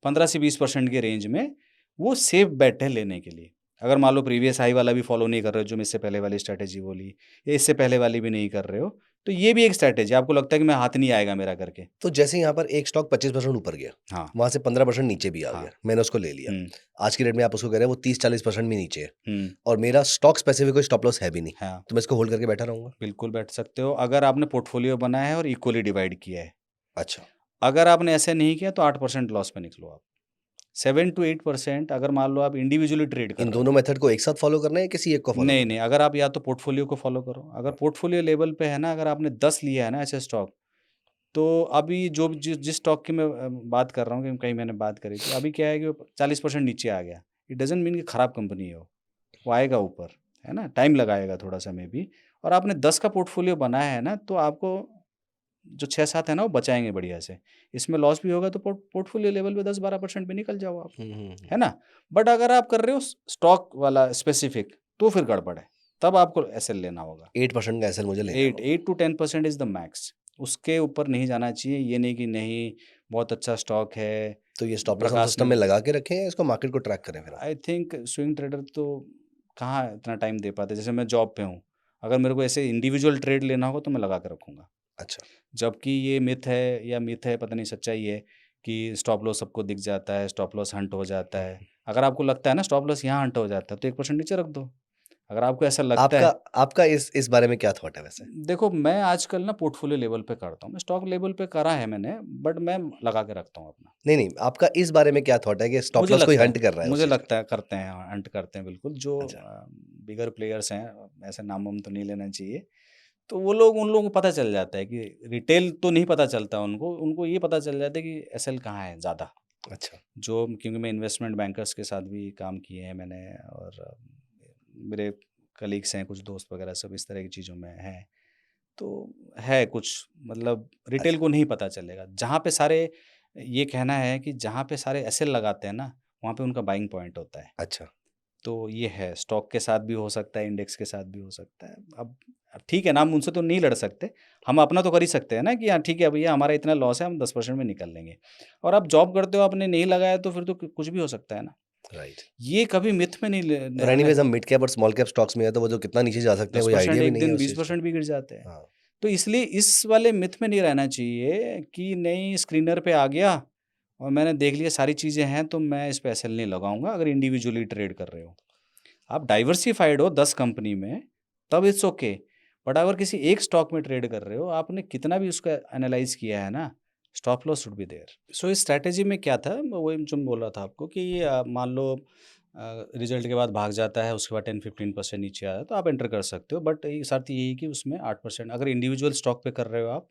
15 से 20% के रेंज में, वो सेफ बेट है लेने के लिए। अगर मान लो प्रीवियस हाई वाला भी फॉलो नहीं कर रहे हो, जो मैं इससे पहले वाली स्ट्रैटेजी बोली, या इससे पहले वाली भी नहीं कर रहे हो, तो ये भी एक स्ट्रैटेजी, आपको लगता है कि मैं हाथ नहीं आएगा मेरा करके। तो जैसे यहाँ पर एक स्टॉक 25% ऊपर गया, हाँ, वहाँ से 15% नीचे भी आ हाँ। गया, मैंने उसको ले लिया। हुँ, आज की डेट में आप उसको कह रहे हैं वो 30-40% भी नीचे है हुँ, और मेरा स्टॉक स्पेसिफिक कोई स्टॉप लॉस है भी नहीं, हाँ, तो मैं इसको होल्ड करके बैठा रहूँगा। बिल्कुल बैठ सकते हो, अगर आपने पोर्टफोलियो बनाया है और इक्वली डिवाइड किया है। अच्छा। अगर आपने ऐसे नहीं किया तो 8% लॉस में निकलो आप। 7 to 8% अगर मान लो आप इंडिविजुअली ट्रेड कर इन रहे हो। दोनों मेथड को एक साथ फॉलो करना है या किसी एक को फॉलो नहीं, करना नहीं, अगर आप या तो पोर्टफोलियो को फॉलो करो, अगर पोर्टफोलियो लेवल पे है ना, अगर आपने 10 लिया है ना ऐसे स्टॉक, तो अभी जो जिस स्टॉक की मैं बात कर रहा हूँ कि कहीं मैंने बात करी थी, अभी क्या है कि वो 40% नीचे आ गया। इट डज़न्ट मीन कि खराब कंपनी है वो आएगा ऊपर, है ना? टाइम लगाएगा थोड़ा-सा मे बी, और आपने 10 का पोर्टफोलियो बनाया है ना, तो आपको जो 6-7 है ना, वो बचाएँगे बढ़िया से। इसमें लॉस भी होगा तो पोर्टफोलियो लेवल पे 10-12% पे निकल जाओ आप, है? है ना? बट अगर आप कर रहे हो स्टॉक वाला स्पेसिफिक, तो फिर गड़बड़ है। तब आपको एसएल लेना होगा। 8% का एसएल मुझे लेना 8 टू 10% इज़ द मैक्स। उसके ऊपर नहीं जाना चाहिए। ये नहीं कि नहीं बहुत अच्छा स्टॉक है, तो ये स्टॉप लॉस हम प्रकाश सिस्टम ने में लगा के रखें या इसको मार्केट को ट्रैक करें फिर हम? आई थिंक स्विंग ट्रेडर तो कहाँ इतना टाइम दे पाते। जैसे मैं जॉब पे हूँ, अगर मेरे को ऐसे इंडिविजुअल ट्रेड लेना हो तो मैं लगा के रखूँगा। अच्छा, जबकि ये मिथ है पता नहीं सच्चाई है कि स्टॉप लॉस सबको दिख जाता है, स्टॉप लॉस हंट हो जाता है। अगर आपको लगता है ना स्टॉप लॉस यहाँ हंट हो जाता है तो 1% नीचे रख दो। अगर आपको ऐसा लगता आपका है, आपका इस बारे में क्या थॉट है वैसे? देखो मैं आजकल ना पोर्टफोलियो लेवल पे करता हूँ। मैं स्टॉक लेवल पे करा है मैंने, बट मैं लगा के रखता हूँ अपना। नहीं, नहीं, आपका इस बारे में क्या थॉट है कि स्टॉप मुझे लॉस कोई लगता हंट है कर रहा है उस मुझे चीज़ का? लगता है करते हैं, हंट करते हैं बिल्कुल। जो अच्छा, बिगर प्लेयर्स हैं, ऐसे नाम-वाम तो नहीं लेना चाहिए। तो वो लोग उन लोगों को पता चल जाता है कि रिटेल तो नहीं पता चलता उनको, उनको ये पता चल जाता है कि एसएल कहाँ है ज़्यादा। अच्छा, जो क्योंकि मैं इन्वेस्टमेंट बैंकर्स के साथ भी काम किए हैं मैंने, और मेरे कलीग्स हैं, कुछ दोस्त वगैरह सब इस तरह की चीज़ों में हैं। तो है कुछ मतलब रिटेल अच्छा, को नहीं पता चलेगा। जहाँ पे सारे ये कहना है कि जहाँ पे सारे एसएल लगाते हैं ना, वहाँ पे उनका बाइंग पॉइंट होता है। अच्छा, तो ये है, स्टॉक के साथ भी हो सकता है, इंडेक्स के साथ भी हो सकता है। अब ठीक है ना, हम उनसे तो नहीं लड़ सकते। हम अपना तो कर ही सकते हैं ना कि हाँ, ठीक है भैया हमारा इतना लॉस है, हम 10% में निकल लेंगे। और आप जॉब करते हो, आपने नहीं लगाया तो फिर तो कुछ भी हो सकता है ना। राइट। ये कभी मिथ में नहीं और रहने। एनीवेज़ हम मिड कैप और स्मॉल कैप स्टॉक्स में है तो वो जो कितना नीचे जा सकते हैं कोई 10% आइडिया भी एक नहीं है दिन उस चीज़ का। 20% भी गिर जाते हैं। हाँ, तो इसलिए इस वाले मिथ में नहीं रहना चाहिए कि नहीं स्क्रीनर पे आ गया और मैंने देख लिया सारी चीज़ें हैं तो मैं इस पे एसएल नहीं लगाऊँगा, अगर इंडिविजुअली ट्रेड कर रहे हो। आप डाइवर्सिफ़ाइड हो 10 कंपनी में, तब इट्स ओके। बट अगर किसी एक स्टॉक में ट्रेड कर रहे हो, आपने कितना भी उसका एनालाइज़ किया है ना, stop loss should be there. So इस स्ट्रैटेजी में क्या था, मैं वही जो मैं बोल रहा था आपको कि मान लो रिज़ल्ट के बाद भाग जाता है, उसके बाद 10-15% नीचे आया, तो आप एंटर कर सकते हो। बट ये शर्त यही है कि उसमें 8% अगर इंडिविजुअल स्टॉक पे कर रहे हो आप,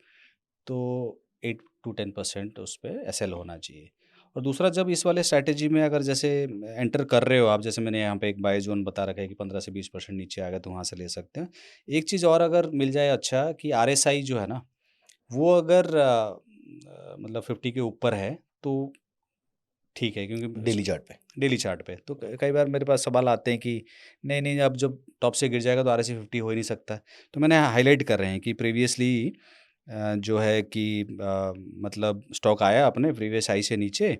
तो 8 टू 10% उस पे एसएल होना चाहिए। और दूसरा, जब इस वाले स्ट्रैटेजी में अगर जैसे एंटर कर रहे हो आप, जैसे मैंने यहाँ पे एक बाय ज़ोन बता रखा है कि 15 से 20% नीचे आ गया तो वहाँ से ले सकते हैं। एक चीज़ और अगर मिल जाए अच्छा कि आरएसआई जो है ना, वो अगर मतलब 50 के ऊपर है तो ठीक है, क्योंकि डेली चार्ट पे। डेली चार्ट पे तो कई बार मेरे पास सवाल आते हैं कि नहीं नहीं, अब जब टॉप से गिर जाएगा तो आरएसआई 50 हो ही नहीं सकता। तो मैंने हाईलाइट कर रहे हैं कि प्रीवियसली जो है कि मतलब स्टॉक आया अपने प्रीवियस हाई से नीचे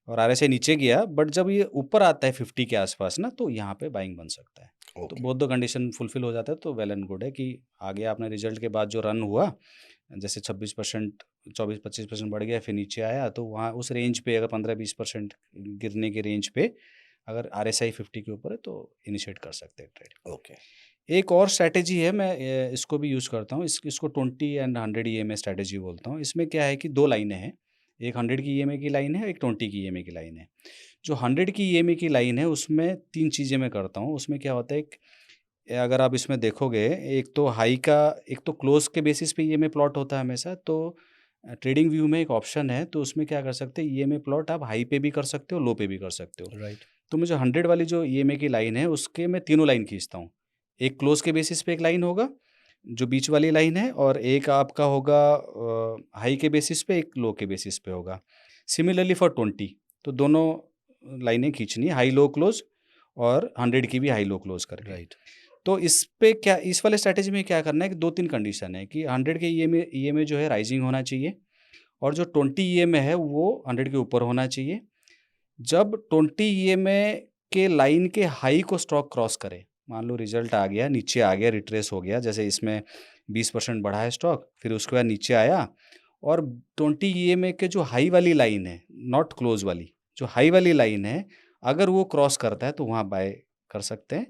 और आरएसआई नीचे गया, बट जब ये ऊपर आता है 50 के आसपास ना, तो यहाँ पे बाइंग बन सकता है। तो okay, both the condition fulfil हो जाता है, तो वेल एंड गुड है कि आगे आपने रिजल्ट के बाद जो रन हुआ, जैसे 26% 24-25% बढ़ गया फिर नीचे आया, तो वहाँ उस रेंज पे अगर 15-20% गिरने के रेंज पे अगर आरएसआई 50 के ऊपर है तो इनिशिएट कर सकते हैं ट्रेड। ओके, एक और स्ट्रैटेजी है, मैं इसको भी यूज़ करता हूँ, इसको 20 एंड 100 ईएमए स्ट्रैटेजी बोलता हूँ। इसमें क्या है कि 2 लाइनें हैं, एक 100 की ईएमए की लाइन है, एक 20 की ईएमए की लाइन है। जो 100 की ईएमए की लाइन है उसमें 3 चीज़ें मैं करता हूँ। उसमें क्या होता है, एक अगर आप इसमें देखोगे, एक तो क्लोज़ के बेसिस पे ईएमए प्लॉट होता है हमेशा। तो ट्रेडिंग व्यू में एक ऑप्शन है, तो उसमें क्या कर सकते हैं, ईएमए प्लॉट आप हाई पे भी कर सकते हो, लो पे भी कर सकते हो। राइट, तो मुझे 100 वाली जो ईएमए की लाइन है उसके मैं तीनों लाइन खींचता हूँ। एक क्लोज़ के बेसिस पे एक लाइन होगा, जो बीच वाली लाइन है, और एक आपका होगा हाई के बेसिस पे, एक लो के बेसिस पे होगा। सिमिलरली फॉर 20, तो दोनों लाइनें खींचनी है, हाई लो क्लोज़, और 100 की भी हाई लो क्लोज़ करके। राइट, तो इस पे क्या, इस वाले स्ट्रैटेजी में क्या करना है कि 2-3 कंडीशन है कि 100 के ईएमए जो है राइजिंग होना चाहिए, और जो 20 ईएमए है वो 100 के ऊपर होना चाहिए। जब 20 ईएमए के लाइन के हाई को स्टॉक क्रॉस करे, मान लो रिजल्ट आ गया, नीचे आ गया, रिट्रेस हो गया, जैसे इसमें 20% बढ़ा है स्टॉक, फिर उसके बाद नीचे आया, और 20 ईएमए के जो हाई वाली लाइन है, नॉट क्लोज वाली, जो हाई वाली लाइन है, अगर वो क्रॉस करता है तो वहाँ बाय कर सकते हैं।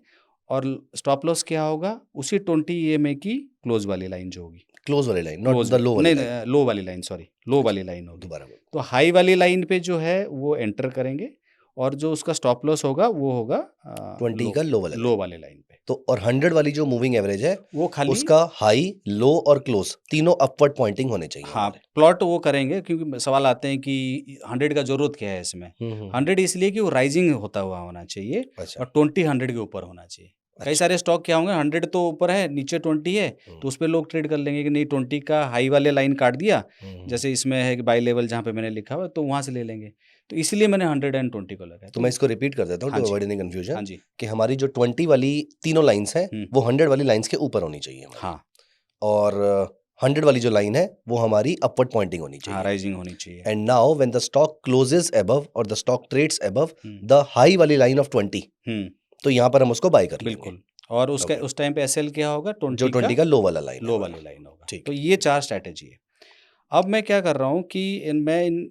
और स्टॉप लॉस क्या होगा, उसी 20 ईएमए की क्लोज वाली लाइन जो होगी, क्लोज़ वाली line, not close the low वाली नहीं, लाइन। लो वाली लाइन, सॉरी, लो अच्छा, वाली लाइन होगी। दोबारा बोलो। तो हाई वाली लाइन पे जो है वो एंटर करेंगे, और जो उसका स्टॉप लॉस होगा वो होगा 20 का लो वाला लो वाले लाइन पे। तो और 100 वाली जो मूविंग एवरेज है वो खाली उसका हाई, लो और क्लोज तीनों अपवर्ड पॉइंटिंग होने चाहिए हाँ, हमारे। प्लॉट वो करेंगे क्योंकि सवाल आते हैं कि 100 का ज़रूरत क्या है इसमें? 100 इसलिए कि वो राइज़िंग होता हुआ होना चाहिए अच्छा, और 20 100 के ऊपर होना चाहिए। कई अच्छा। सारे स्टॉक क्या होंगे 100 तो ऊपर है, नीचे 20 है, तो उस पे लोग ट्रेड कर लेंगे कि नहीं 20 का हाई वाले लाइन काट दिया, जैसे इसमें है कि बाई लेवल जहाँ पे मैंने लिखा हुआ है तो वहाँ से ले लेंगे। तो इसलिए मैंने 120 को लगाया। तो मैं इसको रिपीट कर देता हूँ हाँ टू जी, अवॉइड एनी कंफ्यूजन हाँ जी। कि हमारी जो 20 वाली तीनों लाइंस हैं हुँ, वो 100 वाली लाइंस के ऊपर होनी चाहिए हमारी, हाँ, और 100 वाली जो लाइन है वो हमारी अपवर्ड पॉइंटिंग होनी हाँ, चाहिए। राइज़िंग होनी चाहिए। And now when the stock closes above और the stock trades above hmm, the high वाली लाइन ऑफ 20, हुँ, तो यहाँ पर हम उसको बाय कर लेंगे। बिल्कुल। और उसका ओके, उस टाइम पे एसएल क्या होगा जो 20 20 का का लो वाला लाइन है लो हमारा। वाली लाइन होगा। ठीक तो है। ये 4 स्ट्रैटेजी है। अब मैं क्या कर रहा हूँ कि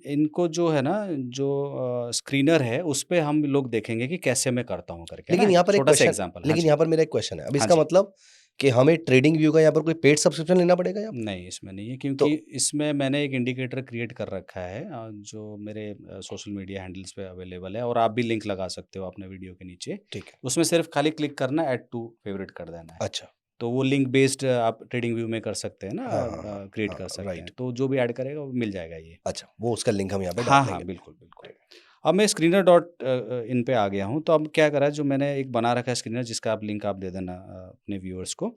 इनको जो है ना जो स्क्रीनर है उस पे हम लोग देखेंगे कि कैसे मैं करता हूँ करके ना लेकिन यहाँ पर एक छोटा सा क्वेश्चन एग्जांपल। हाँ लेकिन जी, यहाँ पर मेरा एक क्वेश्चन है, अब हाँ इसका जी। मतलब कि हमें ट्रेडिंग व्यू का यहाँ पर कोई पेड सब्सक्रिप्शन लेना पड़ेगा यहाँ पर? नहीं, इसमें नहीं है तो क्योंकि इसमें मैंने एक इंडिकेटर क्रिएट कर रखा है जो मेरे सोशल मीडिया हैंडल्स पे अवेलेबल है और आप भी लिंक लगा सकते हो अपने वीडियो के नीचे। ठीक है। उसमें सिर्फ खाली क्लिक करना है, ऐड टू फेवरेट कर देना है। अच्छा। तो वो लिंक बेस्ड आप ट्रेडिंग व्यू में कर सकते हैं ना, हाँ, हाँ, हाँ, क्रिएट हाँ, कर सकते राइट। हैं। तो जो भी ऐड करेगा वो मिल जाएगा ये। अच्छा, वो उसका लिंक हम यहाँ पे हाँ, डाल हाँ, देंगे। बिल्कुल, बिल्कुल। अब मैं स्क्रीनर डॉट इन पे आ गया हूँ, तो अब क्या करा जो मैंने एक बना रखा है स्क्रीनर जिसका आप लिंक आप दे देना अपने व्यूअर्स को।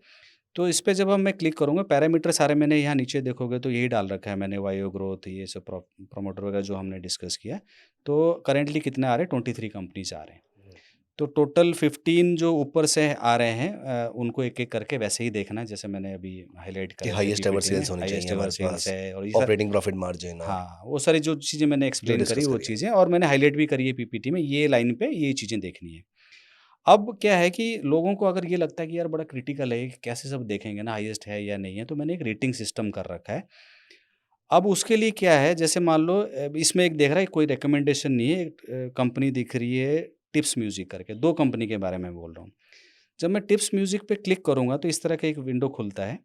तो इस पे जब हम मैं क्लिक करूँगा पैरामीटर सारे मैंने यहाँ नीचे देखोगे तो यही डाल रखा है मैंने वायो ग्रोथ ये सब प्रमोटर वगैरह जो हमने डिस्कस किया। तो करेंटली कितने आ रहे हैं 23 कंपनीज़ आ रहे हैं। तो टोटल 15 जो ऊपर से आ रहे हैं उनको एक-एक करके वैसे ही देखना है जैसे मैंने अभी हाइलाइट कि करे थे हाईएस्ट एवर पीपीटी में, सेल्स होनी चाहिए हाईएस्ट एवर हमारे सेल्स पास, है और ये ऑपरेटिंग प्रॉफिट मार्जिन और हाँ, वो सारी जो चीज़ें मैंने जो एक्सप्लेन करी डिस्कस वो करी है। चीज़ें और मैंने हाइलाइट भी करी है पीपीटी में, ये लाइन पे ये चीज़ें देखनी है। अब क्या है कि लोगों को अगर ये लगता है कि यार बड़ा क्रिटिकल है, कि कैसे सब देखेंगे ना हाईएस्ट है या नहीं है, तो मैंने एक रेटिंग सिस्टम कर रखा है। अब उसके लिए क्या है, जैसे मान लो इसमें एक देख रहा है कोई रिकमेंडेशन नहीं है, एक कंपनी दिख रही है टिप्स म्यूज़िक करके, 2 कंपनी के बारे में बोल रहा हूँ। जब मैं टिप्स म्यूज़िक पे क्लिक करूँगा तो इस तरह का एक विंडो खुलता है।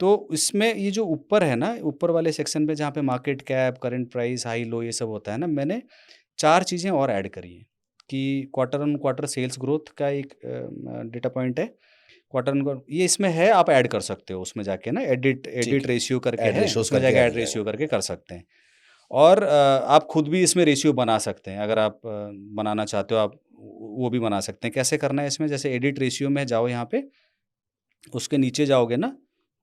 तो इसमें ये जो ऊपर है ना, ऊपर वाले सेक्शन पे जहाँ पे market cap, current price, high low ये सब होता है ना, मैंने 4 चीज़ें और ऐड करी हैं कि quarter on quarter sales growth का एक डेटा पॉइंट है। क्वार्टर ऑन क्वार्टर ये इसमें है, आप ऐड कर सकते हो उसमें जाके ना, एडिट ठीक एडिट है। रेशियो करके ऐड है, रेशियोज़ उसमें करके जाके ऐड हो ऐड रेशियो जाएगा। करके कर सकते हैं। और आप खुद भी इसमें रेशियो बना सकते हैं, अगर आप बनाना चाहते हो आप वो भी बना सकते हैं। कैसे करना है इसमें, जैसे एडिट रेशियो में जाओ यहाँ पे, उसके नीचे जाओगे ना,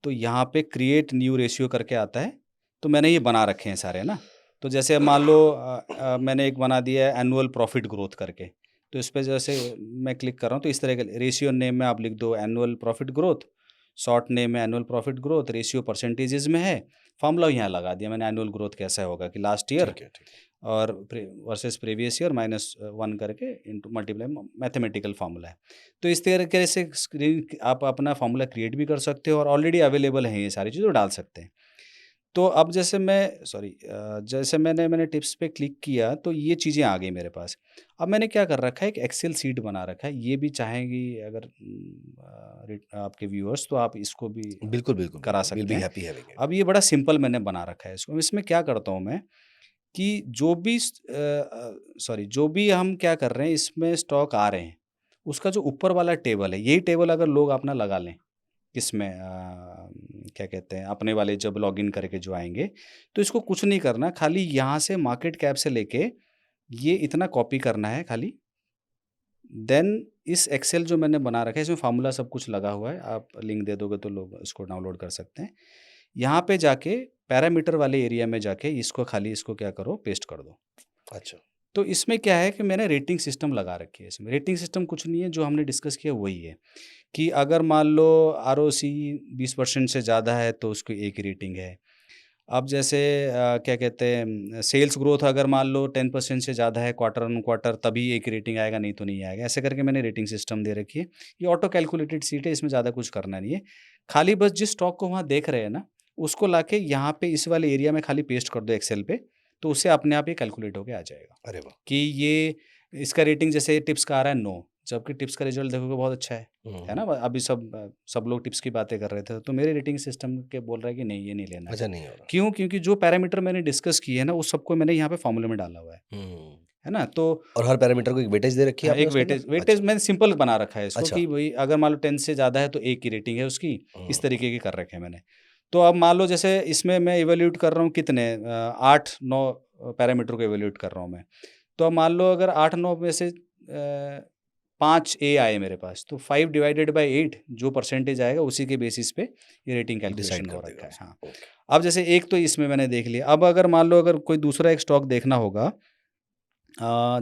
तो यहाँ पे क्रिएट न्यू रेशियो करके आता है, तो मैंने ये बना रखे हैं सारे ना। तो जैसे मान लो मैंने एक बना दिया है एनुअल प्रॉफिट ग्रोथ करके, तो इस पे जैसे मैं क्लिक कर रहा हूँ तो इस तरह के रेशियो नेम में आप लिख दो annual profit growth, short name में annual profit growth, ratio percentages में है, फॉर्मूला यहाँ लगा दिया मैंने एनुअल ग्रोथ कैसा होगा कि लास्ट ईयर ठीक है, ठीक है। और वर्सेस प्रीवियस ईयर -1 करके इंटू मल्टीप्लाई मैथमेटिकल फार्मूला है। तो इस तरीके से स्क्रीन आप अपना फार्मूला क्रिएट भी कर सकते हो और ऑलरेडी अवेलेबल है ये सारी चीज़ें डाल सकते हैं। तो अब जैसे मैं जैसे मैंने टिप्स पे क्लिक किया तो ये चीज़ें आ गई मेरे पास। अब मैंने क्या कर रखा है एक एक्सेल शीट बना रखा है, ये भी चाहेंगी अगर आपके व्यूअर्स तो आप इसको भी बिल्कुल, बिल्कुल, करा बिल्कुल। विल सकते बी हैं। Happy having it. अब ये बड़ा सिंपल मैंने बना रखा है इसको। इसमें क्या करता हूँ मैं कि जो भी हम क्या कर रहे हैं इसमें स्टॉक आ रहे हैं, उसका जो ऊपर वाला टेबल है, यही टेबल अगर लोग अपना लगा लें, इसमें क्या कहते हैं अपने वाले जब लॉगिन करके जो आएँगे, तो इसको कुछ नहीं करना, खाली यहाँ से मार्केट कैप से लेके ये इतना कॉपी करना है खाली। देन इस एक्सेल जो मैंने बना रखा है इसमें फ़ॉर्मूला सब कुछ लगा हुआ है, आप लिंक दे दोगे तो लोग इसको डाउनलोड कर सकते हैं। यहाँ पे जाके पैरामीटर वाले एरिया में जाके इसको क्या करो पेस्ट कर दो। अच्छा, तो इसमें क्या है कि मैंने रेटिंग सिस्टम लगा रखी है इसमें। रेटिंग सिस्टम कुछ नहीं है, जो हमने डिस्कस किया वही है कि अगर मान लो आरओसी 20% से ज़्यादा है तो उसकी एक ही रेटिंग है। अब जैसे क्या कहते हैं सेल्स ग्रोथ अगर मान लो 10% से ज़्यादा है क्वार्टर ऑन क्वार्टर तभी एक रेटिंग आएगा, नहीं तो नहीं आएगा। ऐसे करके मैंने रेटिंग सिस्टम दे रखी है। ये ऑटो कैलकुलेटेड सीट है, इसमें ज़्यादा कुछ करना नहीं है। खाली बस जिस स्टॉक को वहाँ देख रहे हैं ना, उसको लाके यहाँ पे इस वाले एरिया में खाली पेस्ट कर दो एक्सेल पे, तो उससे अपने आप ये कैलकुलेट होके आ जाएगा अरे वाह! कि ये इसका रेटिंग जैसे टिप्स का आ रहा है 9, जबकि टिप्स का रिज़ल्ट देखोगे बहुत अच्छा है ना? हुँ। अभी सब लोग टिप्स की बातें कर रहे थे, तो मेरे रेटिंग सिस्टम के बोल रहा है कि नहीं ये नहीं लेना है। अच्छा, नहीं हो रहा। क्यों? क्योंकि जो पैरामीटर मैंने डिस्कस किए हैं ना, उस सबको मैंने यहाँ पे फ़ॉर्मूले में डाला हुआ है। हुँ। है ना? तो और हर पैरामीटर को एक वेटेज दे रखी है हाँ, आपने एक उसके अंदर? वेटेज मैंने सिंपल बना रखा है इसको अच्छा। कि भाई अगर मान लो 10 से ज़्यादा है तो 1 की रेटिंग है उसकी, हम्म, इस तरीके के कर रखे हैं मैंने। तो अब मान लो जैसे इसमें मैं इवैल्यूएट कर रहा हूँ कितने 8-9 पैरामीटर को इवैल्यूएट कर रहा हूँ मैं। तो अब मान लो अगर 8-9 में से 5 ए आए मेरे पास, तो 5 डिवाइडेड बाय 8 जो परसेंटेज आएगा उसी के बेसिस पे ये रेटिंग डिसाइड कैलकुलेशन कर हो देगा रखा है। हाँ। उसको। ओके। अब जैसे एक तो इसमें मैंने देख लिया, अब अगर मान लो अगर कोई दूसरा एक स्टॉक देखना होगा,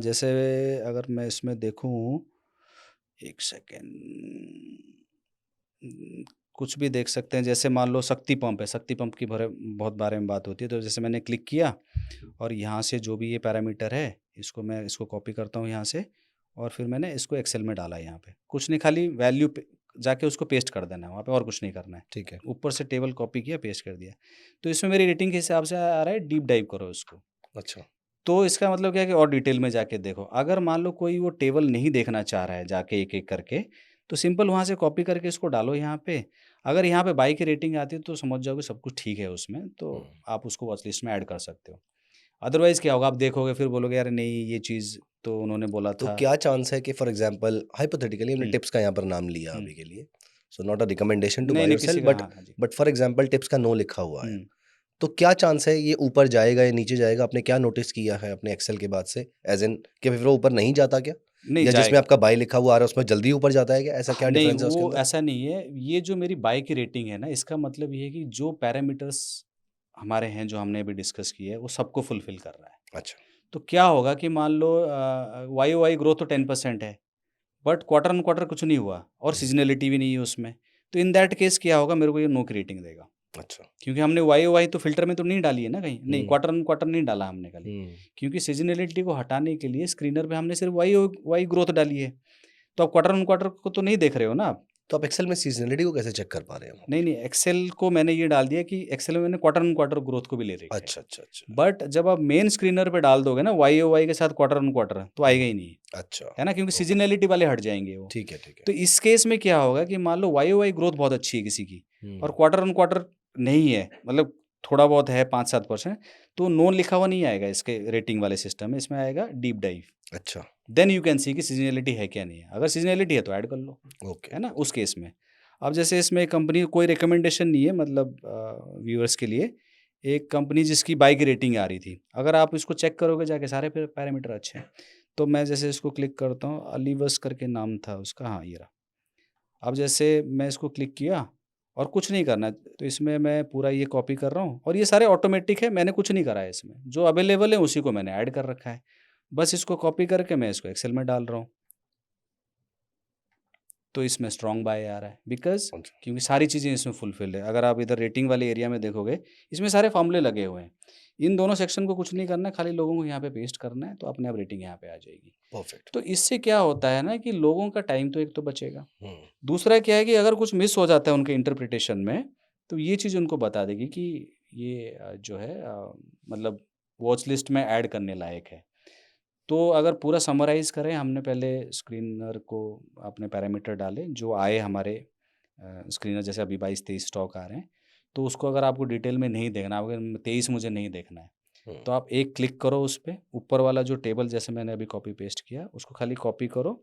जैसे अगर मैं इसमें देखूँ, 1 सेकंड, कुछ भी देख सकते हैं। जैसे मान लो शक्ति पंप है, शक्ति पंप की बहुत बारे में बात होती है। तो जैसे मैंने क्लिक किया और यहाँ से जो भी ये पैरामीटर है, मैं इसको कॉपी करता हूँ यहाँ से, और फिर मैंने इसको एक्सेल में डाला यहाँ पे। कुछ नहीं, खाली वैल्यू पे जाके उसको पेस्ट कर देना है वहाँ पे, और कुछ नहीं करना है। ठीक है। ऊपर से टेबल कॉपी किया, पेस्ट कर दिया। तो इसमें मेरी रेटिंग के हिसाब से आ रहा है डीप डाइव करो इसको। अच्छा। तो इसका मतलब क्या है कि और डिटेल में जाके देखो। अगर मान लो कोई वो टेबल नहीं देखना चाह रहा है जाके एक-एक करके, तो सिंपल वहाँ से कॉपी करके इसको डालो यहाँ पे। अगर यहाँ पे बाई की रेटिंग आती है तो समझ जाओ कि सब कुछ ठीक है उसमें, तो हम्म। आप उसको वॉच लिस्ट में ऐड कर सकते हो। अदरवाइज़ क्या होगा, आप देखोगे फिर बोलोगे यार नहीं ये चीज़ तो उन्होंने बोला तो था। क्या चांस है कि फॉर एग्जांपल हाइपोथेटिकली हमने हुँ, टिप्स का यहाँ पर नाम लिया हुँ। अभी के लिए, so not a recommendation to नहीं, बाय नहीं योरसेल्फ, किसी का, बट हाँ, हाँ जी। फॉर एग्जांपल टिप्स का नो लिखा हुआ है, हुँ। तो क्या चांस है ये ऊपर जाएगा या नीचे जाएगा? आपने क्या नोटिस किया है अपने एक्सेल के बाद से, एज इन कि फिर वो ऊपर नहीं जाता क्या, नहीं या जिसमें जाएगा। आपका बाय लिखा हुआ आ रहा है उसमें जल्दी ऊपर जाता है क्या? ऐसा हाँ, क्या नहीं डिफरेंस है उसके वो अंदर? ऐसा नहीं है। ये जो मेरी बाई की रेटिंग है ना, इसका मतलब ये है कि जो पैरामीटर्स हमारे हैं, जो हमने अभी डिस्कस किए हैं, वो सबको फुलफ़िल कर रहा है। अच्छा। तो क्या होगा कि मान लो वाई-ओ-वाई ग्रोथ तो 10% है, बट क्वार्टर ऑन क्वार्टर कुछ नहीं हुआ और हम्म, सीज़नैलिटी भी नहीं है उसमें। तो इन दैट केस क्या होगा, मेरे को ये नो की रेटिंग देगा। अच्छा। क्योंकि हमने वाई-ओ-वाई तो फ़िल्टर में तो नहीं डाली है ना कहीं, नहीं हम्म। क्वार्टर ऑन क्वार्टर नहीं डाला हमने खाली। हम्म। क्योंकि सीज़नैलिटी को हटाने के लिए स्क्रीनर पे हमने सिर्फ़ वाई ग्रोथ डाली है। तो आप क्वार्टर ऑन क्वार्टर को तो नहीं देख रहे हो ना आप। तो आप एक्सेल में सीजनलिटी को कैसे चेक कर पा रहे हैं वहाँ नहीं, पर? नहीं, एक्सेल को मैंने ये डाल दिया कि एक्सेल में मैंने क्वार्टर ऑन क्वार्टर ग्रोथ को भी ले रखा है। अच्छा, अच्छा, अच्छा। बट जब आप मेन स्क्रीनर पे डाल दोगे ना वाई-ओ-वाई के साथ क्वार्टर ऑन क्वार्टर, तो आएगा ही नहीं, अच्छा। है ना? क्योंकि ओके। सीज़नैलिटी वाले हट जाएँगे वो। ठीक है, ठीक है। तो इस केस में क्या होगा कि मान लो वाई-ओ-वाई ग्रोथ बहुत अच्छी है किसी की और हम्म। क्वार्टर ऑन क्वार्टर नहीं है, मतलब थोड़ा बहुत है 5-7%, तो नोन लिखा हुआ नहीं आएगा इसके रेटिंग वाले सिस्टम में, इसमें आएगा डीप डाइव। अच्छा। देन यू कैन सी कि सीज़नैलिटी है क्या नहीं है। अगर सीज़नैलिटी है तो ऐड कर लो, ओके। है ना? उस केस में। अब जैसे इसमें कंपनी कोई रिकमेंडेशन नहीं है, मतलब व्यूअर्स के लिए, एक कंपनी जिसकी बाई की रेटिंग आ रही थी। अगर आप इसको चेक करोगे जाके सारे पैरामीटर अच्छे हैं। तो मैं जैसे इसको क्लिक करता हूँ, अलीवस करके नाम था उसका, हाँ, ये रहा। अब जैसे मैं इसको क्लिक किया और कुछ नहीं करना है, तो इसमें मैं पूरा ये कॉपी कर रहा हूँ और ये सारे ऑटोमेटिक है, मैंने कुछ नहीं करा है इसमें। जो अवेलेबल है उसी को मैंने ऐड कर रखा है। बस इसको कॉपी करके मैं इसको एक्सेल में डाल रहा हूँ। तो इसमें स्ट्रॉन्ग बाय आ रहा है, बिकॉज़ अच्छा। क्योंकि सारी चीज़ें इसमें फुलफिल्ड है। अगर आप इधर रेटिंग वाले एरिया में देखोगे, इसमें सारे फ़ॉर्मूले लगे हुए हैं। इन दोनों सेक्शन को कुछ नहीं करना है, खाली लोगों को यहाँ पे पेस्ट करना है, तो अपने आप रेटिंग यहाँ पे आ जाएगी। परफेक्ट। तो इससे क्या होता है ना कि लोगों का टाइम तो एक तो बचेगा। हम्म। दूसरा क्या है कि अगर कुछ मिस हो जाता है उनके इंटरप्रिटेशन में, तो ये चीज़ उनको बता देगी कि ये जो है मतलब वॉच लिस्ट में ऐड करने लायक है। तो अगर पूरा समराइज़ करें, हमने पहले स्क्रीनर को अपने पैरामीटर डाले, जो आए हमारे स्क्रीनर, जैसे अभी 22-23 स्टॉक आ रहे हैं, तो उसको अगर आपको डिटेल में नहीं देखना, अगर 23 मुझे नहीं देखना है, हम्म। तो आप एक क्लिक करो उस पे, ऊपर वाला जो टेबल जैसे मैंने अभी कॉपी पेस्ट किया, उसको खाली कॉपी करो,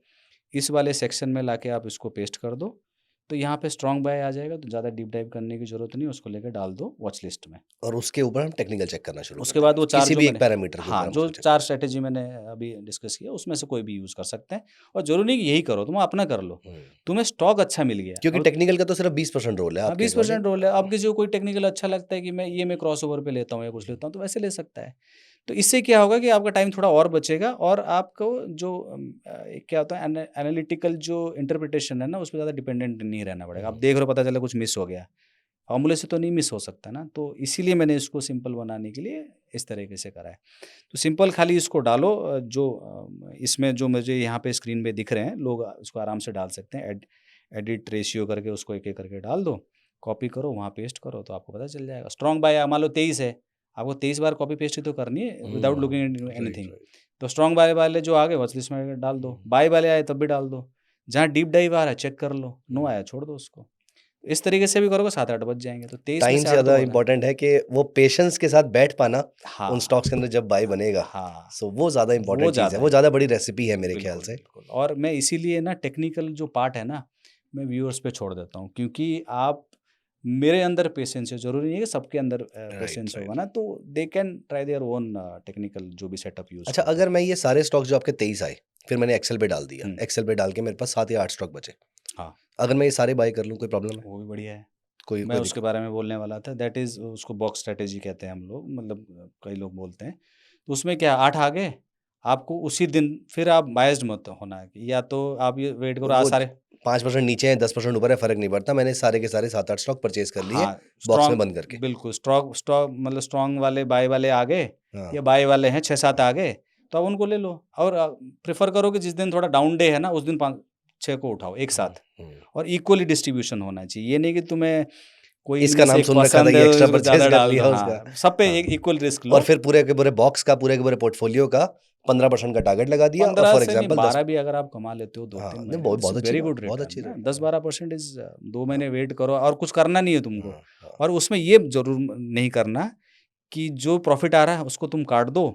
इस वाले सेक्शन में लाके आप इसको पेस्ट कर दो, तो यहाँ पे स्ट्रॉन्ग बाय आ जाएगा, तो ज़्यादा डीप डाइव करने की ज़रूरत नहीं है, उसको लेके डाल दो वॉच लिस्ट में। और उसके ऊपर हम टेक्निकल चेक करना शुरू कर उसके बाद देंगे, वो 4 किसी जो भी एक मैंने, पैरामीटर के ऊपर हाँ, हम जो उसको चेक 4 कर देंगे। स्ट्रैटेजी मैंने अभी डिस्कस किया, उसमें से कोई भी यूज़ कर सकते हैं और ज़रूरी नहीं कि यही करो, तुम अपना कर लो। हम्म। तुम्हें स्टॉक अच्छा मिल गया क्योंकि और टेक्निकल का तो सिर्फ 20% रोल है हाँ, आपके 20% अकॉर्डिंग। रोल है। अब किसी को कोई टेक्निकल अच्छा लगता है कि मैं क्रॉसओवर पे लेता हूँ या कुछ लेता हूँ, तो वैसे ले सकता है। तो इससे क्या होगा कि आपका टाइम थोड़ा और बचेगा और आपको जो क्या होता है एनालिटिकल जो इंटरप्रिटेशन है ना, उस पे ज़्यादा डिपेंडेंट नहीं रहना पड़ेगा। आप देख रहे हो, पता चला कुछ मिस हो गया। फॉर्मूले से तो नहीं मिस हो सकता ना, तो इसीलिए मैंने इसको सिंपल बनाने के लिए इस तरीके से करा है। तो सिंपल खाली इसको डालो, इसमें जो मुझे यहाँ पे स्क्रीन पे दिख रहे हैं, लोग इसको आराम से डाल सकते हैं। एडिट रेशियो करके उसको एक-एक करके डाल दो, कॉपी करो, वहाँ पेस्ट करो, तो आपको पता चल जाएगा। स्ट्रॉन्ग बाय मान लो 23 है, आपको 23 बार कॉपी पेस्ट ही तो करनी है without looking into right, anything. Right. तो स्ट्रॉन्ग बाय वाले जो आ गए वॉच लिस्ट में डाल दो, बाय वाले आए तब भी डाल दो। जहाँ डीप डाइव आ रहा है चेक कर लो, नो आया छोड़ दो उसको। इस तरीके से भी करोगे 7-8 बज जाएँगे, तो 23 में टाइम से से 8 तो ज़्यादा बहुत है। इम्पोर्टेंट है कि वो पेशेंस के साथ बैठ पाना उन हाँ, स्टॉक्स के अंदर जब बाय बनेगा, हाँ, सो वो ज़्यादा वो इम्पोर्टेंट चीज़ है, ज़्यादा वो ज़्यादा बड़ी रेसिपी है मेरे ख्याल बिल्कुल, से। बिल्कुल। और मैं इसीलिए ना टेक्निकल जो पार्ट है ना, मैं व्यूअर्स पे छोड़ देता हूँ, क्योंकि आप मेरे अंदर पेशेंस है, ज़रूरी नहीं है कि सबके अंदर राइट, पेशेंस होगा राइट। ना, तो they can try their own technical जो भी सेटअप यूज़ अच्छा, करते हैं। अगर मैं ये सारे स्टॉक्स जो आपके 23 आए, फिर मैंने एक्सेल पे डाल दिया, हुँ, एक्सेल पे डाल के मेरे पास 7 या 8 स्टॉक बचे। हाँ, अगर मैं ये सारे बाय कर लूँ, कोई प्रॉब्लम है? वो भी बढ़िया है। कोई मैं कोई उसके दिक्कत बारे में बोलने वाला था, दैट इज़ उसको बॉक्स स्ट्रैटेजी कहते हैं हम लोग, मतलब कई लोग बोलते हैं। तो उसमें क्या 8 आ गए, आपको उसी दिन फिर आप बायस्ड मत होना है, कि या तो आप ये वेट करो आज वो सारे 5% नीचे है, 10% ऊपर है, फ़र्क नहीं पड़ता। मैंने सारे के सारे 7-8 स्टॉक परचेज़ कर लिए, हाँ, बॉक्स में स्ट्रॉन्ग बंद करके। बिल्कुल, स्ट्रॉक स्टॉक मतलब स्ट्रॉन्ग वाले बाय वाले आ गए हाँ, या बाय वाले हैं 6-7 आ गए, तो आप उनको ले लो और प्रेफ़र करो कि जिस दिन थोड़ा डाउन डे है ना, उस दिन 5-6 को उठाओ एक हुँ, साथ हुँ। और इक्वली डिस्ट्रीब्यूशन होना चाहिए। ये नहीं कि तुम्हें कोई इनमें इसका से नाम एक सुन रखा था, पसंद है ये तो एक्स्ट्रा इसको परचेज़ ज़्यादा कर डाल दो। लिया उसका। हाँ, सब पे हाँ, एक इक्वल रिस्क और लो। फिर पूरे के पूरे बॉक्स का, पूरे के पूरे पोर्टफ़ोलियो का 15% का टारगेट लगा दिया और 15 फॉर से नहीं एग्ज़ाम्पल 10। 12 भी अगर आप कमा लेते हो हाँ, 2-3 नहीं महीने में, इट्स बहुत अच्छी वेरी बात, गुड बहुत रिटर्न अच्छी ना। रेट। हाँ, 10-12% इज़ 2 हाँ, महीने वेट करो और कुछ करना नहीं है तुमको। हाँ, हाँ। और उसमें ये ज़रूर नहीं करना कि जो प्रॉफ़िट आ रहा है उसको तुम काट दो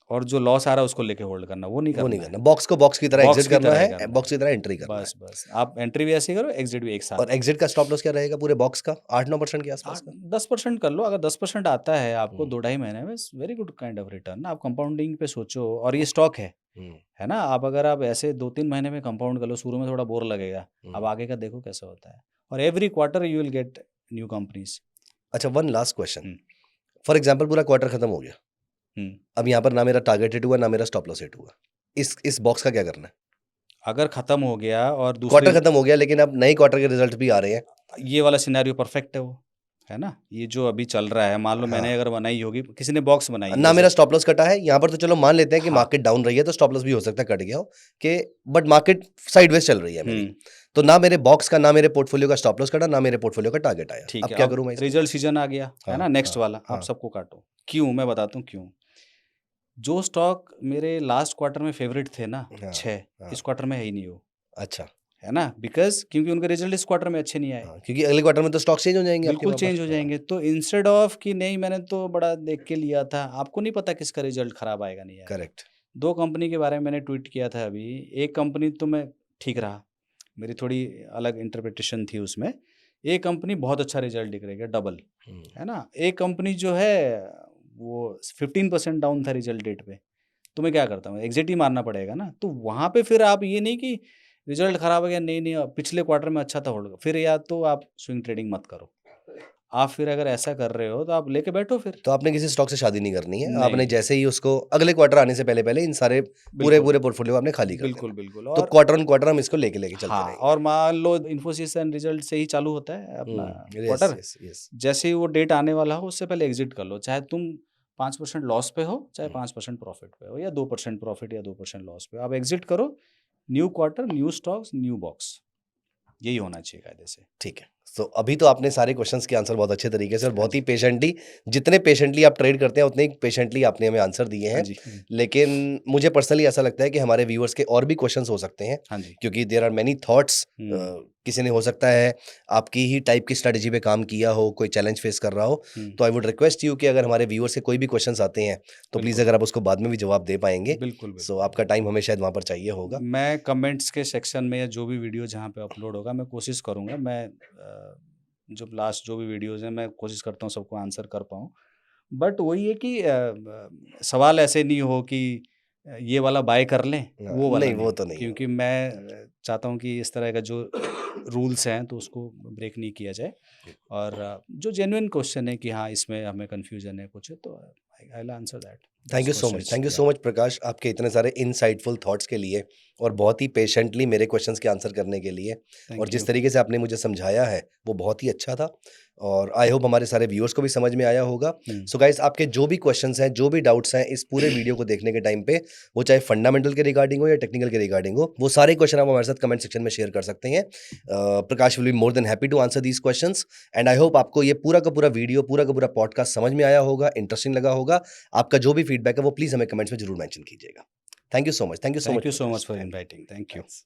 और जो लॉस आ रहा है उसको लेके होल्ड करना, वो नहीं वो नहीं करना है। करना, बॉक्स को बॉक्स की तरह बॉक्स एग्ज़िट की करना तरह ही है, करना बॉक्स है। की तरह एंट्री करना है। बस, बस। आप एंट्री भी ऐसे ही करो, एग्ज़िट भी एक और साथ। एग्ज़िट का स्टॉप लॉस क्या रहेगा पूरे बॉक्स का? 8-9% के आसपास का? 10% कर लो, अगर 10% आता है आपको हुँ, 2 ढाई महीने में, it's very good kind of return. आप कंपाउंडिंग पे सोचो और ये स्टॉक हुँ, है ना? आप अगर आप ऐसे 2-3 महीने में कंपाउंड कर लो, शुरू में थोड़ा बोर लगेगा, अब हुँ। आगे का देखो कैसा होता है और every quarter you will get new companies. अच्छा, one last question. Hmm, for example पूरा क्वार्टर खत्म हो गया। हुँ। अब यहाँ पर ना मेरा टारगेट हिट हुआ, ना मेरा स्टॉप लॉस हिट हुआ। इस बॉक्स का क्या करना है? अगर खत्म हो गया और दूसरे क्वार्टर खत्म हो गया लेकिन अब नए क्वार्टर के रिजल्ट भी आ रहे हैं। ये वाला सिनेरियो परफेक्ट है वो, है ना? ये जो अभी चल रहा है, मान लो हाँ, मैंने अगर बनाई होगी, किसी ने बॉक्स बनाई है ना मेरा जैसे स्टॉप लॉस कटा है। यहाँ पर तो चलो मान लेते हैं कि हाँ, मार्केट डाउन रही है तो स्टॉप लॉस भी हो सकता है कट गया हो कि बट मार्केट साइडवेज चल रही है मेरी। हुँ, तो ना मेरे बॉक्स का, ना मेरे पोर्टफोलियो का स्टॉप लॉस कटा, ना मेरे पोर्टफोलियो का टारगेट आया। ठीक अब है, क्या अब करूँ मैं इसमें? रिजल्ट सीज़न आ गया, है हाँ, ना? नेक्स्ट हाँ, वाला, आप हाँ, सबको काटो। क्यों? मैं बताता हूँ क्यों? जो स्टॉक मेरे लास्ट क्वार्टर में फेवरेट थे ना हाँ, 6, हाँ। इस क्वार्टर में है ही नहीं वो, अच्छा, है ना? बिकॉज़ क्योंकि उनके रिजल्ट इस क्वार्टर में अच्छे नहीं आए। हाँ, क्योंकि अगले क्वार्टर में तो स्टॉक चेंज हो जाएँगे आपके बिल्कुल वहाँ पर। चेंज हो हाँ, जाएँगे, तो इंस्टेड ऑफ कि नहीं मैंने तो बड़ा देख के लिया था, आपको नहीं पता किसका रिजल्ट खराब आएगा, नहीं आएगा। करेक्ट। 2 कंपनी के बारे में मैंने ट्वीट किया था अभी, एक कंपनी तो मैं ठीक रहा, मेरी थोड़ी अलग इंटरप्रिटेशन थी उसमें। एक कंपनी बहुत अच्छा रिजल्ट दिख रही है, डबल, हुँ, है ना? एक कंपनी जो है वो 15% डाउन था रिजल्ट डेट पे, तो मैं क्या करता हूँ, एग्ज़िट ही मारना पड़ेगा ना। तो वहाँ पे फिर आप ये नहीं कि रिजल्ट खराब हो गया, नहीं, नहीं पिछले क्वार्टर में अच्छा था होल्ड करो, फिर या तो आप स्विंग ट्रेडिंग मत करो। आप फिर अगर ऐसा कर रहे हो तो आप लेके बैठो फिर। तो आपने किसी स्टॉक से शादी नहीं करनी है। आपने नहीं, जैसे ही उसको अगले क्वार्टर आने से पहले-पहले इन सारे बिल्कुल, पूरे-पूरे पोर्टफोलियो आपने खाली कर बिल्कुल, देना। बिल्कुल तो और क्वार्टर ऑन क्वार्टर हम इसको लेके-लेके चलते हाँ, रहेंगे। और मान लो इन्फोसिस एंड रिजल्ट से ही चालू होता है अपना यस, क्वार्टर। Yes, yes. जैसे ही वो डेट आने वाला हो उससे पहले एग्ज़िट कर लो। चाहे तुम 5% लॉस पे हो, चाहे हुँ, 5% प्रॉफ़िट पे हो या 2% प्रॉफ़िट या 2% लॉस पे हो। आप एग्ज़िट करो, new quarter, new stocks, new box. यही होना चाहिए कायदे से। ठीक है। सो अभी तो आपने सारे क्वेश्चन्स के आंसर बहुत अच्छे तरीके से और हाँ बहुत ही जी। पेशेंटली, जितने पेशेंटली आप ट्रेड करते हैं उतने ही पेशेंटली आपने हमें आंसर दिए हाँ हैं। जी। लेकिन मुझे पर्सनली ऐसा लगता है कि हमारे व्यूअर्स के और भी क्वेश्चन्स हो सकते हैं हाँ जी। क्योंकि देयर आर मेनी थॉट्स। हुँ, किसी ने हो सकता है आपकी ही टाइप की स्ट्रैटेजी पे काम किया हो, कोई चैलेंज फेस कर रहा हो। हुँ। तो आई वुड रिक्वेस्ट यू कि अगर हमारे व्यूअर्स के कोई भी क्वेश्चन्स आते हैं, तो प्लीज़ बिल्कुल। अगर आप उसको बाद में भी जवाब दे पाएँगे। बिल्कुल, सो बिल्कुल। आपका टाइम हमें शायद वहाँ पर चाहिए होगा। मैं कमेंट्स के सेक्शन में या जो भी वीडियो जहाँ पे अपलोड होगा मैं कोशिश करूँगा मैं जो लास्ट जो भी वीडियोज़ हैं मैं कोशिश करता हूँ सबको आंसर कर पाऊँ। बट वही है कि सवाल ऐसे नहीं हो कि ये वाला बाय कर लें, हाँ, वो वाला नहीं नहीं वो हो। तो नहीं क्योंकि होगा। मैं चाहता हूँ कि इस तरह का जो रूल्स हैं तो उसको ब्रेक नहीं किया जाए और जो जेन्युइन क्वेश्चन है कि हाँ, इसमें हमें कन्फ्यूज़न है कुछ तो I will answer that thank those you so much, questions thank you या सो मच प्रकाश, आपके इतने सारे इनसाइटफुल थॉट्स के लिए और बहुत ही पेशेंटली मेरे क्वेश्चंस के आंसर करने के लिए। और थैंक जिस यू। तरीके से आपने मुझे समझाया है वो बहुत ही अच्छा था और आई होप हमारे सारे व्यूअर्स को भी समझ में आया होगा। हुँ, सो गाइस, आपके जो भी क्वेश्चंस हैं, जो भी डाउट्स हैं इस पूरे वीडियो को देखने के टाइम पे, वो चाहे फंडामेंटल के रिगार्डिंग हो या टेक्निकल के रिगार्डिंग हो, वो सारे क्वेश्चन आप हमारे साथ कमेंट सेक्शन में शेयर कर सकते हैं। Prakash will be more than happy to answer these questions and I hope आपको ये पूरा का पूरा वीडियो, पूरा का पूरा पॉडकास्ट समझ में आया होगा, इंटरेस्टिंग लगा होगा। आपका जो भी फीडबैक है वो प्लीज़ हमें कमेंट्स में ज़रूर मेंशन कीजिएगा। Thank you so much thank you so Prakash. Much for thank you. Inviting. Thank you. Thanks.